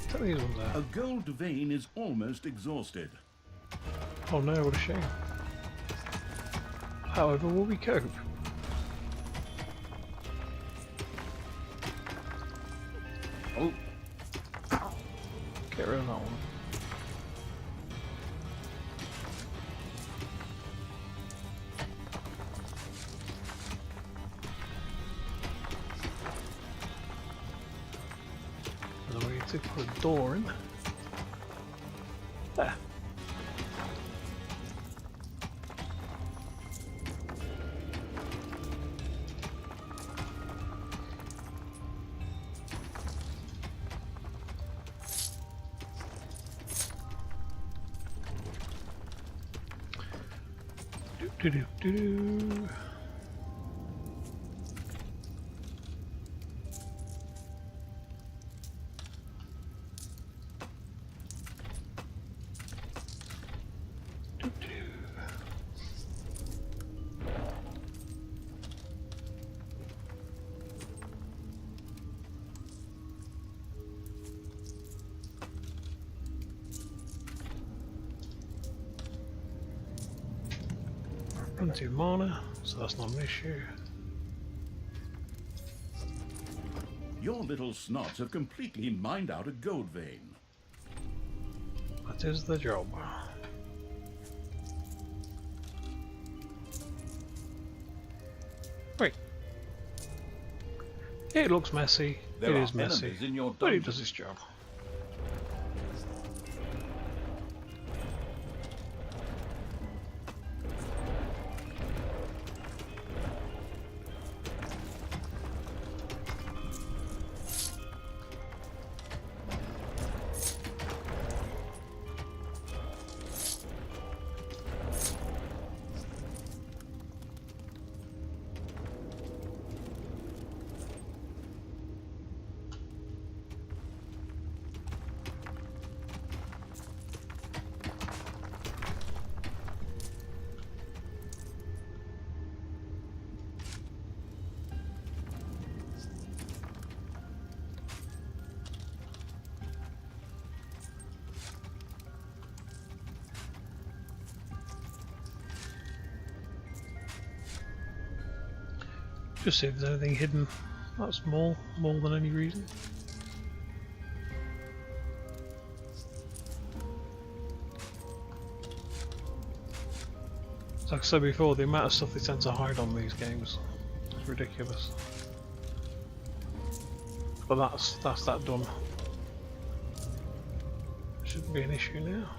Take these ones out. A gold vein is almost exhausted. Oh no, what a shame. However, will we cope? Oh, Get rid of that one. And then we need to put a door in. There. Do do do do. Do do. Plenty of mana, so that's not an issue. Your little snots have completely mined out a gold vein. That is the job. Wait. It looks messy. there It are is messy. enemies in your But it dungeon. does its job. Just see if there's anything hidden that's more than any reason. Like I said before, the amount of stuff they tend to hide on these games is ridiculous. But that's that done. Shouldn't be an issue now.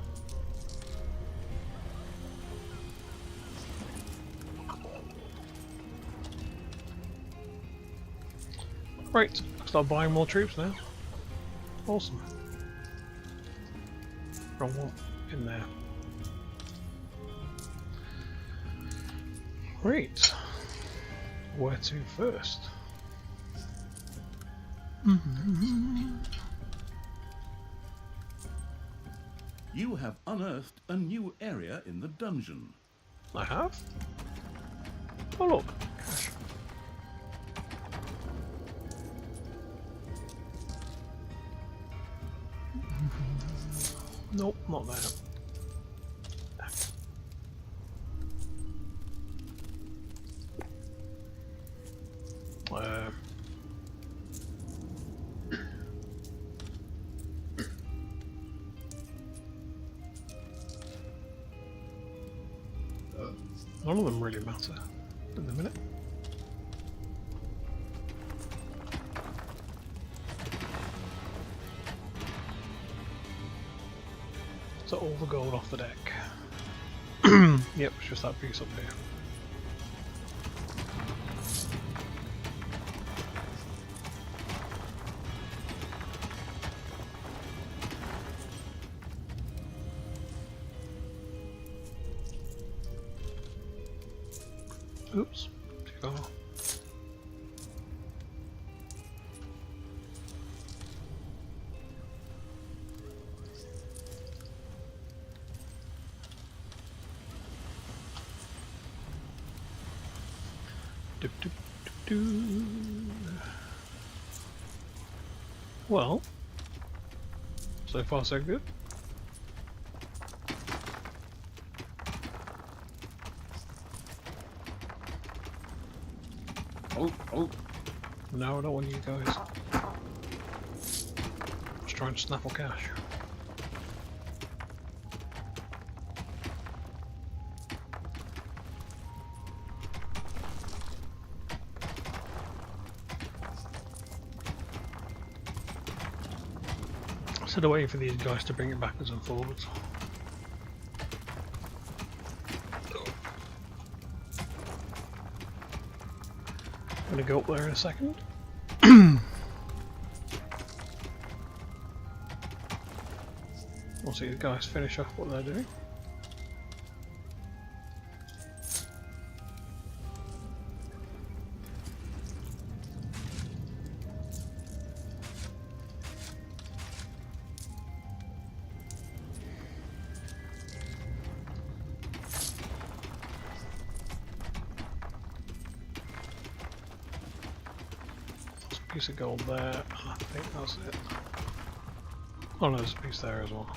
Right, start buying more troops now. Awesome. Wrong one. In there. Right. Where to first? You have unearthed a new area in the dungeon. I have. Oh look. Cash. Nope, not there. None of them really matter in the minute. So all the gold off the deck. Yep, it's just that piece up here. Oops, too far. Doop, doop, doop, doop. Well, so far so good. Oh, oh. No, I don't want you guys. Just trying to snaffle cash. Instead of waiting for these guys to bring it backwards and forwards. I'm gonna go up there in a second. We'll see the guys finish off what they're doing. Piece of gold there, I think that's it. Oh no, there's a piece there as well.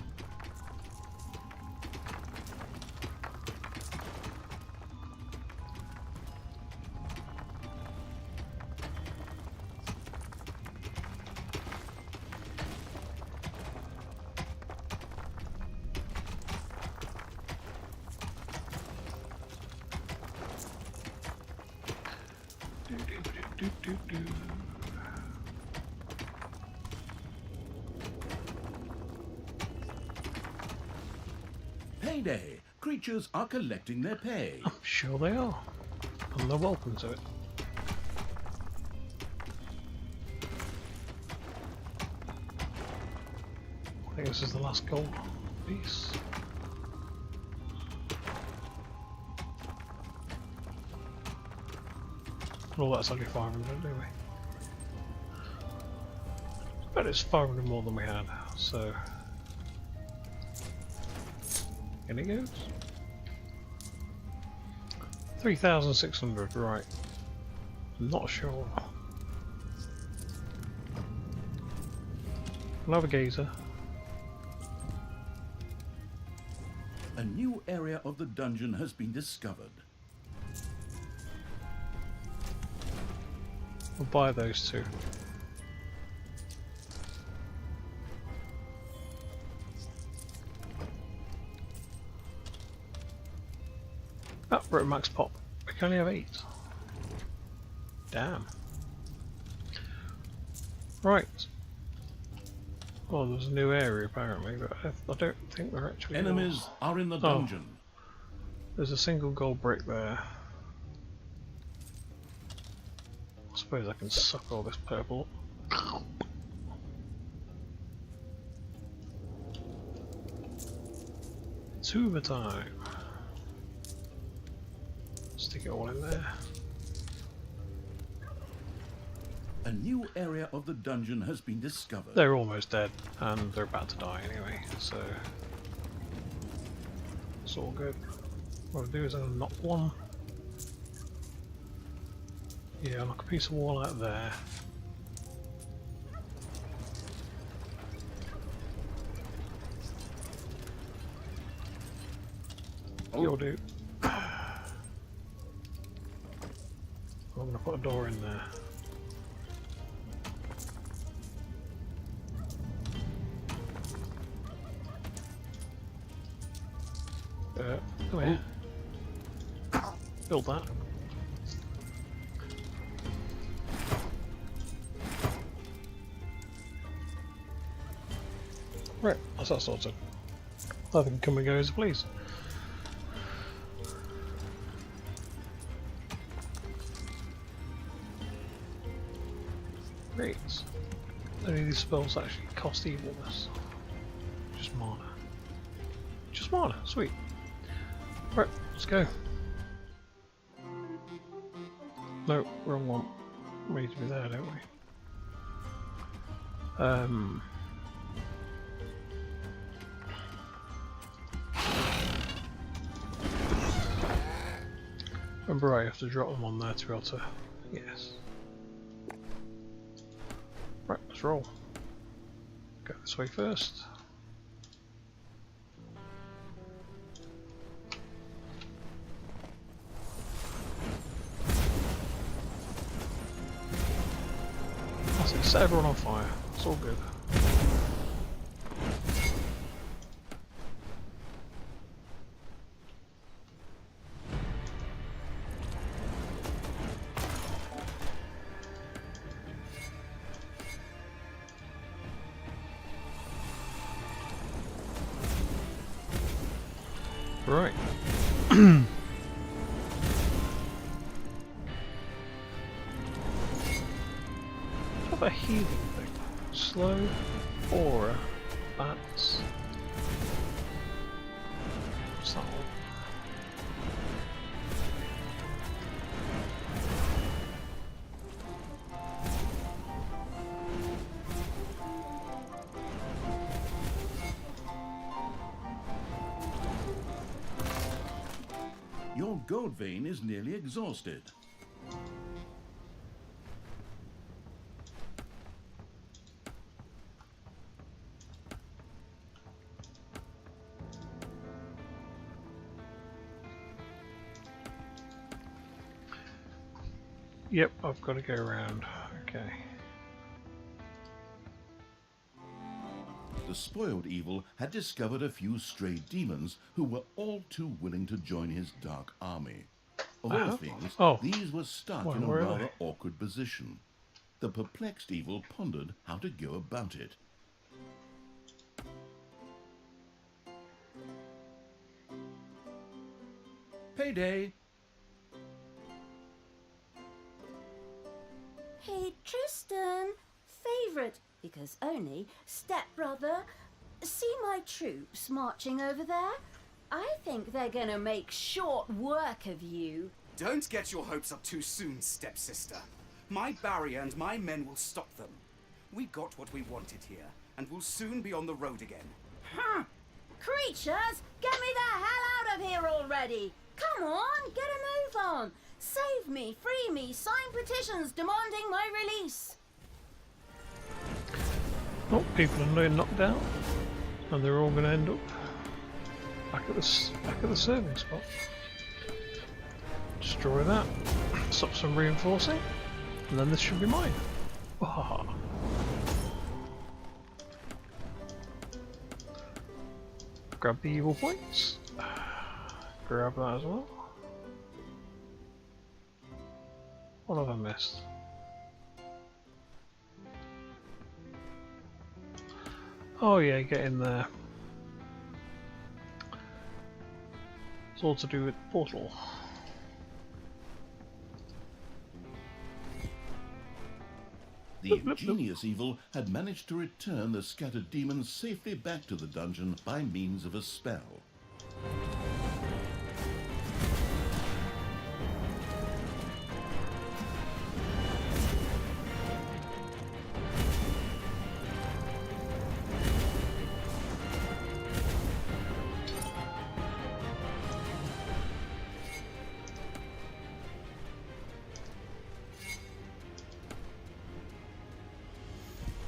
Do, do, do, do, do, do. Payday! Creatures are collecting their pay. I'm sure they are. And they're welcome to it. I think this is the last gold piece. Well, that's only 500 anyway. But it's 500 more than we had, so... In it goes. 3,600, right. Not sure. Navigator. A new area of the dungeon has been discovered. We'll buy those two. Oh, we're at max pop. We can only have 8. Damn. Right. Oh, there's a new area apparently, but I don't think there actually Enemies are in the dungeon. There's a single gold brick there. I suppose I can suck all this purple. Tuba time. Stick it all in there. A new area of the dungeon has been discovered. They're almost dead, and they're about to die anyway, so it's all good. What I'll do is I'll knock one. Yeah, I'll knock a piece of wall out there. You'll do. I'm going to put a door in there. Come here. Build that. Right, that's that sorted. I can come and go as I please. Great. Only these spells actually cost evilness. Just mana. Just mana, sweet. Right, let's go. No, wrong one. We need to be there, don't we? Remember, I have to drop them on there to be able to. Yes. Right, let's roll. Go this way first. That's it, set everyone on fire. It's all good. Right. Have a healing thing. Slow, aura, bats. What's that one? Your gold vein is nearly exhausted. Yep, I've got to go around. Okay. The spoiled evil had discovered a few stray demons who were all too willing to join his dark army. Of all things, these were stuck in a rather awkward position. The perplexed evil pondered how to go about it. Payday! Hey, Tristan, favourite, because only, stepbrother, see my troops marching over there? I think they're gonna make short work of you. Don't get your hopes up too soon, stepsister. My barrier and my men will stop them. We got what we wanted here, and we'll soon be on the road again. Huh. Creatures, get me the hell out of here already! Come on, get a move on! Save me, free me, sign petitions demanding my release! Oh, people are being knocked out, and they're all going to end up back at the serving spot. Destroy that, stop some reinforcing, and then this should be mine. Oh. Grab the evil points. Grab that as well. What have I missed? Oh yeah, get in there. It's all to do with portal. The ingenious evil had managed to return the scattered demons safely back to the dungeon by means of a spell.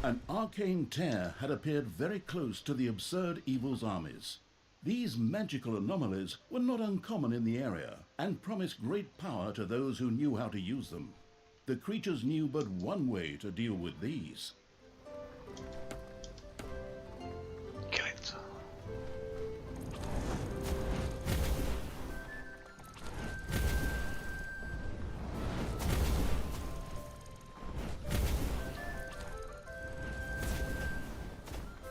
An arcane tear had appeared very close to the absurd evil's armies. These magical anomalies were not uncommon in the area and promised great power to those who knew how to use them. The creatures knew but one way to deal with these. Kill it.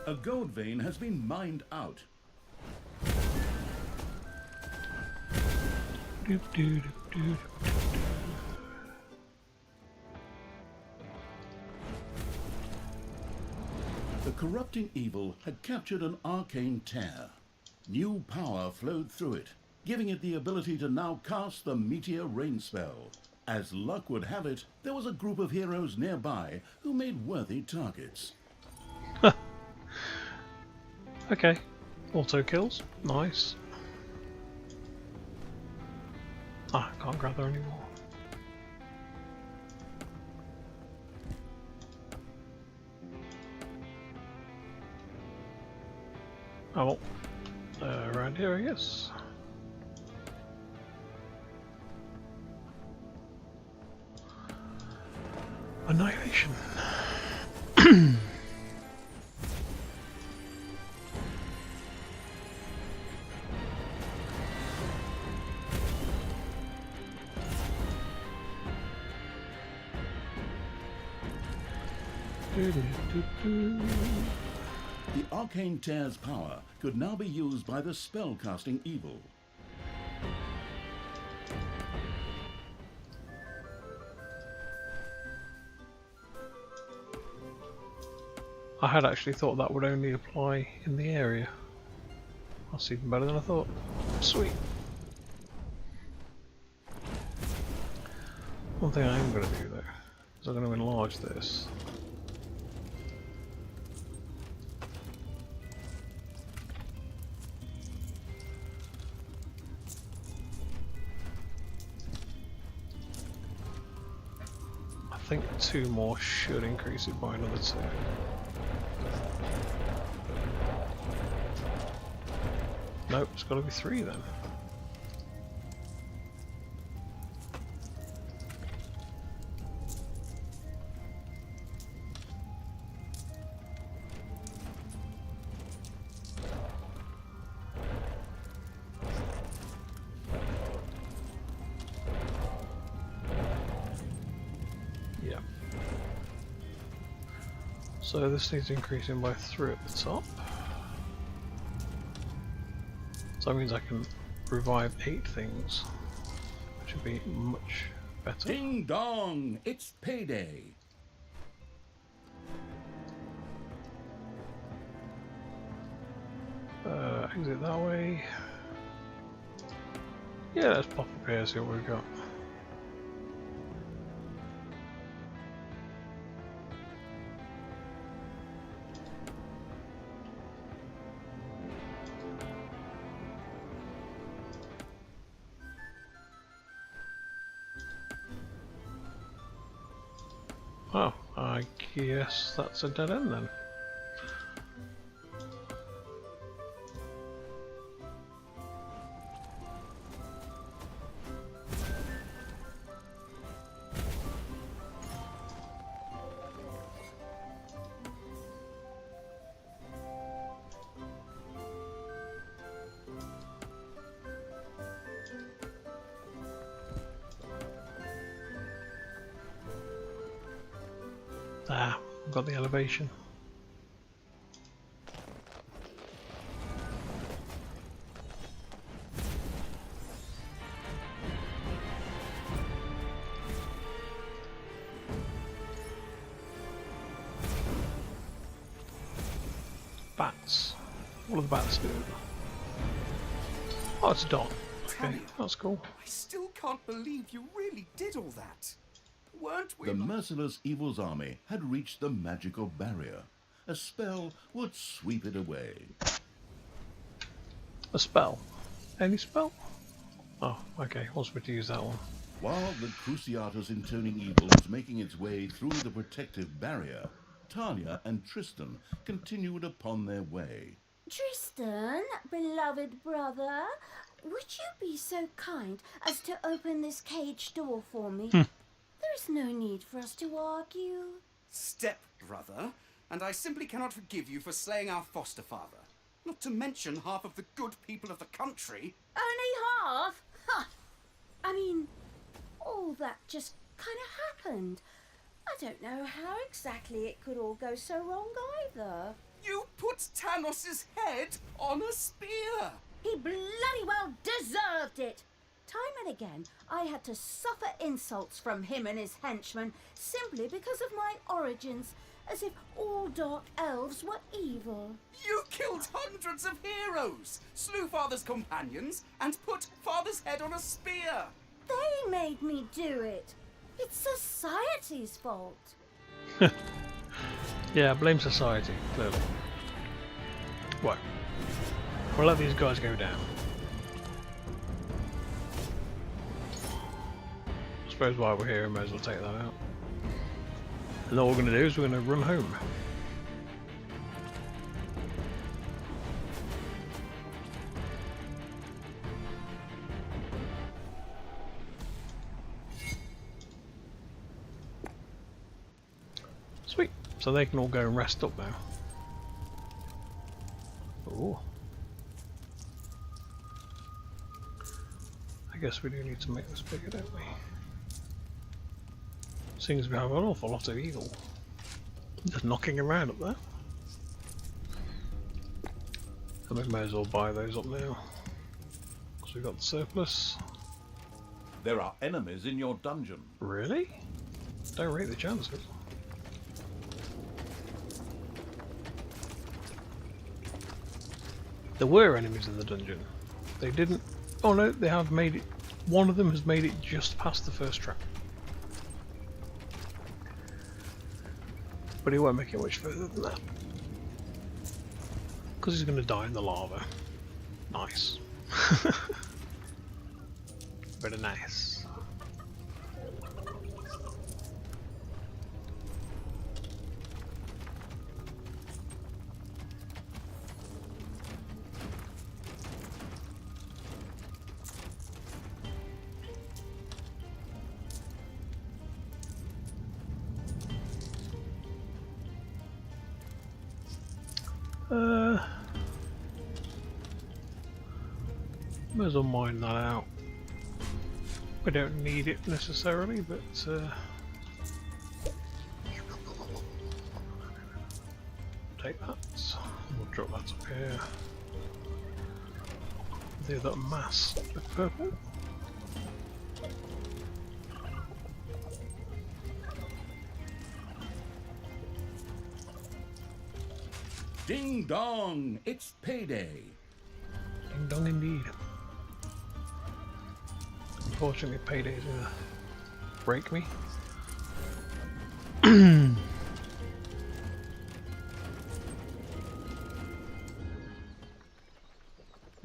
A gold vein has been mined out. Doop, doop, doop, doop. The corrupting evil had captured an arcane tear. New power flowed through it, giving it the ability to now cast the Meteor Rain spell. As luck would have it, there was a group of heroes nearby who made worthy targets. Okay. Auto kills. Nice. Ah, I can't grab her anymore. Oh, well. Around here, I guess. Annihilation. The arcane tear's power could now be used by the spell-casting evil. I had actually thought that would only apply in the area. That's even better than I thought. Sweet. One thing I am going to do though is I'm going to enlarge this. I think 2 more should increase it by another 2. Nope, it's got to be 3 then. Yeah. So this needs increasing by 3 at the top. So that means I can revive 8 things, which would be much better. Ding dong! It's payday! Exit that way. Yeah, let's pop up here, see what we've got. Oh, I guess that's a dead end then. Ah, I've got the elevation. Bats. What do the bats do? Oh, it's a dot. Okay, Talia, that's cool. I still can't believe you really did all that. Weren't we? The merciless evil's army had reached the magical barrier. A spell would sweep it away. A spell. Any spell? Oh, okay. Wants me to use that one. While the Cruciatus intoning evil was making its way through the protective barrier, Talia and Tristan continued upon their way. Tristan, beloved brother, would you be so kind as to open this cage door for me? There is no need for us to argue. Step-brother, and I simply cannot forgive you for slaying our foster father. Not to mention half of the good people of the country. Only half? Ha! I mean, all that just kind of happened. I don't know how exactly it could all go so wrong either. You put Tanos' head on a spear! He bloody well deserved it! Time and again, I had to suffer insults from him and his henchmen simply because of my origins, as if all dark elves were evil. You killed hundreds of heroes, slew Father's companions, and put Father's head on a spear! They made me do it. It's society's fault. Yeah, blame society, clearly. Right. We'll let these guys go down. I suppose while we're here, we may as well take that out. And all we're going to do is we're going to run home. Sweet. So they can all go and rest up now. Ooh. I guess we do need to make this bigger, don't we? Seems we have an awful lot of evil just knocking around up there. I think we may as well buy those up now, because we've got the surplus. There are enemies in your dungeon. Really? Don't rate the chances. There were enemies in the dungeon. They didn't... Oh no, they have made it... One of them has made it just past the first trap. But he won't make it much further than that. Because he's going to die in the lava. Nice. Very nice. Might as well mine that out. We don't need it necessarily, but take that. We'll drop that up here. The other mass of purple. Ding dong, it's payday. Ding dong indeed. Unfortunately, payday's gonna break me.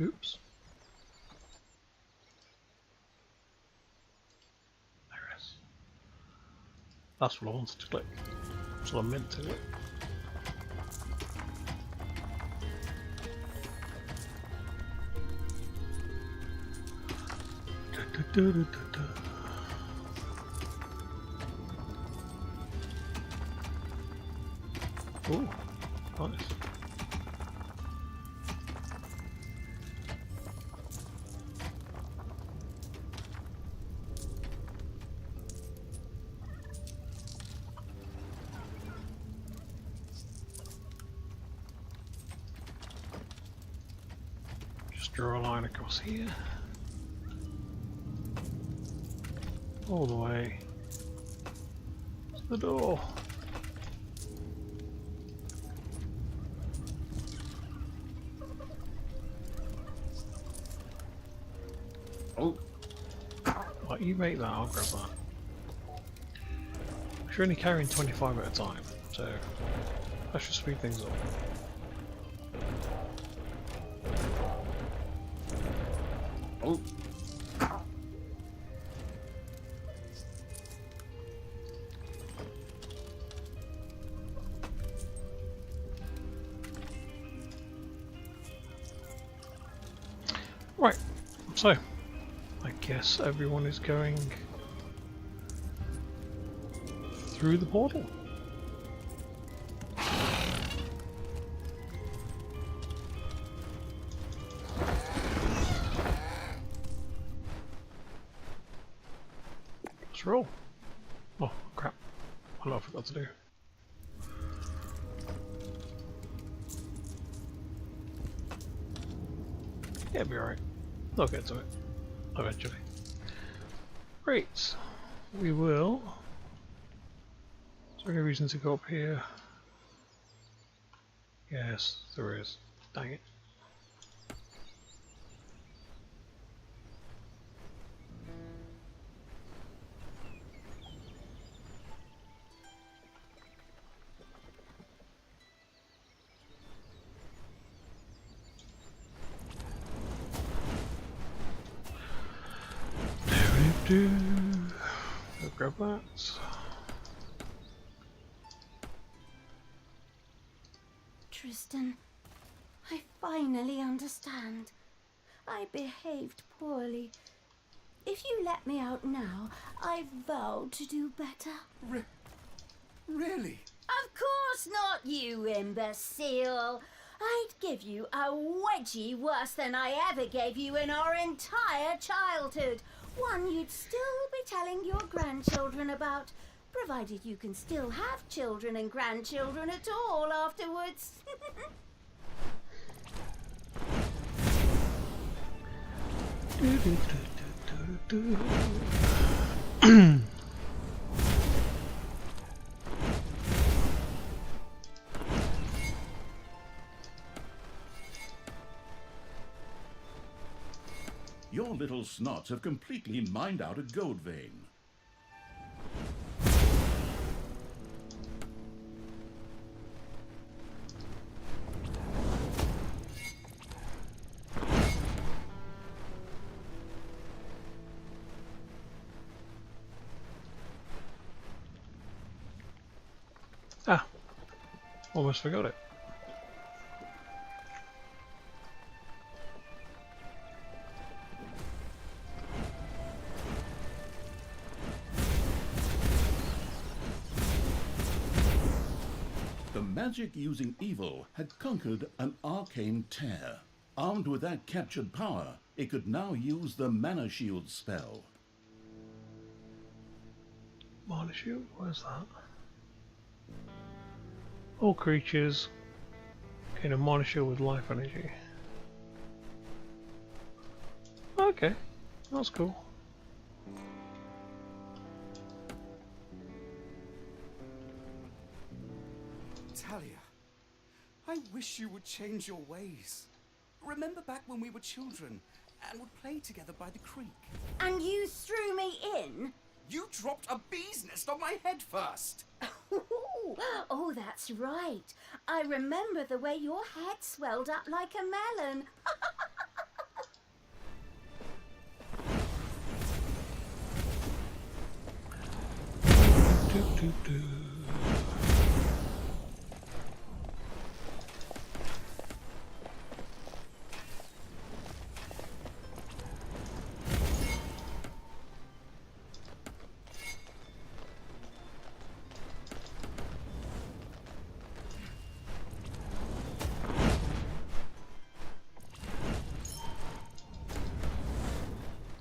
Oops. There it is. That's what I wanted to click. That's what I meant to click. Oh, nice. Just draw a line across here. All the way to the door. Oh, Right, you make that, I'll grab that. You're only carrying 25 at a time, so that should speed things up. oh. So, I guess everyone is going through the portal. Let's roll. Oh crap! What I forgot to do. Yeah, it'll be alright. I'll get to it eventually. Great. We will. Is there any reason to go up here? Yes, there is. Dang it. I'll grab that. Tristan, I finally understand. I behaved poorly. If you let me out now, I vowed to do better. Really? Of course not, you imbecile. I'd give you a wedgie worse than I ever gave you in our entire childhood. One you'd still be telling your grandchildren about, provided you can still have children and grandchildren at all afterwards. Your little snots have completely mined out a gold vein. Ah, almost forgot it. The magic using evil had conquered an arcane tear. Armed with that captured power, it could now use the Mana Shield spell. Mana Shield? Where's that? All creatures gain a Mana Shield with life energy. Okay, that's cool. Talia, I wish you would change your ways. Remember back when we were children and would play together by the creek? And you threw me in? You dropped a bee's nest on my head first. Oh, that's right. I remember the way your head swelled up like a melon.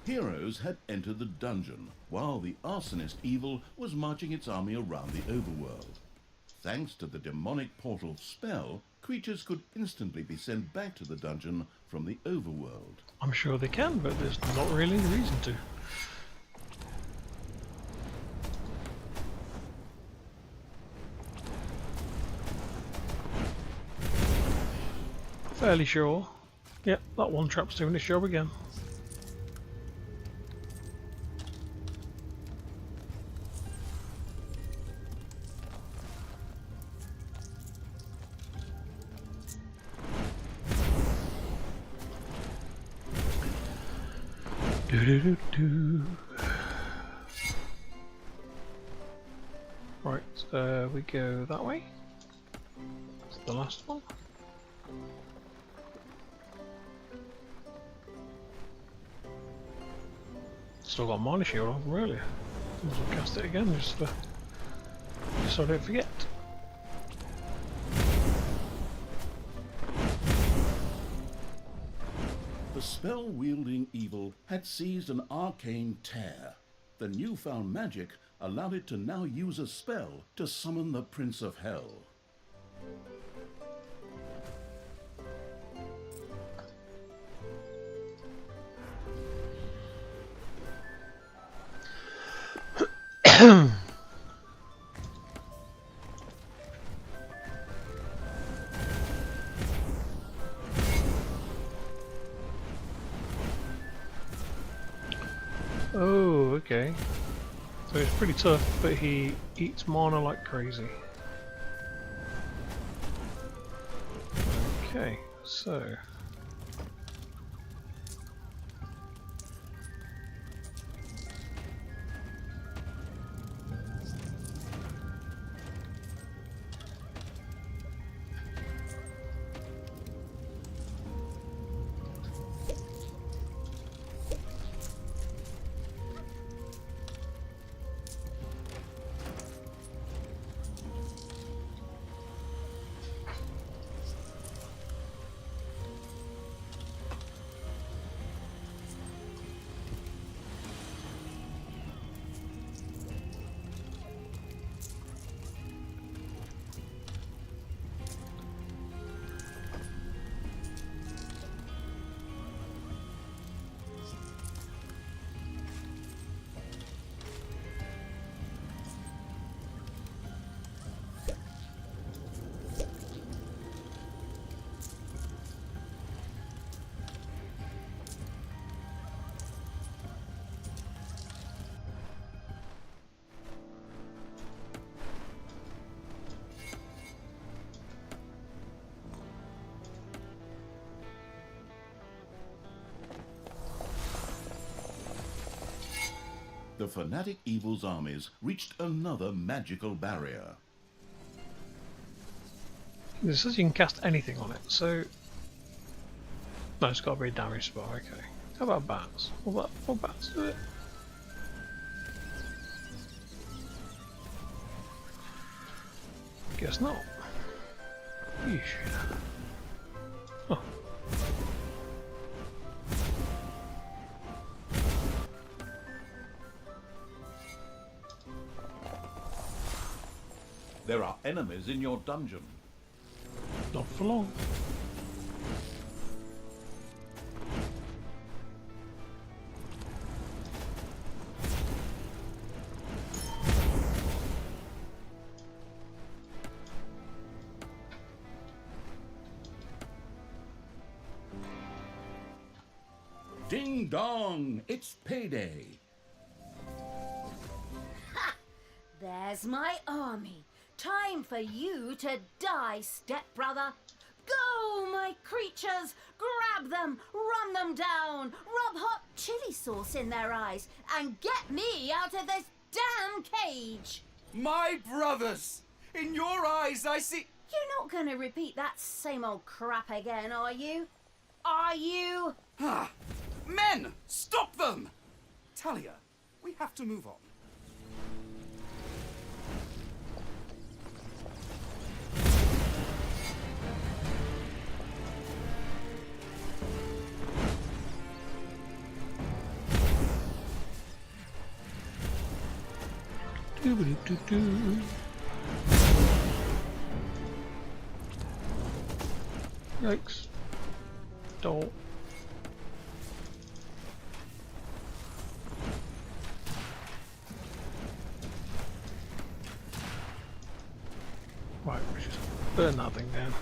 Heroes had entered the dungeon, while the arsonist evil was marching its army around the overworld. Thanks to the demonic portal spell, creatures could instantly be sent back to the dungeon from the overworld. I'm sure they can, but there's not really any reason to. Fairly sure. Yep, that one trap's doing its job again. Right, we go that way. That's the last one. Still got Mana Shield on from earlier. Might as well cast it again just so I don't forget. The spell-wielding evil had seized an arcane tear. The newfound magic allowed it to now use a spell to summon the Prince of Hell. Oh, okay. So it's pretty tough, but he eats mana like crazy. Okay, so... The fanatic evil's armies reached another magical barrier. It says you can cast anything on it, so... No, it's got to be a damage spell, okay. How about bats? What bats do it? Guess not. Yeesh. Oh. There are enemies in your dungeon. Not for long. Ding dong! It's payday! There's my army. Time for you to die, stepbrother. Go, my creatures! Grab them, run them down, rub hot chili sauce in their eyes, and get me out of this damn cage! My brothers! In your eyes I see... You're not going to repeat that same old crap again, are you? Are you? Ah! Men! Stop them! Talia, we have to move on. Doo-ba-doo-doo-doo. Yikes. Don't. Right, we just burn that thing down.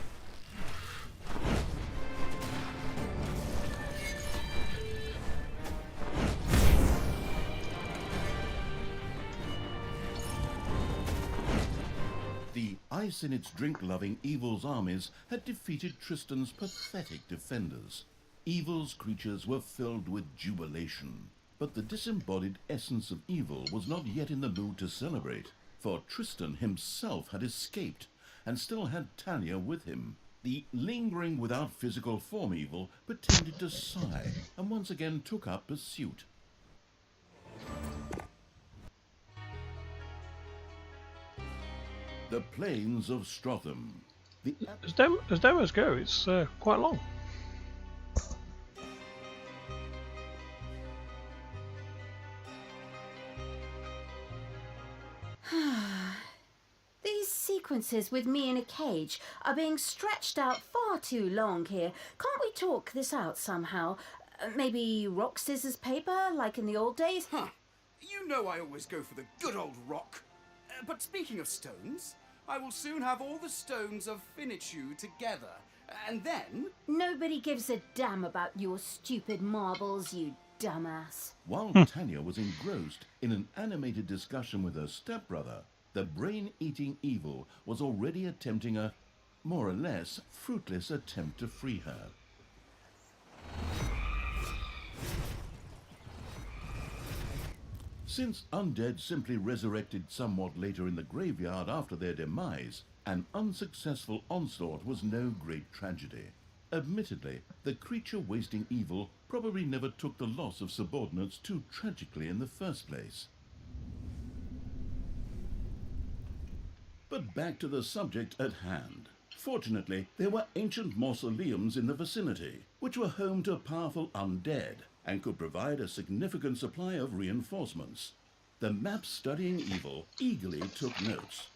The ice in its drink-loving Evil's armies had defeated Tristan's pathetic defenders. Evil's creatures were filled with jubilation. But the disembodied essence of Evil was not yet in the mood to celebrate, for Tristan himself had escaped and still had Talia with him. The lingering without physical form Evil pretended to sigh and once again took up pursuit. The Plains of Strotham. The As demos go, it's quite long. These sequences with me in a cage are being stretched out far too long here. Can't we talk this out somehow? Maybe rock, scissors, paper, like in the old days? Huh. You know I always go for the good old rock. But speaking of stones, I will soon have all the stones of Finichu together. And then... Nobody gives a damn about your stupid marbles, you dumbass. While Tanya was engrossed in an animated discussion with her stepbrother, the brain-eating evil was already attempting a, more or less, fruitless attempt to free her. Since undead simply resurrected somewhat later in the graveyard after their demise, an unsuccessful onslaught was no great tragedy. Admittedly, the creature-wasting evil probably never took the loss of subordinates too tragically in the first place. But back to the subject at hand. Fortunately, there were ancient mausoleums in the vicinity, which were home to powerful undead, and could provide a significant supply of reinforcements. The map studying evil eagerly took notes.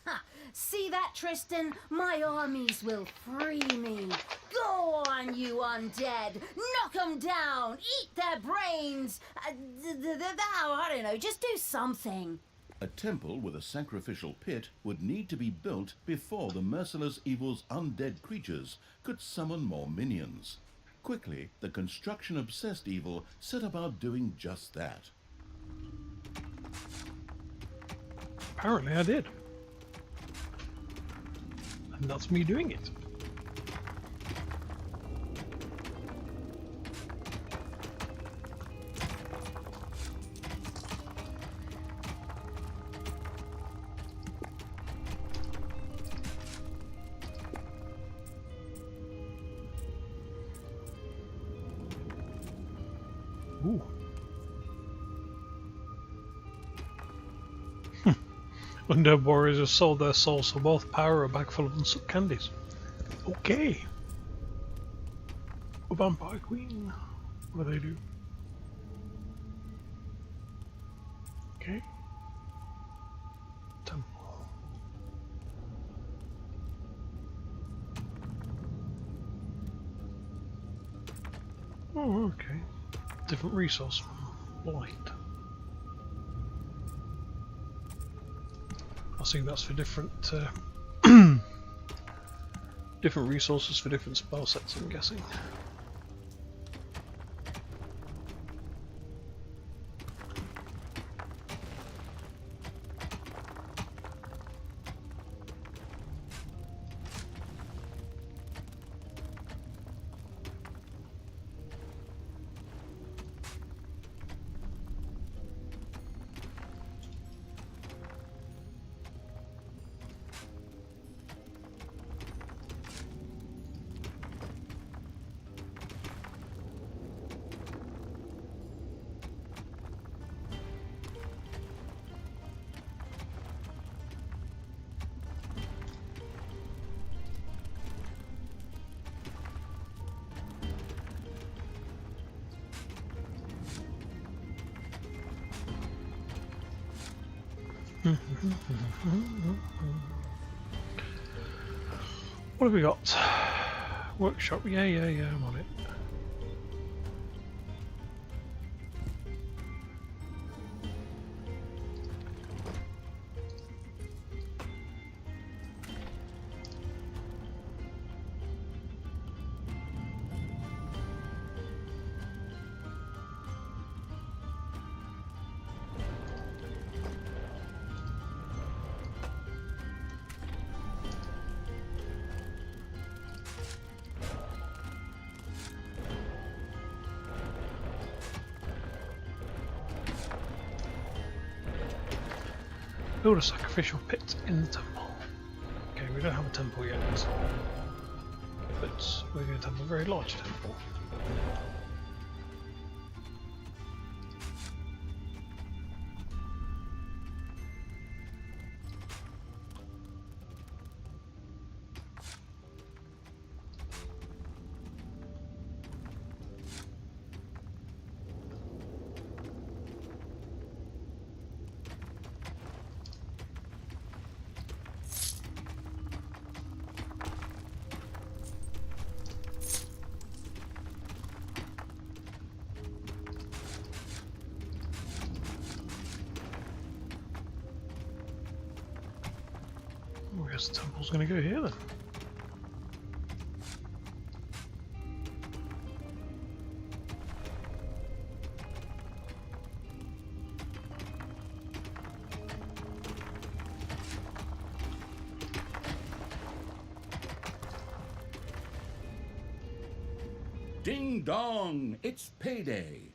Ha! See that, Tristan? My armies will free me. Go on, you undead! Knock them down! Eat their brains! I don't know, just do something. A temple with a sacrificial pit would need to be built before the merciless evil's undead creatures could summon more minions. Quickly, the construction-obsessed evil set about doing just that. Apparently I did. And that's me doing it. Ooh. Undead warriors have sold their souls for both power, a bag full of unsucked candies. Okay. A vampire queen. What do they do? Okay. Temple. Oh, okay. Different resource. Light. I think that's for different different resources for different spell sets, I'm guessing. What have we got? Workshop, yeah, I'm on it. Build a sacrificial pit in the temple. Okay, we don't have a temple yet, but we're going to have a very large temple. guess the temple's going to go here then. Ding dong! It's payday!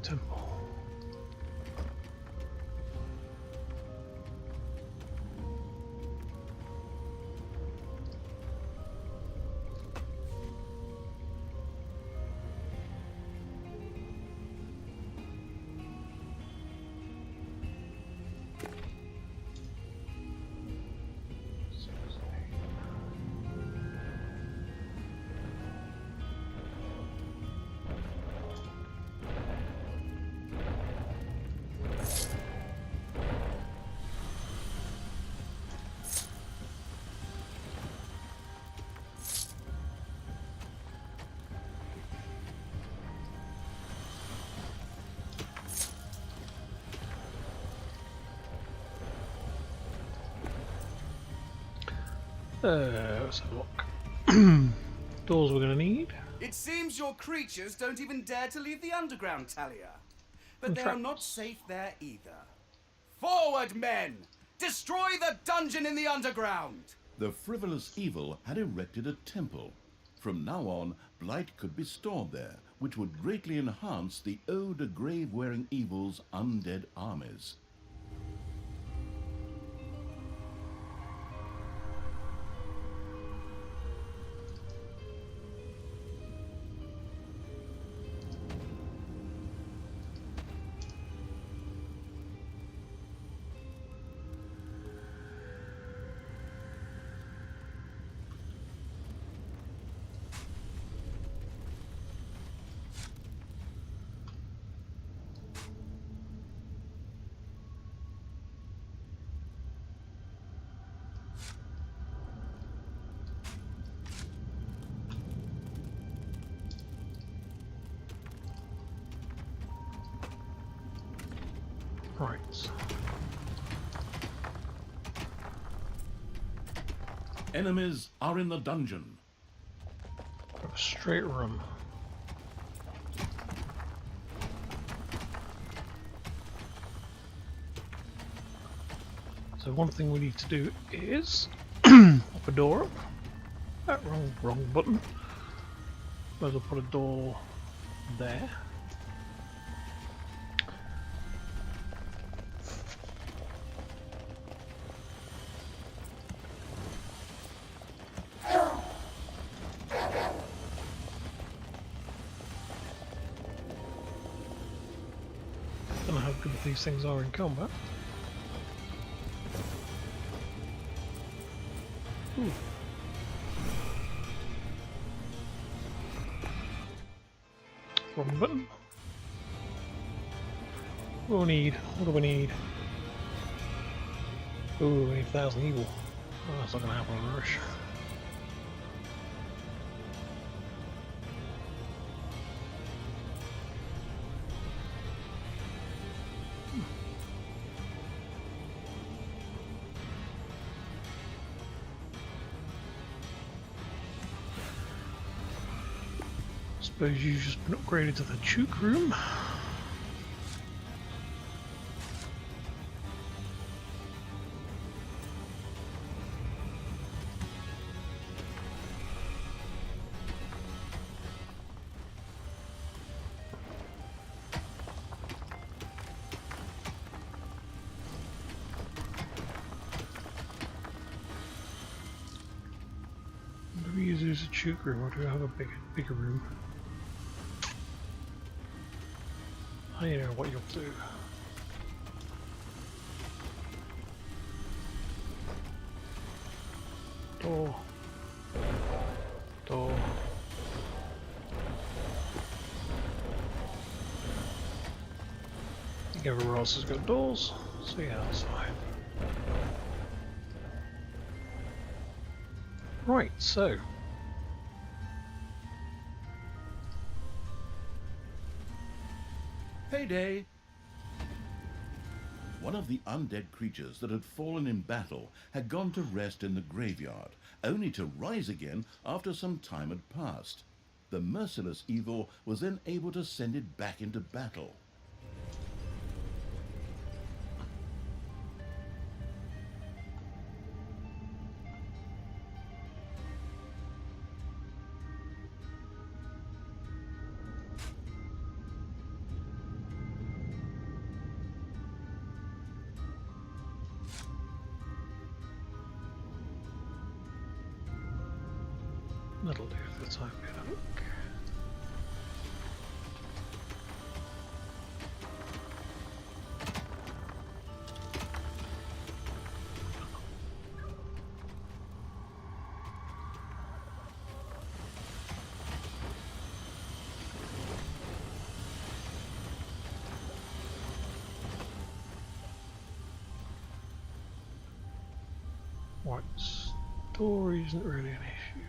Temple. Let's have a look. Doors we're going to need. It seems your creatures don't even dare to leave the underground, Talia. But In they fact- are not safe there either. Forward, men! Destroy the dungeon in the underground! The frivolous evil had erected a temple. From now on, blight could be stored there, which would greatly enhance the ode to grave-wearing evil's undead armies. Right. Enemies are in the dungeon. Got a straight run. So one thing we need to do is pop a door up. Wrong button. Might as well put a door there. Don't know how good these things are in combat. Ooh. Wrong button. What do we need? What do we need? Ooh, we need 1,000 evil. Oh, that's not gonna happen in a rush. Suppose you've just been upgraded to the Chook room. use a juke room, or do I have a bigger room? I know what you'll do. Door. Door. Everywhere else has got doors, so yeah, that's fine. Right, so Payday! One of the undead creatures that had fallen in battle had gone to rest in the graveyard, only to rise again after some time had passed. The merciless evil was then able to send it back into battle. that'll do for the time being, I think. Right, story isn't really an issue.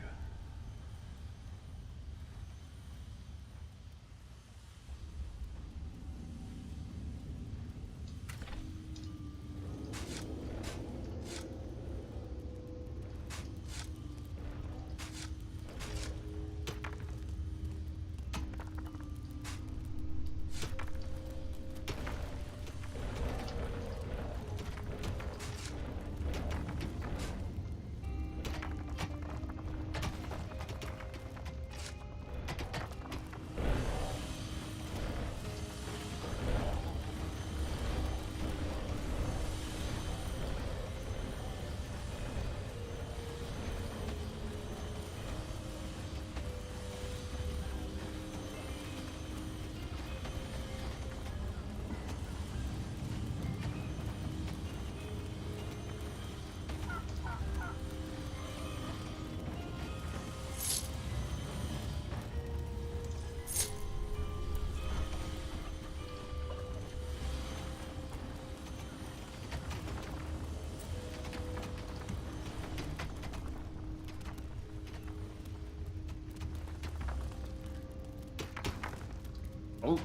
Oh.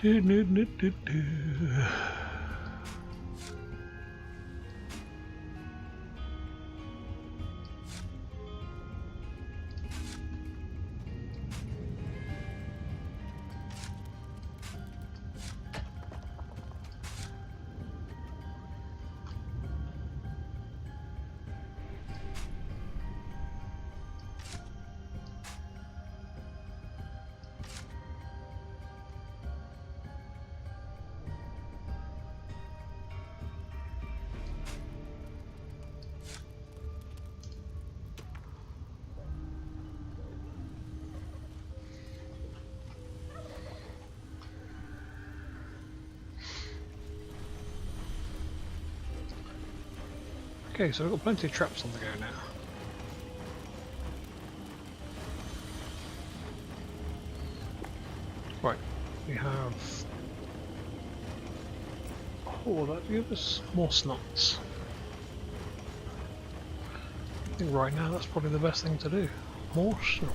Do, do, do, do, do. Okay, so we've got plenty of traps on the go now. Right, we have What will that give us? More snots. I think right now that's probably the best thing to do. More snots.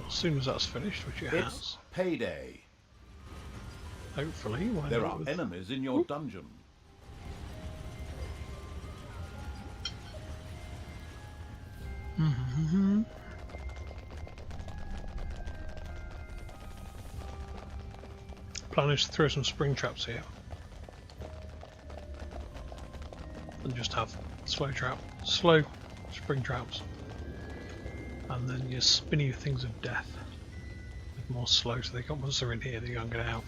As soon as that's finished, which it It's has, payday. hopefully. Why There not are with- enemies in your dungeon. Plan is to throw some spring traps here. And just have slow spring traps. And then your spinny things of death. With more slow, so they can't, once they're in here, they can't get out.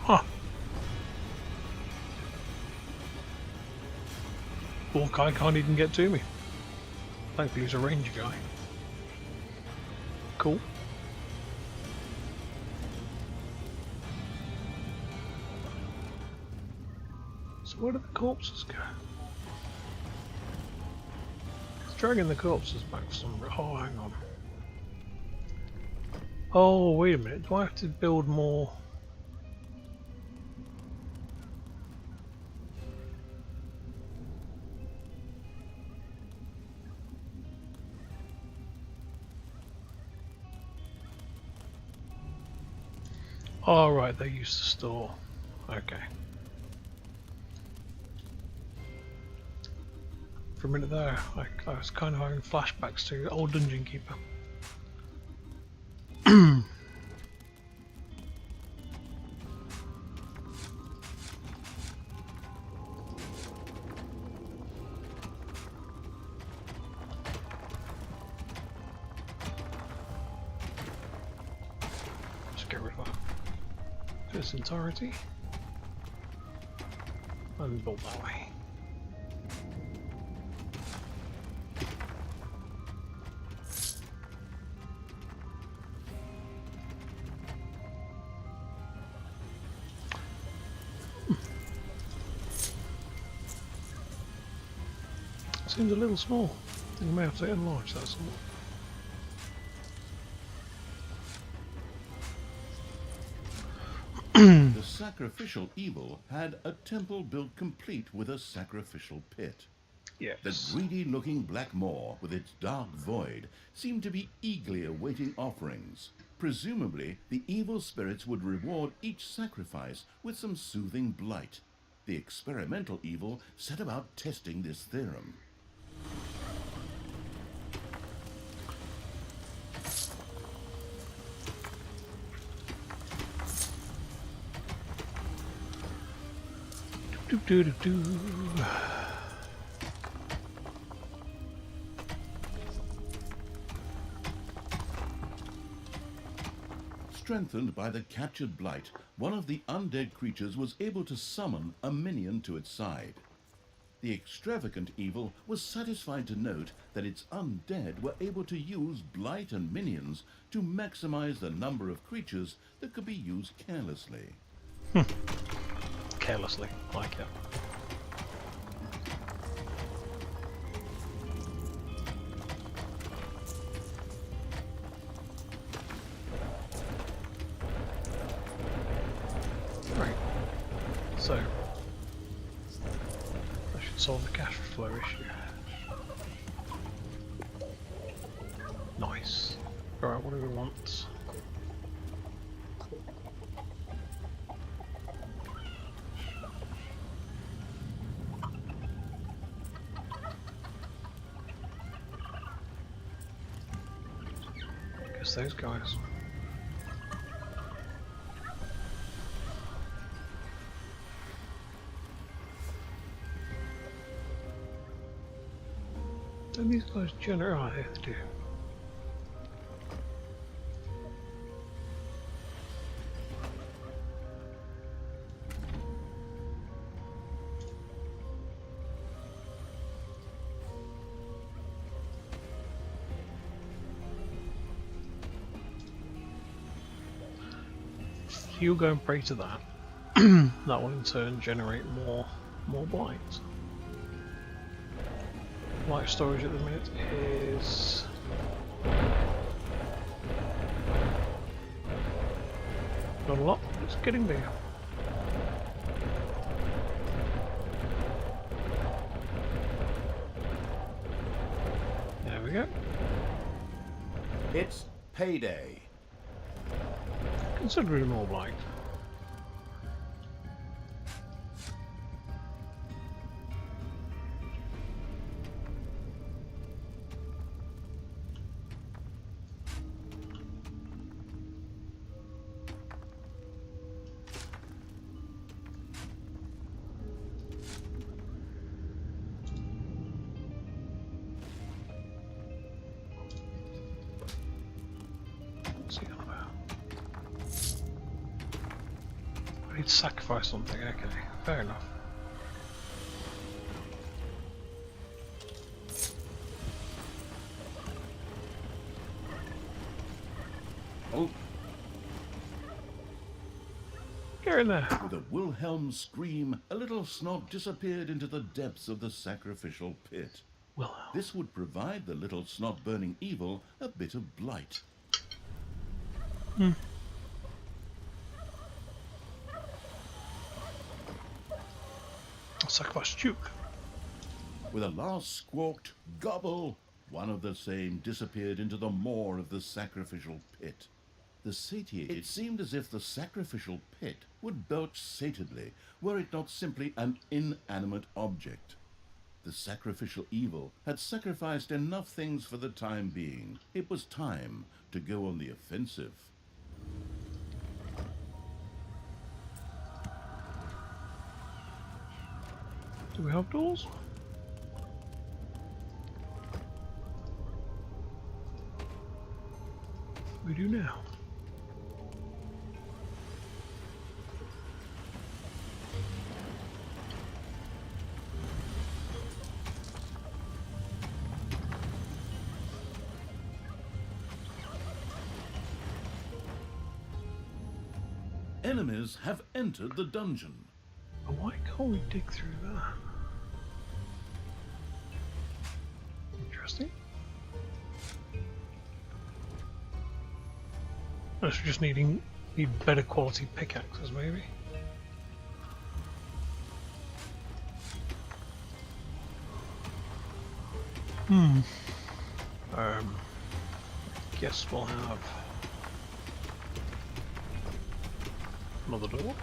Huh. Hawkeye can't even get to me. Thankfully he's a ranger guy. Cool. So where do the corpses go? It's dragging the corpses back somewhere. Oh, hang on. Oh, wait a minute. Do I have to build more? Oh, right, they used to store. Okay. For a minute there, I was kind of having flashbacks to old Dungeon Keeper. Let's get rid of her. Its entirety. And build that way. Seems a little small. I think I may have to enlarge that somewhat. The sacrificial evil had a temple built complete with a sacrificial pit. Yes. The greedy-looking black maw, with its dark void, seemed to be eagerly awaiting offerings. Presumably, the evil spirits would reward each sacrifice with some soothing blight. The experimental evil set about testing this theorem. Do do do do. Strengthened by the captured blight, one of the undead creatures was able to summon a minion to its side. The extravagant evil was satisfied to note that its undead were able to use blight and minions to maximize the number of creatures that could be used carelessly. Carelessly, like it. Right. So, solve the cash flow issue. Nice. Alright, what do we want? Guess those guys. And these guys generate. Oh, yeah, they do. You go and pray to that. That will in turn generate more blight. Blight storage at the minute is not a lot, but it's getting bigger. There we go. It's payday. Considerably more blight. What's he on about? I need to sacrifice something, okay, fair enough. Oh, Get in there. With a Wilhelm scream, a little snot disappeared into the depths of the sacrificial pit. Well, This would provide the little snot-burning evil a bit of blight. I'll sacrifice Duke. With a last squawked gobble, one of the same disappeared into the maw of the sacrificial pit. The satiated, it seemed as if the sacrificial pit would belch satedly were it not simply an inanimate object. The sacrificial evil had sacrificed enough things for the time being. It was time to go on the offensive. Do we have doors? We do now. Enemies have entered the dungeon. But why can't we dig through that? Interesting. Unless we're just need better quality pickaxes, maybe. Guess we'll have another door.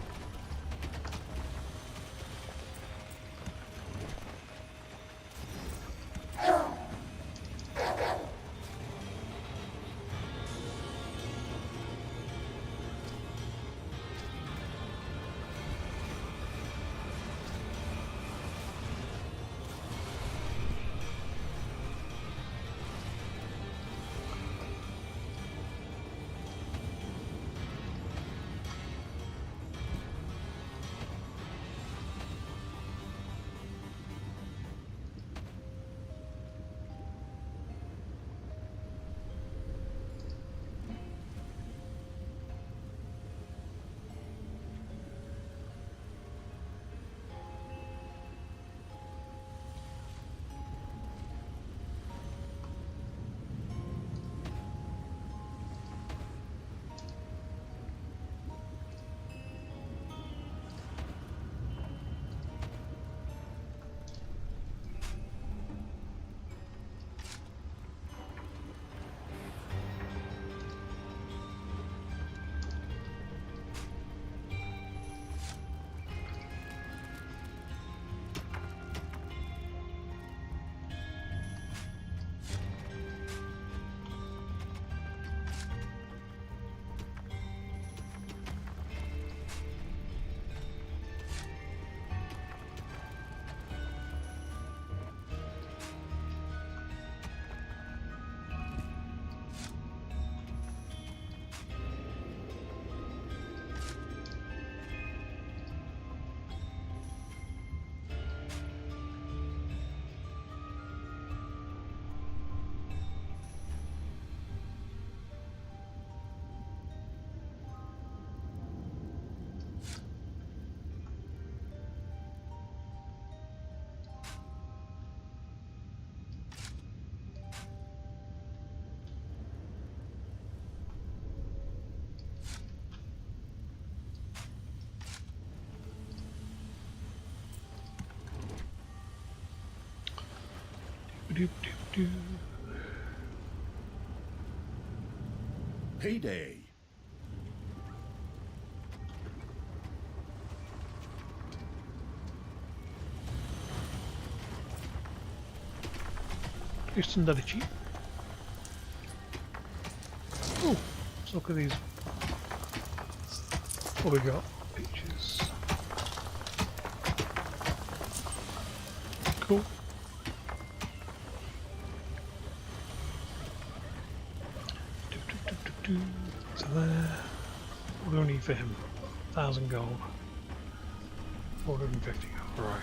doop, doop, doop. Payday. Just another cheap. Oh, let's look at these. What we got? Peaches. Cool. So there. What do we need for him? 1,000 gold. 450 gold. Right.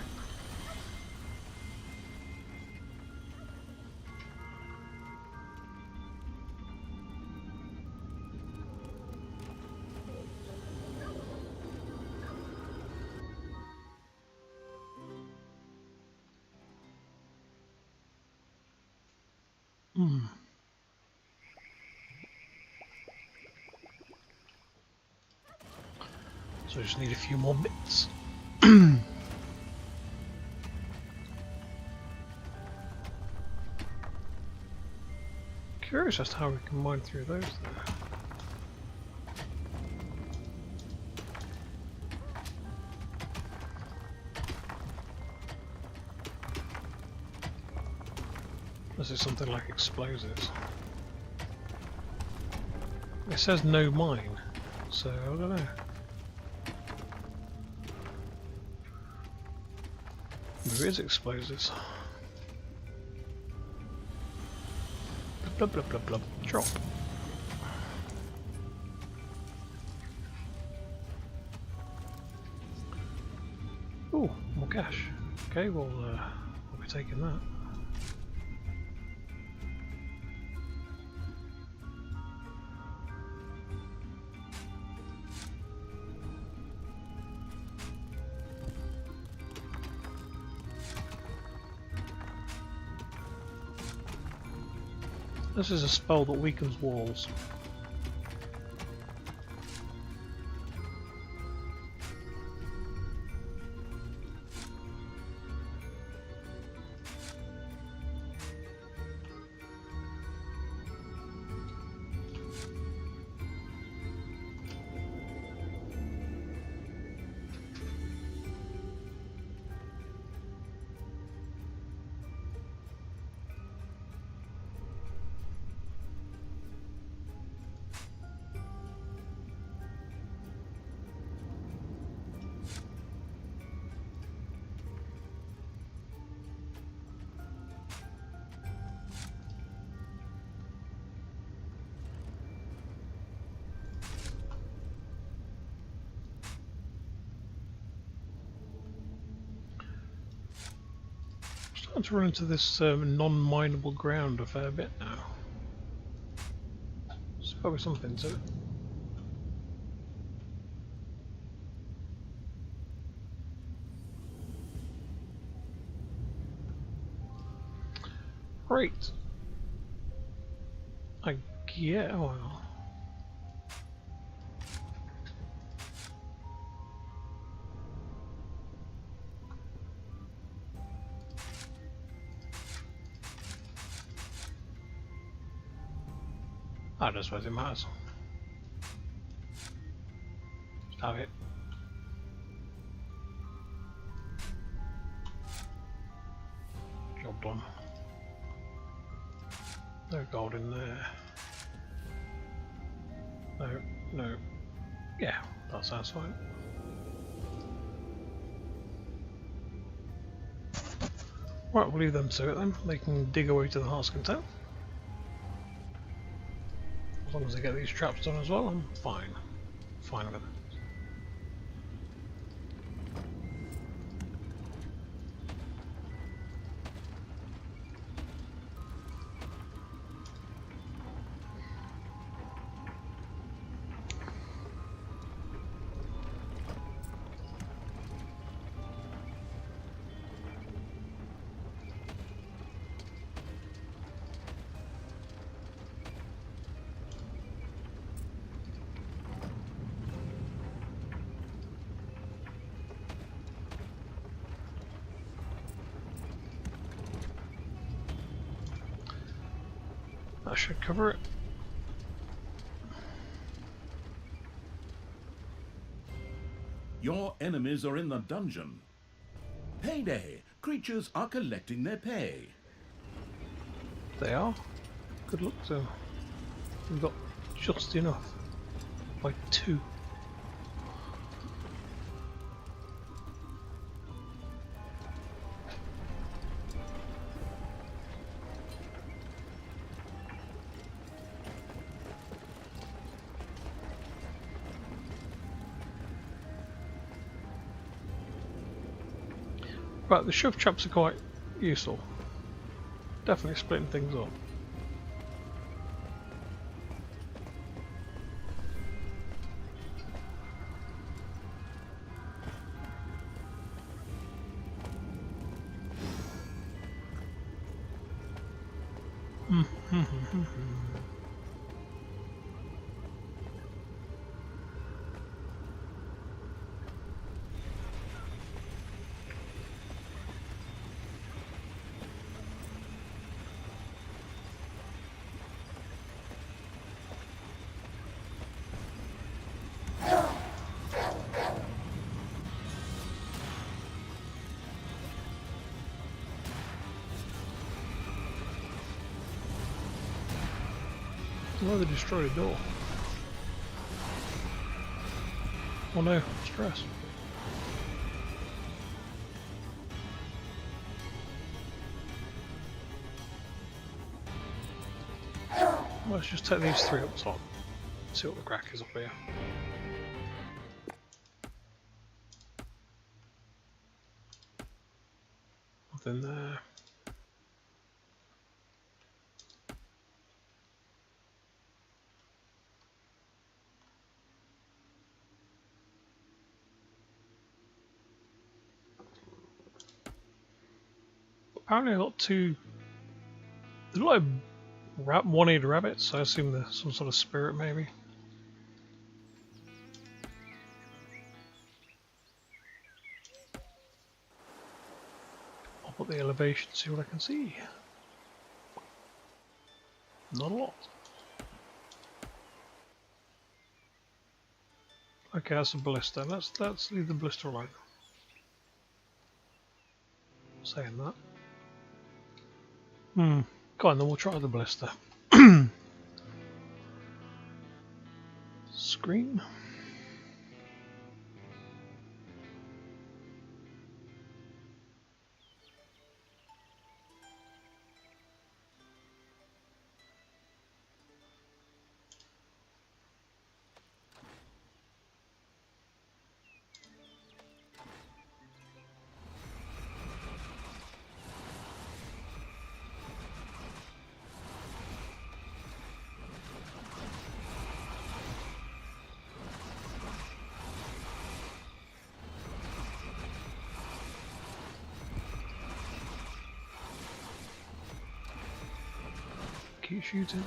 So I just need a few more bits. Curious as to how we can mine through those there. This is something like explosives. It says no mine, so I don't know. There is explosives. Blub blub blub blub. Drop. Ooh, more cash. Okay, we'll be taking that. This is a spell that weakens walls. I'm starting to run into this non-mineable ground a fair bit now. There's probably something to it. Great. I get. Oh well. I don't suppose it matters. Just have it. Job done. No gold in there. No, no. Yeah, that sounds fine. Right, we'll leave them to it then. They can dig away to the heart's content. As long as they get these traps done as well, I'm fine. Fine with it. That should cover it. Your enemies are in the dungeon. Payday! Creatures are collecting their pay. They are. Good luck to them. We've got just enough. By 2. Right, the shove traps are quite useful. Definitely splitting things up. Oh, they destroyed a door. Oh no, stress. Let's just take these 3 up top. See what the crack is up here. Nothing there. Apparently I got 2. They look like one-eared rabbits, so I assume they're some sort of spirit maybe. I'll put the elevation, see what I can see. Not a lot. Okay, that's a ballista. Let's leave the ballista alone. Saying that. Go on then, we'll try the ballista. Scream. Keep shooting.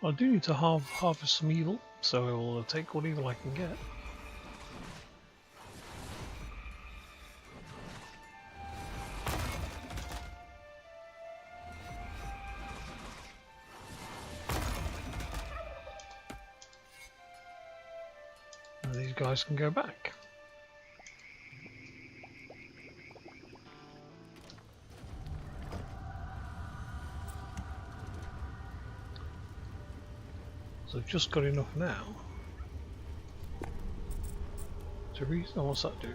I do need to harvest some evil, so I will take what evil I can get. And these guys can go back. So I've just got enough now to oh, what's that do?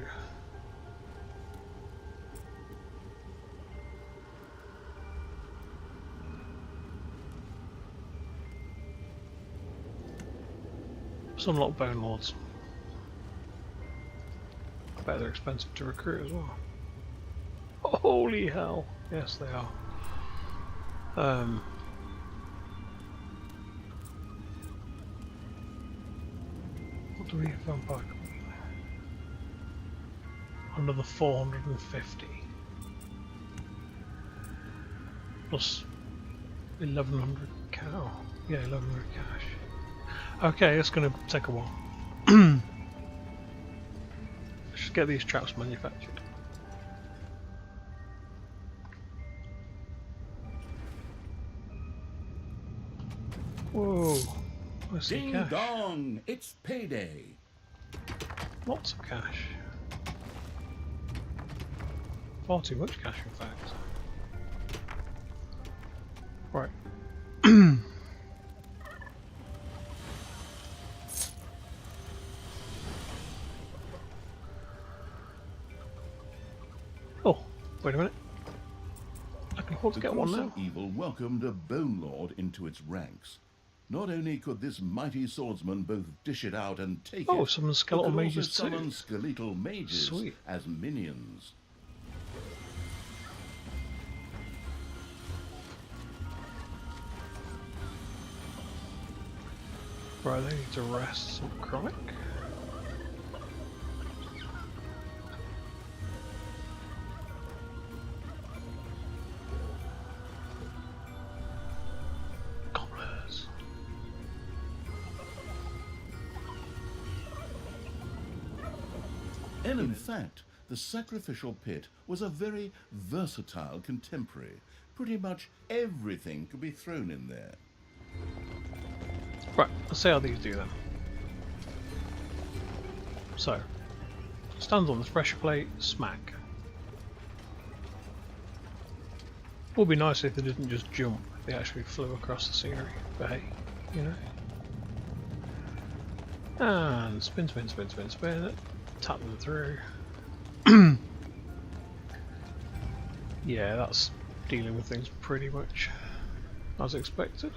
Some lot of Bone Lords. I bet they're expensive to recruit as well. Holy hell! Yes, they are. 3 vampire. Another 450. Plus 1100 cow. Yeah, 1100 cash. Okay, it's going to take a while. Let's just get these traps manufactured. Whoa, I see Ding cash. dong! It's payday. Lots of cash. Far too much cash, in fact. Right. Oh, wait a minute. I can afford to The get one Curse now. of Evil welcomed a Bone Lord into its ranks. Not only could this mighty swordsman both dish it out and take Oh, it, summon but skeletal could also mages too. summon skeletal mages Sweet. as minions. Right, they need to rest some chronic. Gobblers. And in fact, the sacrificial pit was a very versatile contemporary. Pretty much everything could be thrown in there. Right, let's see how these do then. So, stands on this pressure plate, smack. Would be nice if they didn't just jump, they actually flew across the scenery, but hey, you know. And spin, spin, spin, spin, spin, tap them through. Yeah, that's dealing with things pretty much as expected.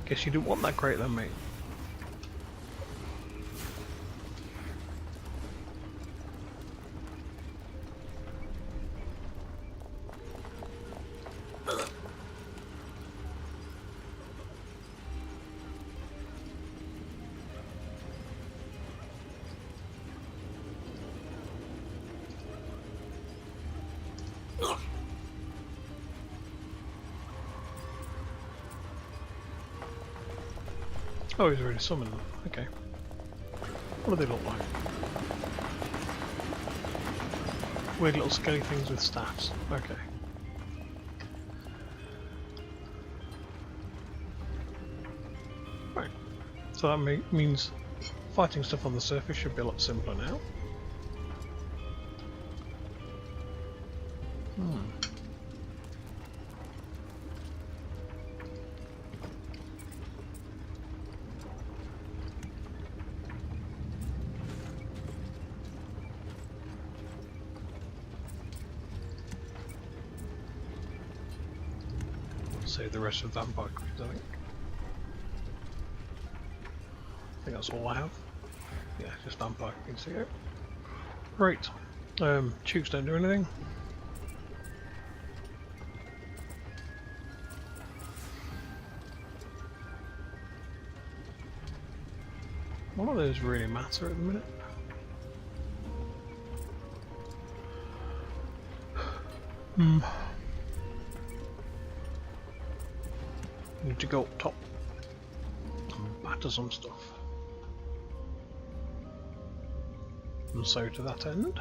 Guess you didn't want that crate then, mate. Oh, he's already summoned them. Okay. What do they look like? Weird little skelly things with staffs. Okay. Right. So that means fighting stuff on the surface should be a lot simpler now. Save the rest of that vampire creatures, I think. I think that's all I have. Yeah, just vampire creatures to go. Right. Chooks don't do anything. None of those really matter at the minute. Need to go up top and batter some stuff. And so to that end.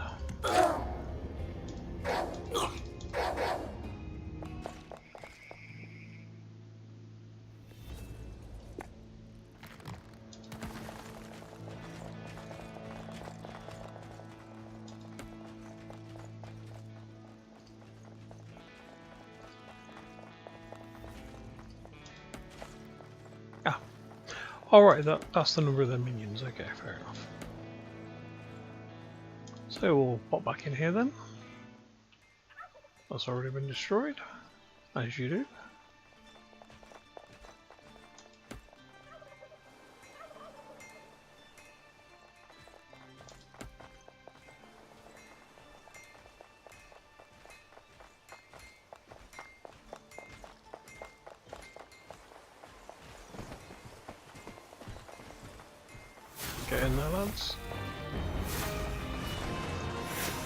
Alright, that's the number of their minions. Okay, fair enough. So we'll pop back in here then. That's already been destroyed, as you do. Get in there, lads.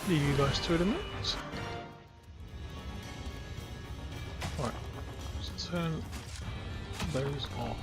Leave you guys to it a minute. Right, let's turn those off.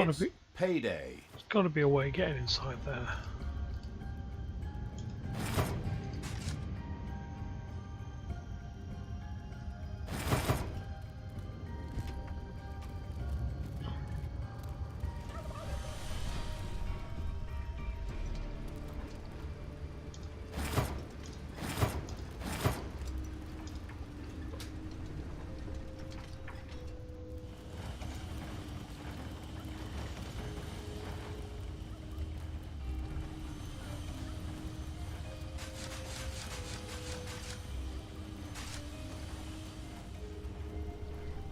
It's payday. There's gotta be a way of getting inside there.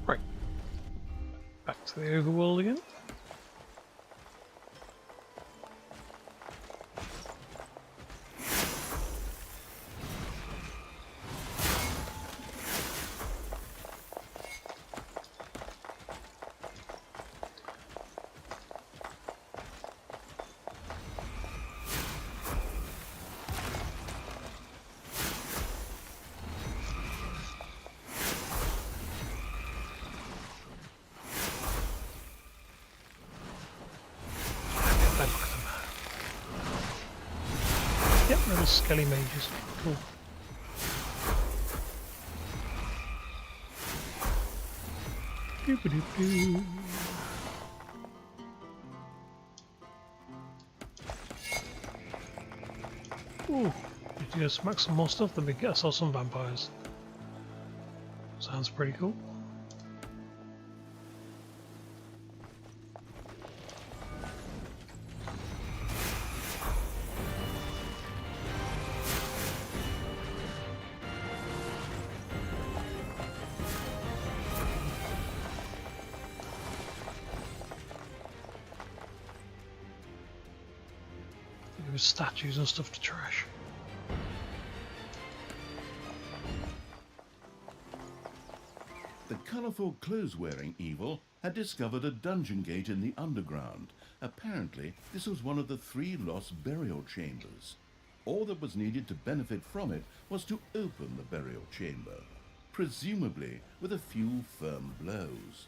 Right. Back to the overworld again. Yep, little skelly mages. Cool. Doo-ba-doo-doo. Ooh, need to go smack some more stuff, then we get ourselves some vampires. Sounds pretty cool. With statues and stuff to trash. The colourful clothes-wearing evil had discovered a dungeon gate in the underground. Apparently, this was one of the 3 lost burial chambers. All that was needed to benefit from it was to open the burial chamber, presumably with a few firm blows.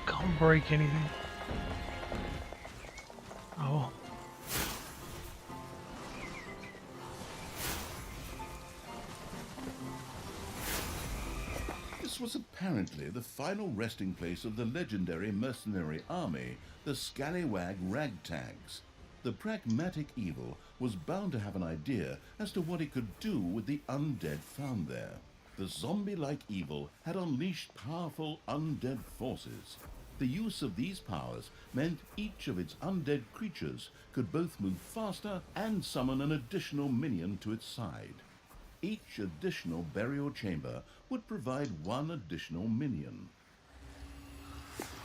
Can't break anything. Oh. This was apparently the final resting place of the legendary mercenary army, the Scallywag Ragtags. The pragmatic evil was bound to have an idea as to what it could do with the undead found there. The zombie-like evil had unleashed powerful undead forces. The use of these powers meant each of its undead creatures could both move faster and summon an additional minion to its side. Each additional burial chamber would provide 1 additional minion.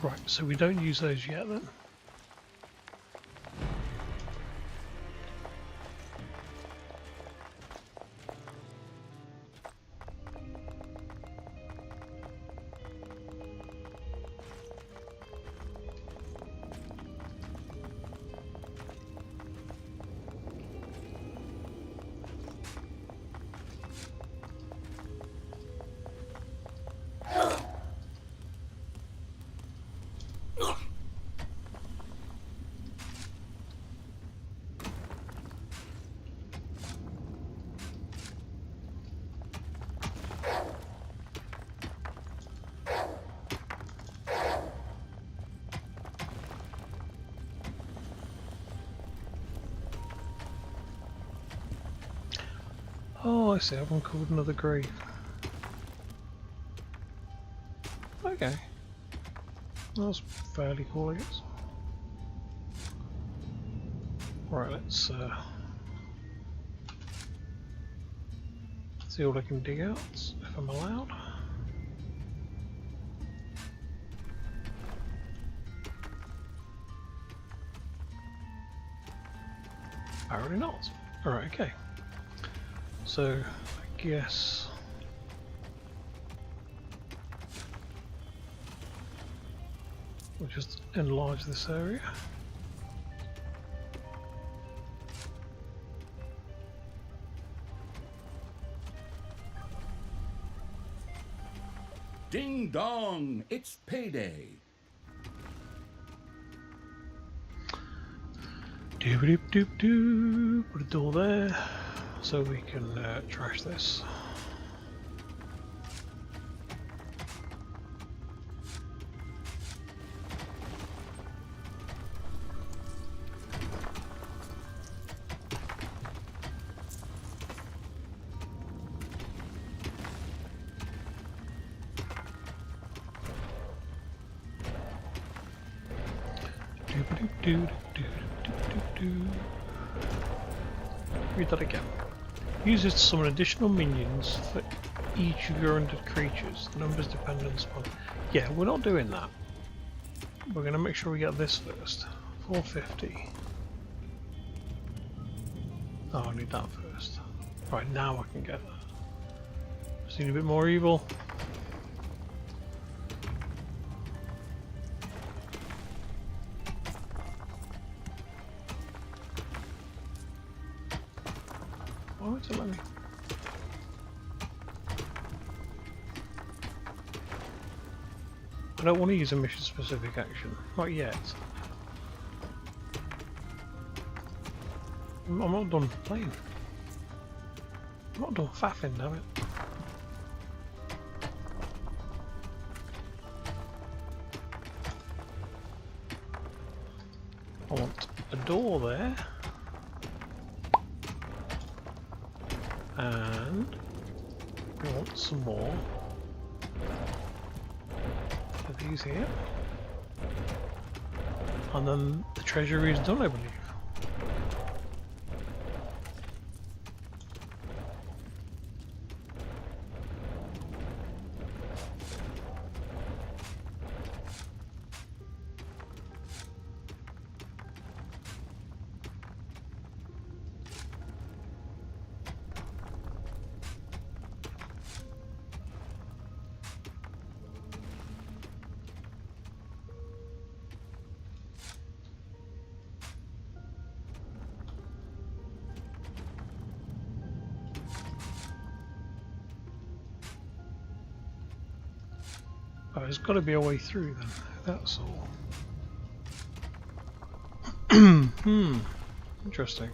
Right, so we don't use those yet then. Oh, I see. I've uncalled another grave. Okay. That's fairly cool, I guess. Right, let's see what I can dig out, if I'm allowed. Apparently not. Alright, okay. So, I guess... we'll just enlarge this area. Ding dong, it's payday. Doop doop doop doop. Put a door there so we can trash this. Read that again. Use this to summon additional minions for each of your undead creatures. The numbers depend on spawn. Yeah, we're not doing that. We're going to make sure we get this first. 450. Oh, I need that first. Right, now I can get that. Just need a bit more evil. Why won't it let me? I don't want to use a mission specific action. Not yet. I'm not done playing. I'm not done faffing, damn it. I want a door there. And we want some more of these here. And then the treasury is done, I believe. Oh, there's got to be a way through then, that's all. Interesting.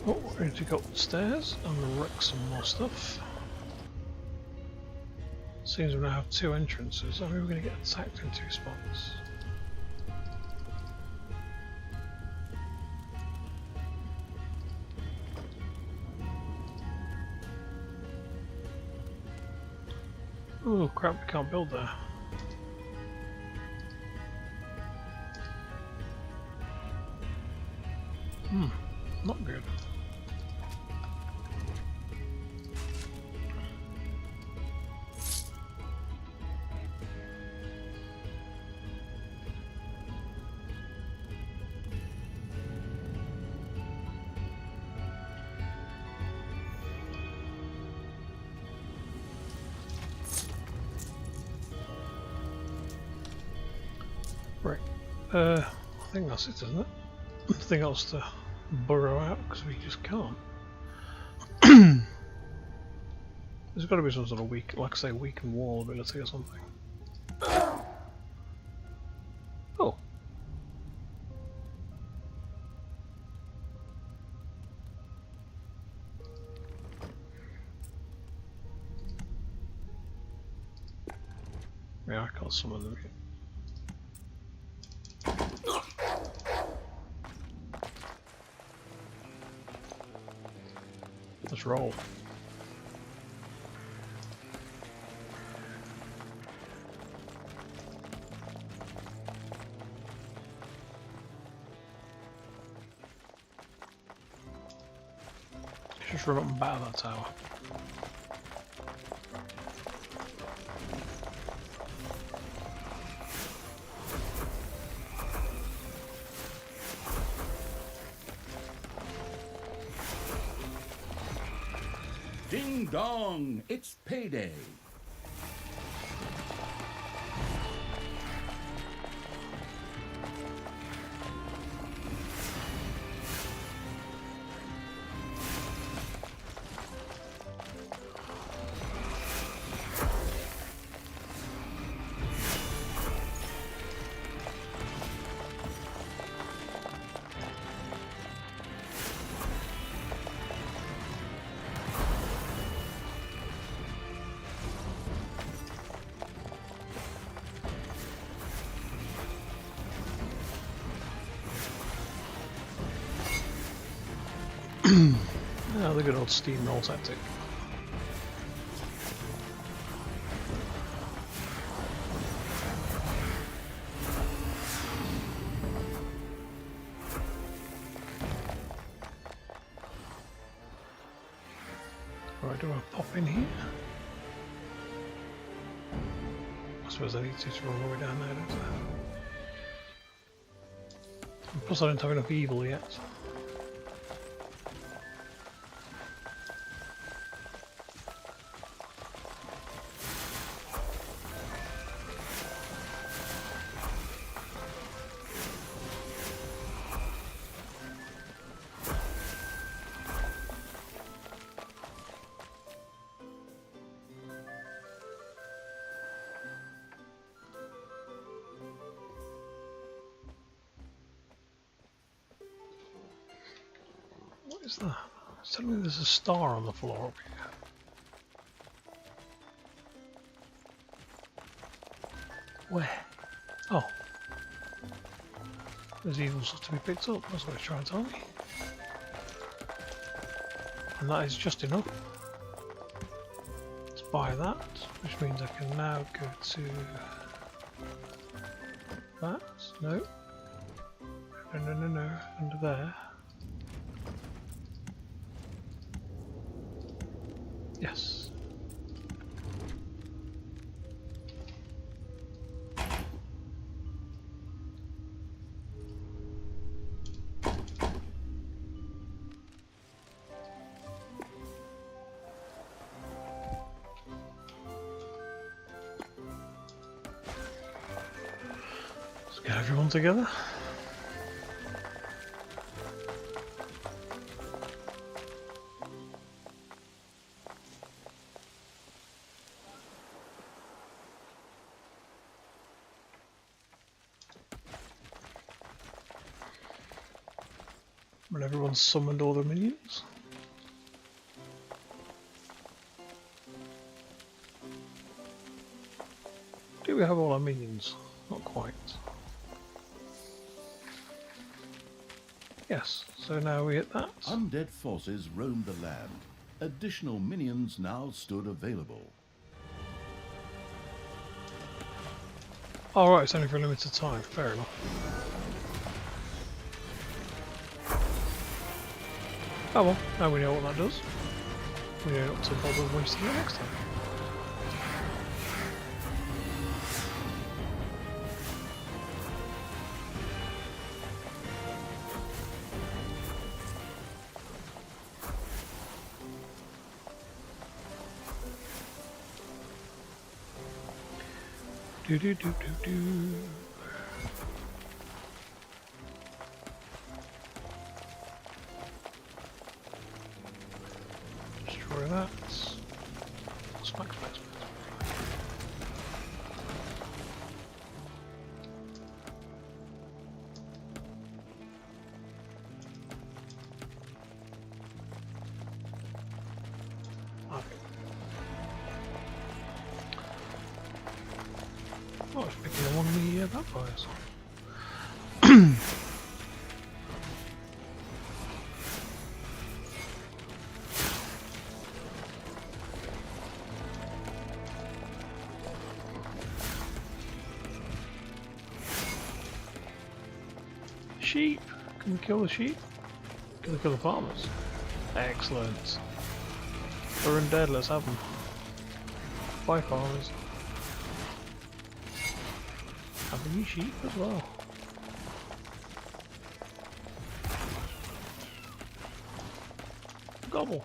Oh, we're going to go upstairs and wreck some more stuff. Seems we now have two entrances. I mean, we're going to get attacked in two spots. Oh crap, we can't build there. Not good. Right, I think that's it, isn't it? Nothing else to burrow out because we just can't. There's got to be some sort of weak, like I say, weakened wall ability or something. Oh. Yeah, I can't summon them yet. Let's roll. Just run up and batter that tower. Ding dong, it's payday. Oh, the good old steamroll tactic. Right, do I pop in here? I suppose I need to run all the way down there, don't I? And plus I don't have enough evil yet. What is that? It's telling me there's a star on the floor up here. Where? Oh. There's evil stuff to be picked up, that's what it's trying to tell me. And that is just enough. Let's buy that, which means I can now go to that. No. No. Under there. Yes. Let's get everyone together. When everyone's summoned all their minions. Do we have all our minions? Not quite. Yes, so now we hit that. Undead forces roamed the land. Additional minions now stood available. Alright, it's only for a limited time, fair enough. Oh well, now we know what that does. We know not to bother wasting it next time. Do. Destroy that. vampires. Sheep! Can we kill the sheep? Can we kill the farmers? Excellent. They're undead, let's have them. Bye farmers. Have any sheep as well. Gobble.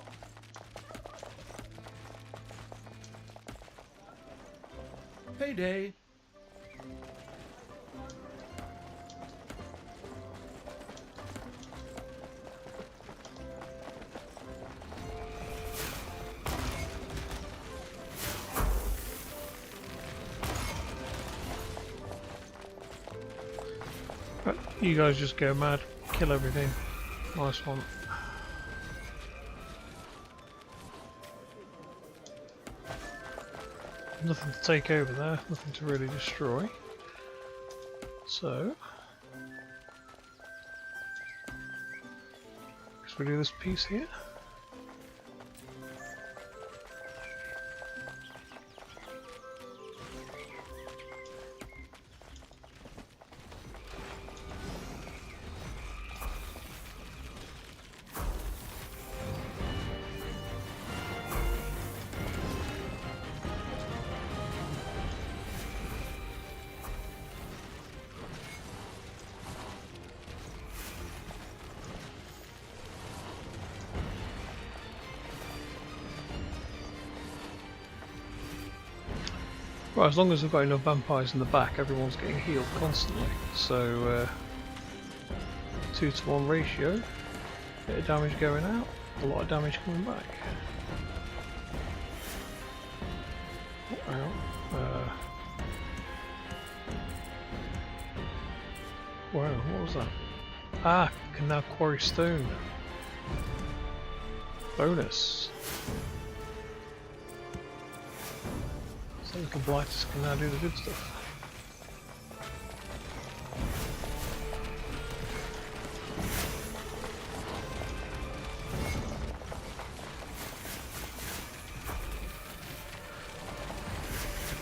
Payday. Right, you guys just go mad, kill everything. Nice one. Nothing to take over there, nothing to really destroy. So, guess we do this piece here. Right, as long as we've got enough vampires in the back, everyone's getting healed constantly. So, 2-to-1 ratio, bit of damage going out, a lot of damage coming back. Oh, hang on. Wow, what was that? Ah, can now quarry stone. Bonus. So little blighters can now do the good stuff.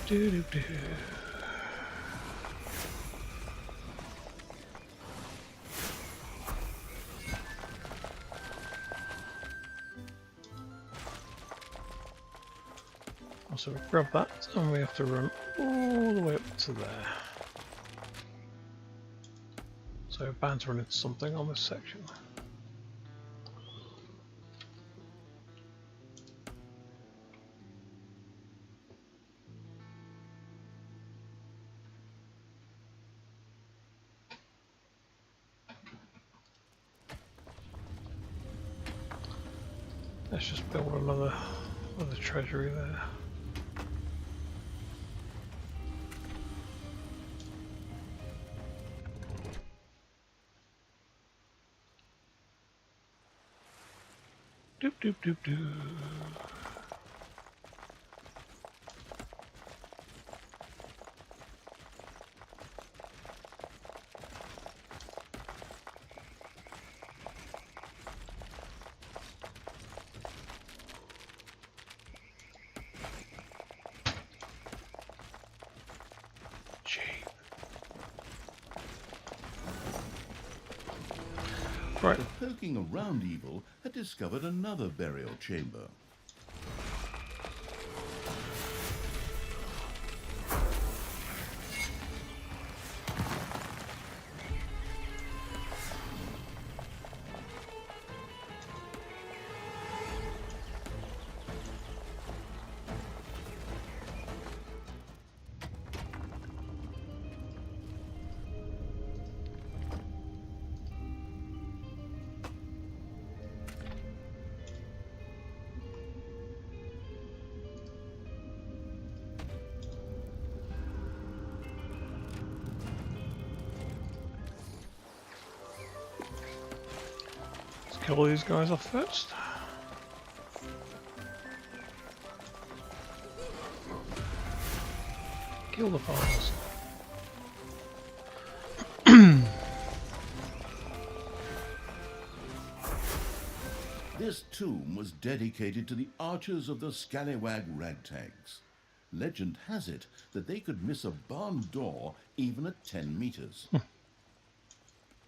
Do-do-do. So we grab that and we have to run all the way up to there. So we're bound to run into something on this section. Let's just build another treasury there. Doop doop doop doop. Right. But poking around evil had discovered another burial chamber. Kill all these guys off first. Kill the farmers. This tomb was dedicated to the archers of the Scallywag Ragtags. Legend has it that they could miss a barn door even at 10 meters.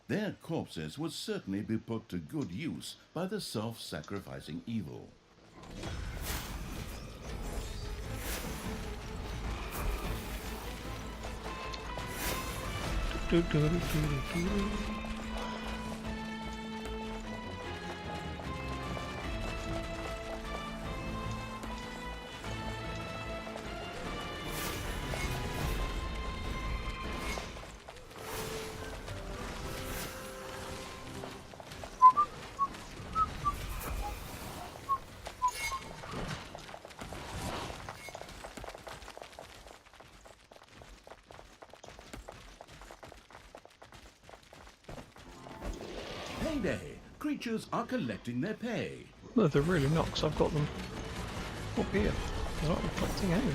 Their corpses would certainly be put to good use by the self-sacrificing evil. Payday! Creatures are collecting their pay. No, they're really not, because I've got them up here. They're not reflecting anything.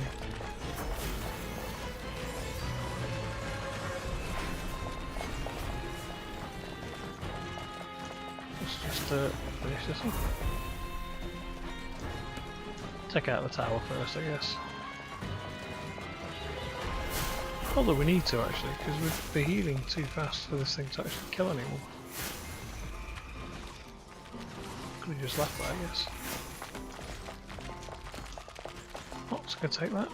Let's just finish this off. Take out the tower first, I guess. Although we need to actually, because we're healing too fast for this thing to actually kill anyone. Could have just left that, I guess. Oh, it's gonna take that.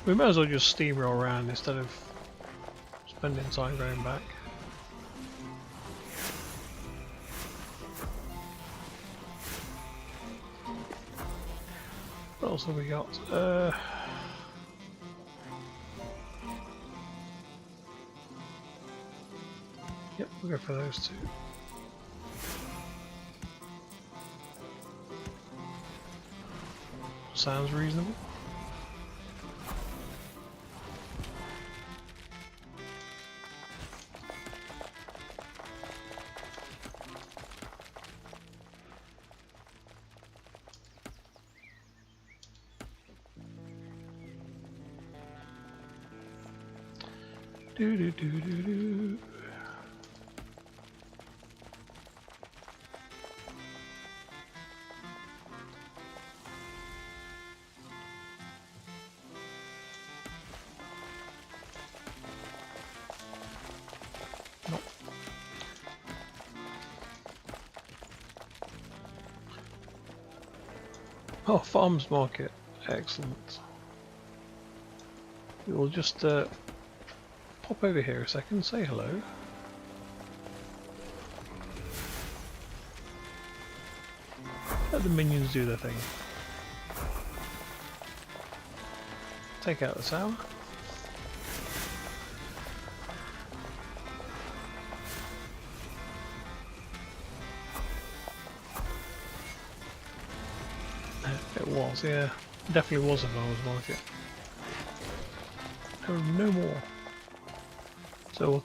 We might as well just steamroll around instead of spending time going back. What else have we got? Yep, we'll go for those two. Sounds reasonable. Do do do do do. Nope. Oh, farmers market. Excellent. We will just pop over here a second, say hello. Let the minions do their thing. Take out the tower. It was, yeah. Definitely was a farmer's market. No more. So we'll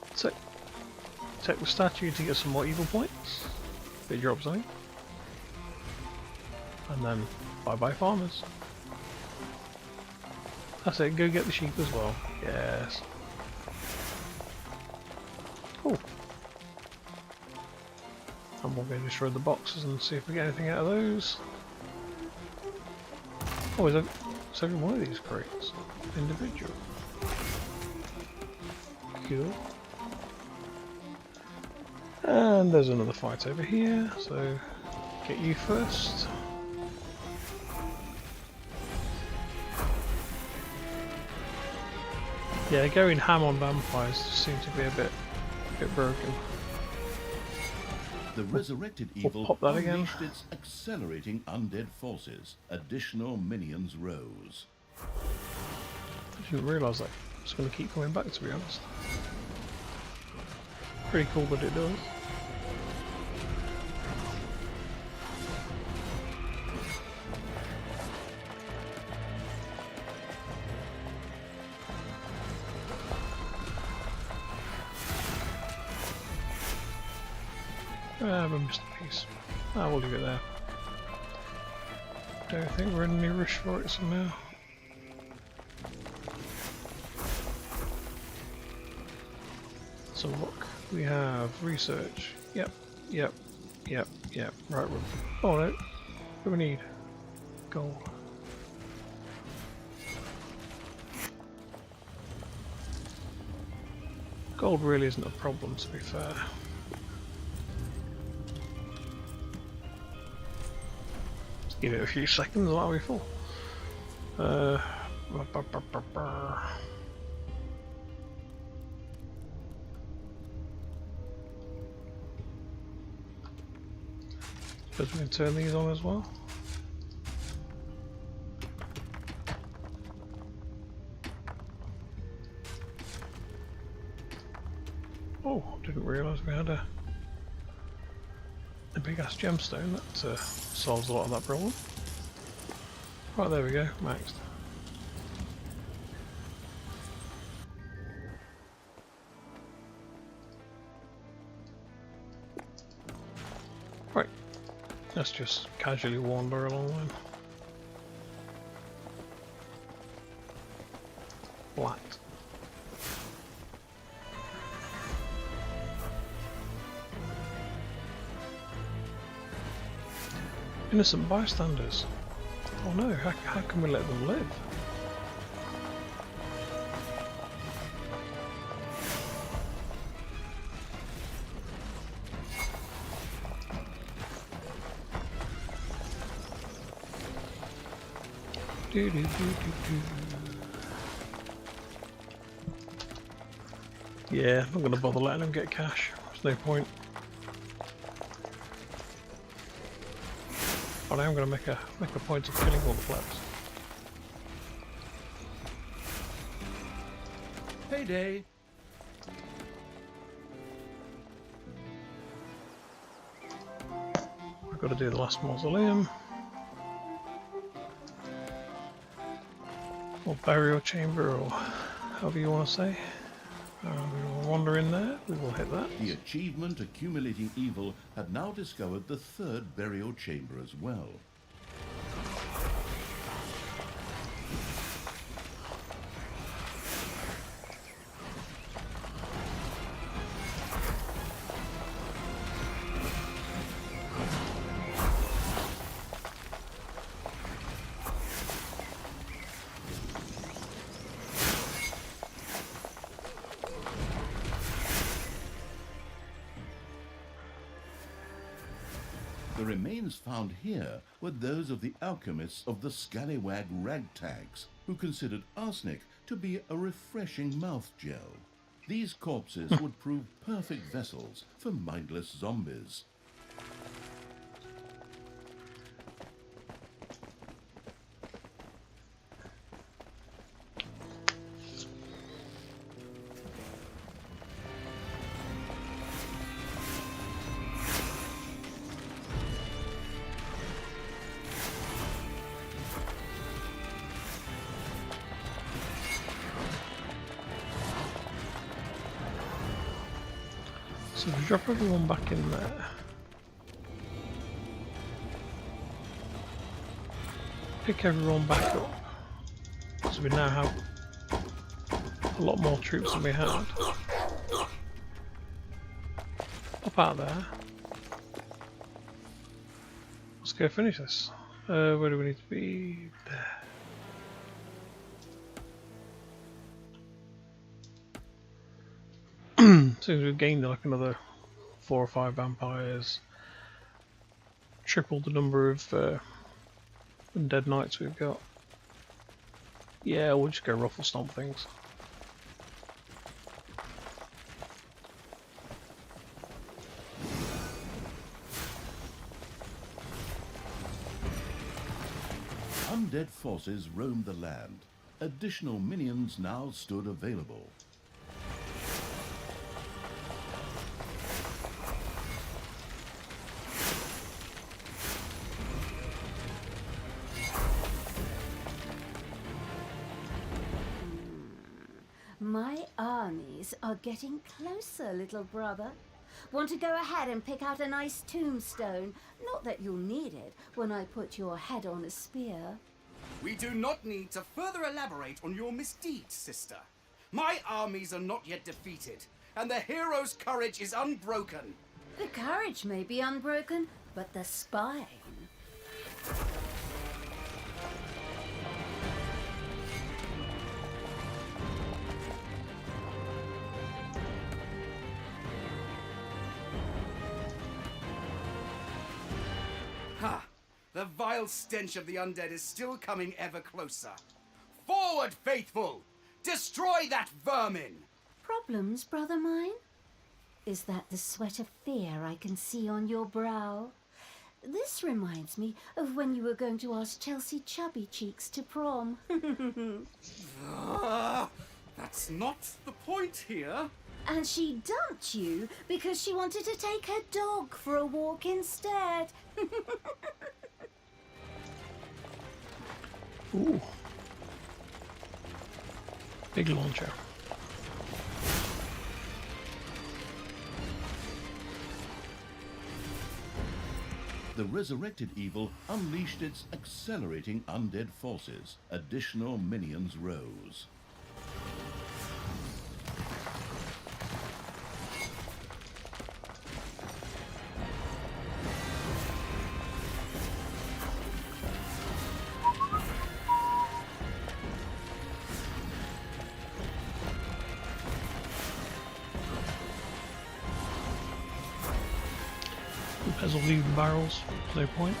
take the statue to get some more evil points. It drops something. And then bye bye farmers. That's it, go get the sheep as well. Yes. Cool. And we'll go destroy the boxes and see if we get anything out of those. Oh, is every one of these crates individual? Cool. And there's another fight over here, so get you first. Yeah, going ham on vampires seem to be a bit broken. The resurrected evil pop that again. unleashed its accelerating undead forces. Additional minions rose. I didn't realise that it's going to keep coming back, to be honest. Pretty cool that it does. I missed a piece. We'll leave it there. Don't think we're in any rush for it somehow. So look, we have research. Yep. Yep. Right. Oh no. What do we need? Gold. Gold really isn't a problem, to be fair. Just give it a few seconds, that'll be full. Suppose we can turn these on as well. Oh, didn't realise we had a big ass gemstone. That solves a lot of that problem. Right, there we go, maxed. Right, let's just casually wander along then. Flat. Innocent bystanders. Oh no, how can we let them live? Do, do, do, do, do. Yeah, I'm not gonna bother letting them get cash. There's no point. But I am going to make a point of killing all the plebs. Payday! I've got to do the last mausoleum. Or burial chamber, or however you want to say. We will wander in there, we will hit that. The achievement Accumulating Evil had now discovered the third burial chamber as well. The remains found here were those of the alchemists of the Scallywag Ragtags, who considered arsenic to be a refreshing mouth gel. These corpses would prove perfect vessels for mindless zombies. So we drop everyone back in there. Pick everyone back up. So we now have a lot more troops than we had. Up out there. Let's go finish this. Where do we need to be? There. So we've gained like another 4 or 5 vampires, tripled the number of undead knights we've got. Yeah, we'll just go ruffle stomp things. Undead forces roamed the land. Additional minions now stood available. My armies are getting closer, little brother. Want to go ahead and pick out a nice tombstone? Not that you'll need it when I put your head on a spear. We do not need to further elaborate on your misdeeds, sister. My armies are not yet defeated, and the hero's courage is unbroken. The courage may be unbroken, but the spine... Ha! The vile stench of the undead is still coming ever closer. Forward, faithful! Destroy that vermin! Problems, brother mine? Is that the sweat of fear I can see on your brow? This reminds me of when you were going to ask Chelsea Chubby Cheeks to prom. That's not the point here. And she dumped you because she wanted to take her dog for a walk instead. Ooh. Big launcher. The resurrected evil unleashed its accelerating undead forces. Additional minions rose. As will leave the barrels, no point.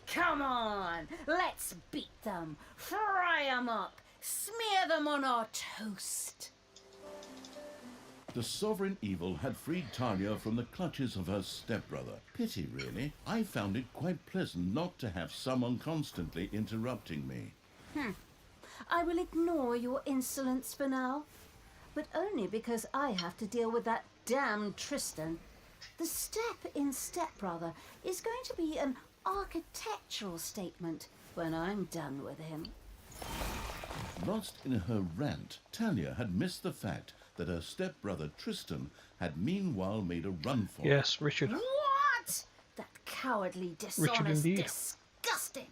Come on, let's beat them, fry them up, smear them on our toast. The sovereign evil had freed Talia from the clutches of her stepbrother. Pity, really. I found it quite pleasant not to have someone constantly interrupting me. I will ignore your insolence for now, but only because I have to deal with that damn Tristan. The step in Stepbrother is going to be an architectural statement when I'm done with him. Lost in her rant, Talia had missed the fact that her stepbrother Tristan had meanwhile made a run for it. Yes, Richard. What? That cowardly, dishonest, indeed. disgusting.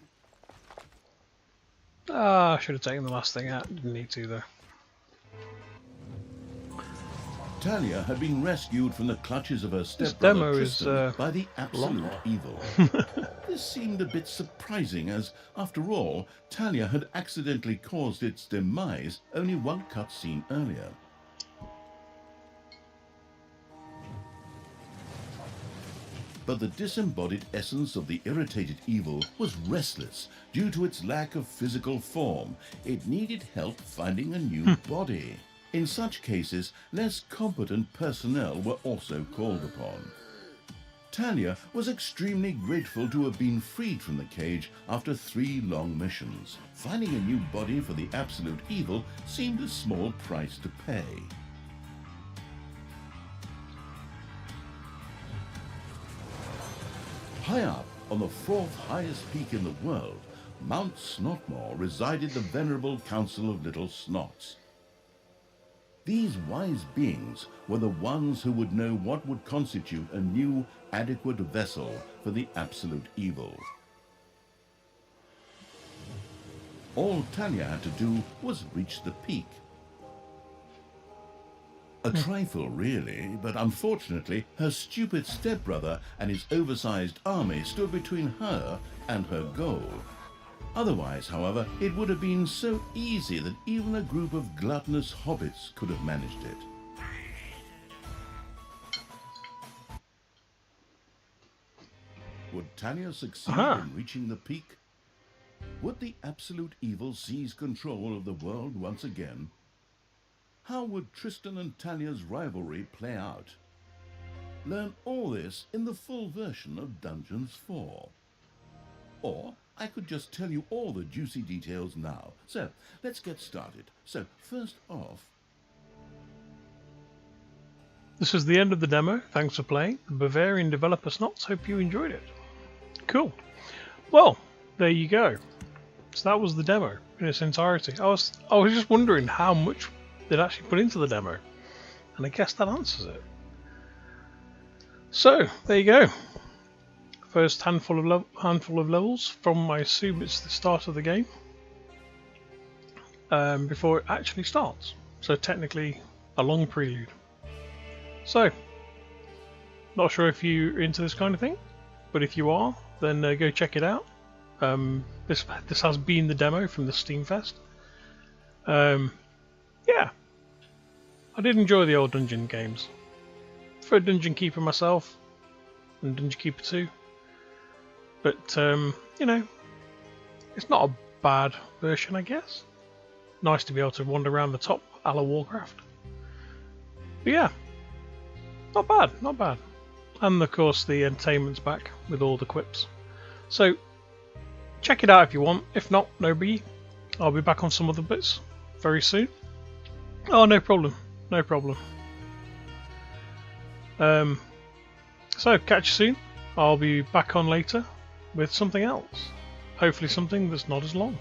Ah, I should have taken the last thing out. Didn't need to, though. Talia had been rescued from the clutches of her This stepbrother demo is Tristan by the absolute long. evil. This seemed a bit surprising as, after all, Talia had accidentally caused its demise only one cutscene earlier. But the disembodied essence of the irritated evil was restless due to its lack of physical form. It needed help finding a new body. In such cases, less competent personnel were also called upon. Talia was extremely grateful to have been freed from the cage after 3 long missions. Finding a new body for the absolute evil seemed a small price to pay. High up on the 4th highest peak in the world, Mount Snotmore, resided the venerable Council of Little Snots. These wise beings were the ones who would know what would constitute a new, adequate vessel for the absolute evil. All Talia had to do was reach the peak. A trifle, really, but unfortunately, her stupid stepbrother and his oversized army stood between her and her goal. Otherwise, however, it would have been so easy that even a group of gluttonous hobbits could have managed it. Would Talia succeed in reaching the peak? Would the absolute evil seize control of the world once again? How would Tristan and Talia's rivalry play out? Learn all this in the full version of Dungeons 4. Or I could just tell you all the juicy details now. So, let's get started. So, first off, this is the end of the demo. Thanks for playing. The Bavarian Developer Snots. Hope you enjoyed it. Cool. Well, there you go. So that was the demo in its entirety. I was just wondering how much they'd actually put into the demo, and I guess that answers it. So there you go. First handful of levels from, I assume it's the start of the game, before it actually starts. So technically a long prelude. So, not sure if you're into this kind of thing, but if you are, then go check it out. This has been the demo from the Steamfest. Yeah, I did enjoy the old Dungeon games. For Dungeon Keeper myself, and Dungeon Keeper 2. But, you know, it's not a bad version, I guess. Nice to be able to wander around the top, a la Warcraft. But yeah, not bad, not bad. And of course the entertainment's back with all the quips. So, check it out if you want. If not, no biggie. I'll be back on some other bits very soon. Oh, no problem, no problem. So, catch you soon. I'll be back on later with something else. Hopefully something that's not as long.